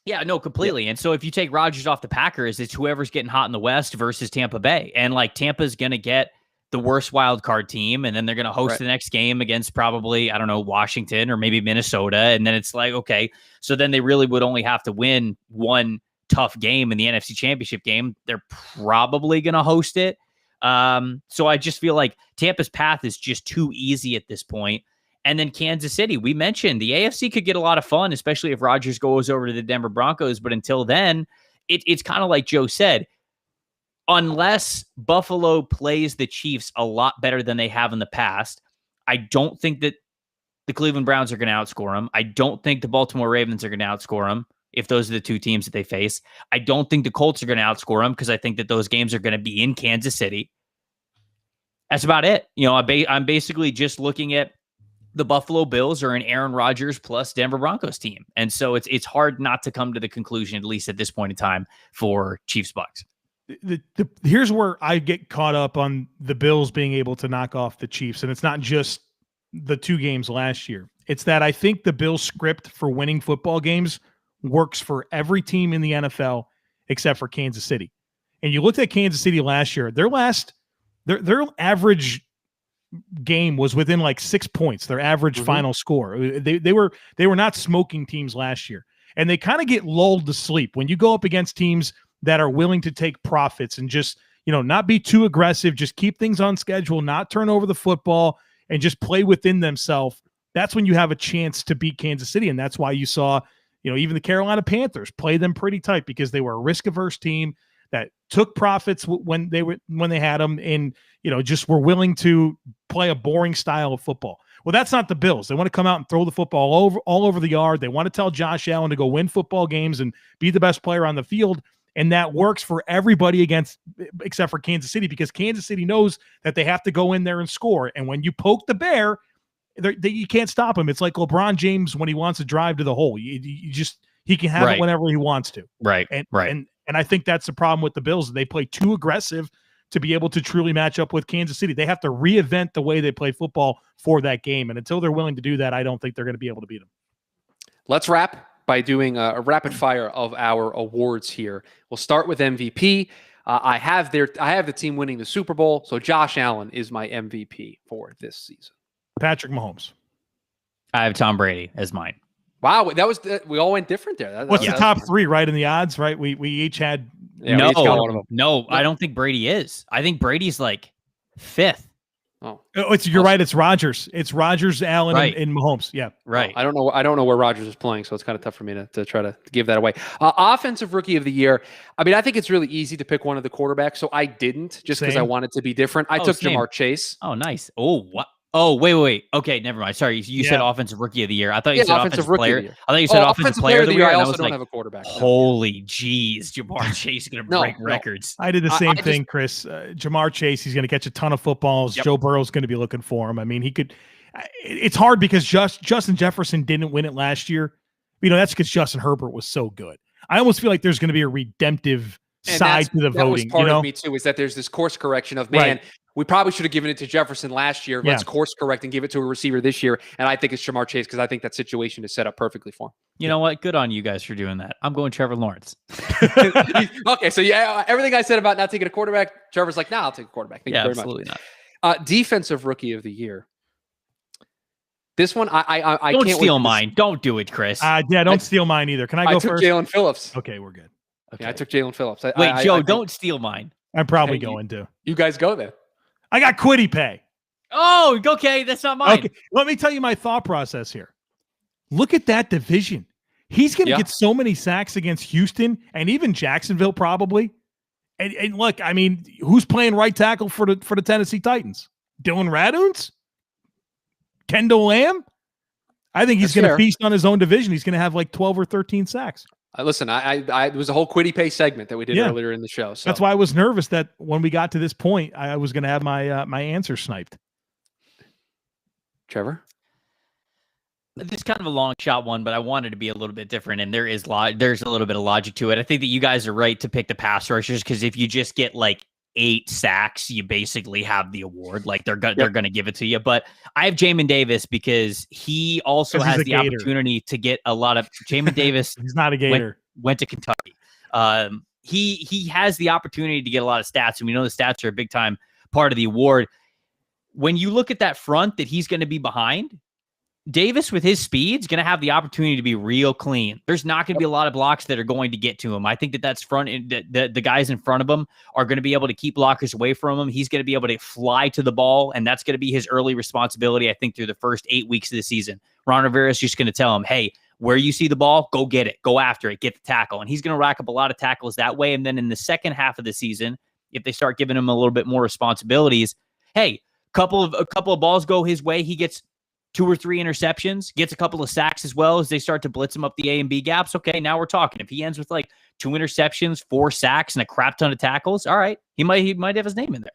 Yeah, no, completely. And so if you take Rodgers off the Packers, it's whoever's getting hot in the West versus Tampa Bay. And like Tampa's going to get the worst wild card team, and then they're going to host the next game against probably, I don't know, Washington or maybe Minnesota. And then it's like, okay, so then they really would only have to win one tough game in the NFC Championship game. They're probably going to host it. So I just feel like Tampa's path is just too easy at this point. And then Kansas City, we mentioned the AFC could get a lot of fun, especially if Rodgers goes over to the Denver Broncos. But until then, it's kind of like Joe said, unless Buffalo plays the Chiefs a lot better than they have in the past, I don't think that the Cleveland Browns are going to outscore them. I don't think the Baltimore Ravens are going to outscore them if those are the two teams that they face. I don't think the Colts are going to outscore them because I think that those games are going to be in Kansas City. That's about it. I'm basically just looking at the Buffalo Bills are an Aaron Rodgers plus Denver Broncos team. And so it's hard not to come to the conclusion, at least at this point in time, for Chiefs Bucks. Here's where I get caught up on the Bills being able to knock off the Chiefs. And it's not just the 2 games last year. It's that I think the Bills script for winning football games works for every team in the NFL except for Kansas City. And you looked at Kansas City last year, their average game was within like 6 points, their average final score. They were not smoking teams last year. And they kind of get lulled to sleep when you go up against teams that are willing to take profits and just, not be too aggressive, just keep things on schedule, not turn over the football and just play within themselves. That's when you have a chance to beat Kansas City. And that's why you saw, even the Carolina Panthers play them pretty tight because they were a risk-averse team that took profits when they had them and, just were willing to play a boring style of football. Well, that's not the Bills. They want to come out and throw the football all over the yard. They want to tell Josh Allen to go win football games and be the best player on the field. And that works for everybody except for Kansas City, because Kansas City knows that they have to go in there and score. And when you poke the bear, you can't stop him. It's like LeBron James when he wants to drive to the hole. He can have it whenever he wants to. Right. And I think that's the problem with the Bills. They play too aggressive to be able to truly match up with Kansas City. They have to reinvent the way they play football for that game. And until they're willing to do that, I don't think they're going to be able to beat them. Let's wrap by doing a rapid fire of our awards here. We'll start with MVP. I have the team winning the Super Bowl. So Josh Allen is my MVP for this season. Patrick Mahomes. I have Tom Brady as mine. Wow, we all went different there. What's the top 3, right, in the odds, right? We each had. Yeah, no, I don't think Brady is. I think Brady's like 5th. You're right. It's Rodgers. It's Rodgers, Allen, and Mahomes. Yeah, right. I don't know where Rodgers is playing, so it's kind of tough for me to try to give that away. Offensive Rookie of the Year. I mean, I think it's really easy to pick one of the quarterbacks, so I didn't just because I wanted to be different. I took Jamar Chase. Oh, nice. Oh, what? Oh, wait. Okay, never mind. Sorry, you said Offensive Rookie of the Year. I thought you said Offensive Player. I thought you said Offensive Player of the Year. I also don't have a quarterback. Holy jeez, Jamar Chase is going to break records. I did the same thing, Chris. Jamar Chase, he's going to catch a ton of footballs. Joe Burrow's going to be looking for him. I mean, he could. It's hard because Justin Jefferson didn't win it last year. That's because Justin Herbert was so good. I almost feel like there's going to be a redemptive side to the voting. That was part of me too, is that there's this course correction of, we probably should have given it to Jefferson last year. Let's course correct and give it to a receiver this year. And I think it's Jamar Chase because I think that situation is set up perfectly for him. You know what? Good on you guys for doing that. I'm going Trevor Lawrence. Okay, so everything I said about not taking a quarterback, Trevor's like, I'll take a quarterback. Thank you very absolutely much. Not. Defensive Rookie of the Year. This one, I don't can't steal mine. Don't do it, Chris. Don't steal mine either. Can I go first? I took Jalen Phillips. Okay, we're good. Okay. Yeah, I took Jalen Phillips. Wait, Joe, don't steal mine. I'm probably going to. You guys go there. I got Quiddy Pay. Oh, okay. That's not mine. Okay. Let me tell you my thought process here. Look at that division. He's going to get so many sacks against Houston and even Jacksonville probably. And look, I mean, who's playing right tackle for the Tennessee Titans? Dylan Raduns? Kendall Lamb? I think he's going to feast on his own division. He's going to have like 12 or 13 sacks. Listen, it was a whole Quiddy Pay segment that we did earlier in the show. So that's why I was nervous that when we got to this point, I was going to have my answer sniped. Trevor? This is kind of a long shot one, but I wanted to be a little bit different, and there's a little bit of logic to it. I think that you guys are right to pick the pass rushers because if you just get like 8 sacks, you basically have the award. Like they're going to give it to you. But I have Jamin Davis because he also has the opportunity to get a lot of Jamin Davis. He's not a Gator. Went to Kentucky. He has the opportunity to get a lot of stats, and we know the stats are a big time part of the award. When you look at that front that he's going to be behind, Davis, with his speed, is going to have the opportunity to be real clean. There's not going to be a lot of blocks that are going to get to him. I think that's the guys in front of him are going to be able to keep blockers away from him. He's going to be able to fly to the ball, and that's going to be his early responsibility, I think, through the first 8 weeks of the season. Ron Rivera's just going to tell him, hey, where you see the ball, go get it, go after it, get the tackle. And he's going to rack up a lot of tackles that way. And then in the second half of the season, if they start giving him a little bit more responsibilities, hey, a couple of balls go his way, he gets 2 or 3 interceptions, gets a couple of sacks as well as they start to blitz him up the A and B gaps. Okay, now we're talking. If he ends with like 2 interceptions, 4 sacks, and a crap ton of tackles, all right, he might have his name in there.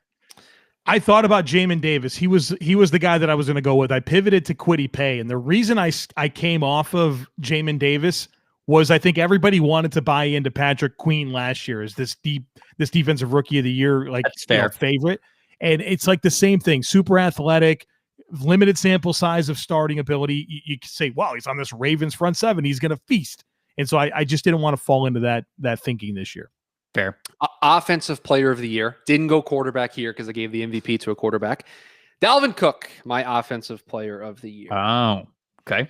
I thought about Jamin Davis. He was the guy that I was going to go with. I pivoted to Kwity Paye, and the reason I came off of Jamin Davis was I think everybody wanted to buy into Patrick Queen last year as this defensive rookie of the year favorite, and it's like the same thing. Super athletic, limited sample size of starting ability. You can say, wow, he's on this Ravens front seven, he's going to feast. And so I just didn't want to fall into that thinking this year. Fair. Offensive player of the year. Didn't go quarterback here because I gave the MVP to a quarterback. Dalvin Cook, my offensive player of the year. Oh, okay.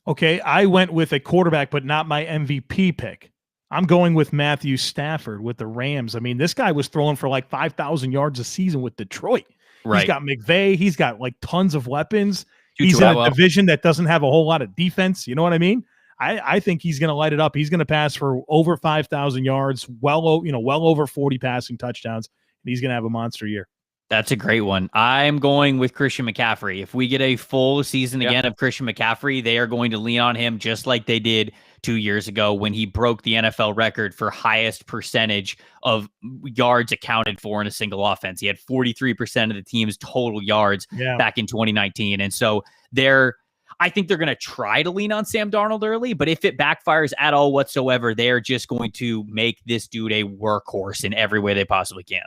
Okay, I went with a quarterback, but not my MVP pick. I'm going with Matthew Stafford with the Rams. I mean, this guy was throwing for like 5,000 yards a season with Detroit. Right. He's got McVay. He's got like tons of weapons. He's in a division that doesn't have a whole lot of defense. You know what I mean? I think he's going to light it up. He's going to pass for over 5,000 yards, well over 40 passing touchdowns, and he's going to have a monster year. That's a great one. I'm going with Christian McCaffrey. If we get a full season again of Christian McCaffrey, they are going to lean on him just like they did 2 years ago when he broke the NFL record for highest percentage of yards accounted for in a single offense. He had 43% of the team's total yards back in 2019. And so I think they're going to try to lean on Sam Darnold early, but if it backfires at all whatsoever, they're just going to make this dude a workhorse in every way they possibly can.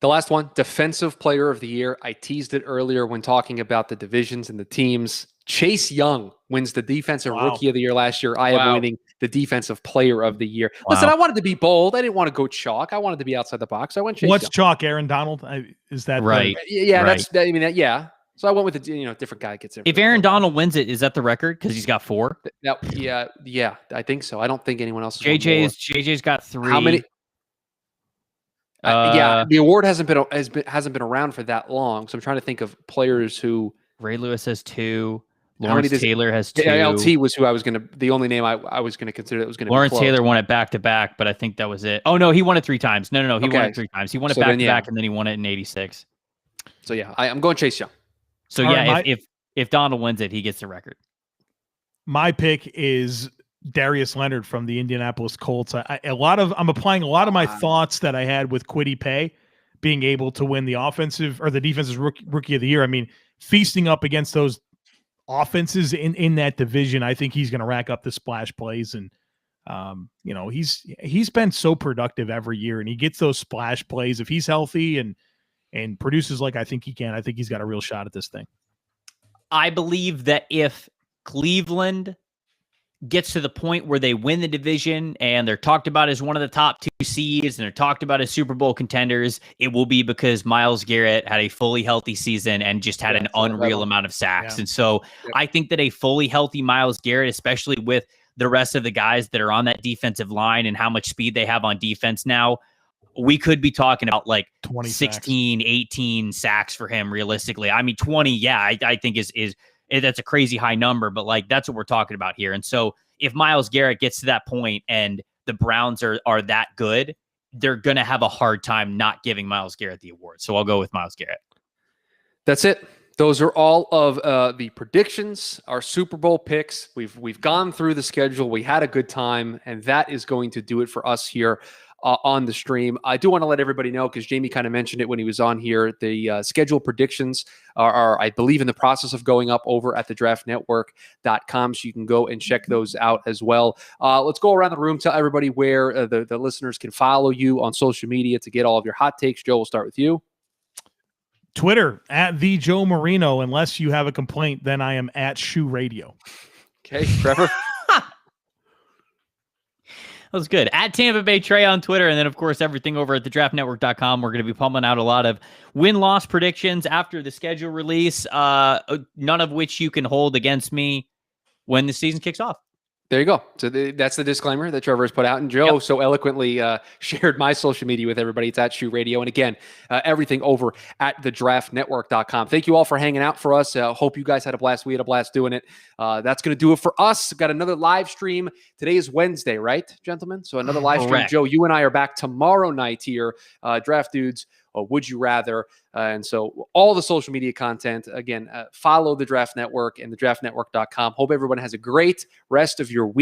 The last one, defensive player of the year. I teased it earlier when talking about the divisions and the teams. Chase Young wins the defensive rookie of the year last year. I am winning the defensive player of the year. Listen, I wanted to be bold. I didn't want to go chalk. I wanted to be outside the box. I went Chase What's Young. Chalk, Aaron Donald? Is that right? Yeah, right. Yeah. So I went with a different guy gets it. If Aaron Donald wins it, is that the record? Because he's got 4. Yeah, I think so. I don't think anyone else. JJ's got 3. How many? The award hasn't been around for that long, so I'm trying to think of players who. Ray Lewis has 2. Lawrence Taylor has 2. LT was who I was gonna. The only name I was gonna consider that was gonna. Lawrence Taylor won it back to back, but I think that was it. Oh no, he won it 3 times. No, he won it 3 times. He won it back to back, and then he won it in '86. So yeah, I'm going Chase Young. So if Donald wins it, he gets the record. My pick is Darius Leonard from the Indianapolis Colts. I'm applying a lot of my thoughts that I had with Kwity Paye being able to win the offensive or the defensive rookie of the year. I mean, feasting up against those offenses in that division, I think he's going to rack up the splash plays. And, he's been so productive every year, and he gets those splash plays. If he's healthy and produces like I think he can, I think he's got a real shot at this thing. I believe that if Cleveland gets to the point where they win the division and they're talked about as one of the top 2 seeds and they're talked about as Super Bowl contenders, it will be because Myles Garrett had a fully healthy season and just had an unreal amount of sacks. Yeah. And so I think that a fully healthy Myles Garrett, especially with the rest of the guys that are on that defensive line and how much speed they have on defense now, we could be talking about like 16, 18 sacks for him realistically. I mean, 20, I think is that's a crazy high number, but like that's what we're talking about here. And so if Myles Garrett gets to that point and the Browns are that good, they're going to have a hard time not giving Myles Garrett the award. So I'll go with Myles Garrett. That's it. Those are all of the predictions, our Super Bowl picks. We've gone through the schedule. We had a good time, and that is going to do it for us here on the stream. I do want to let everybody know, because Jamie kind of mentioned it when he was on here, the schedule predictions are, I believe, in the process of going up over at thedraftnetwork.com, so you can go and check those out as well. Let's go around the room, tell everybody where the listeners can follow you on social media to get all of your hot takes. Joe, we'll start with you. Twitter, at the Joe Marino. Unless you have a complaint, then I am at Shoe Radio. Okay, Trevor. was good. At Tampa Bay Trey on Twitter. And then, of course, everything over at thedraftnetwork.com. We're going to be pumping out a lot of win-loss predictions after the schedule release, none of which you can hold against me when the season kicks off. There you go. So that's the disclaimer that Trevor has put out. And Joe so eloquently shared my social media with everybody. It's at Shoe Radio. And again, everything over at thedraftnetwork.com. Thank you all for hanging out for us. Hope you guys had a blast. We had a blast doing it. That's going to do it for us. Got another live stream. Today is Wednesday, right, gentlemen? So another live stream. Joe, you and I are back tomorrow night here. Draft Dudes. Would you rather? And so all the social media content, again, follow the Draft Network and thedraftnetwork.com. Hope everyone has a great rest of your week.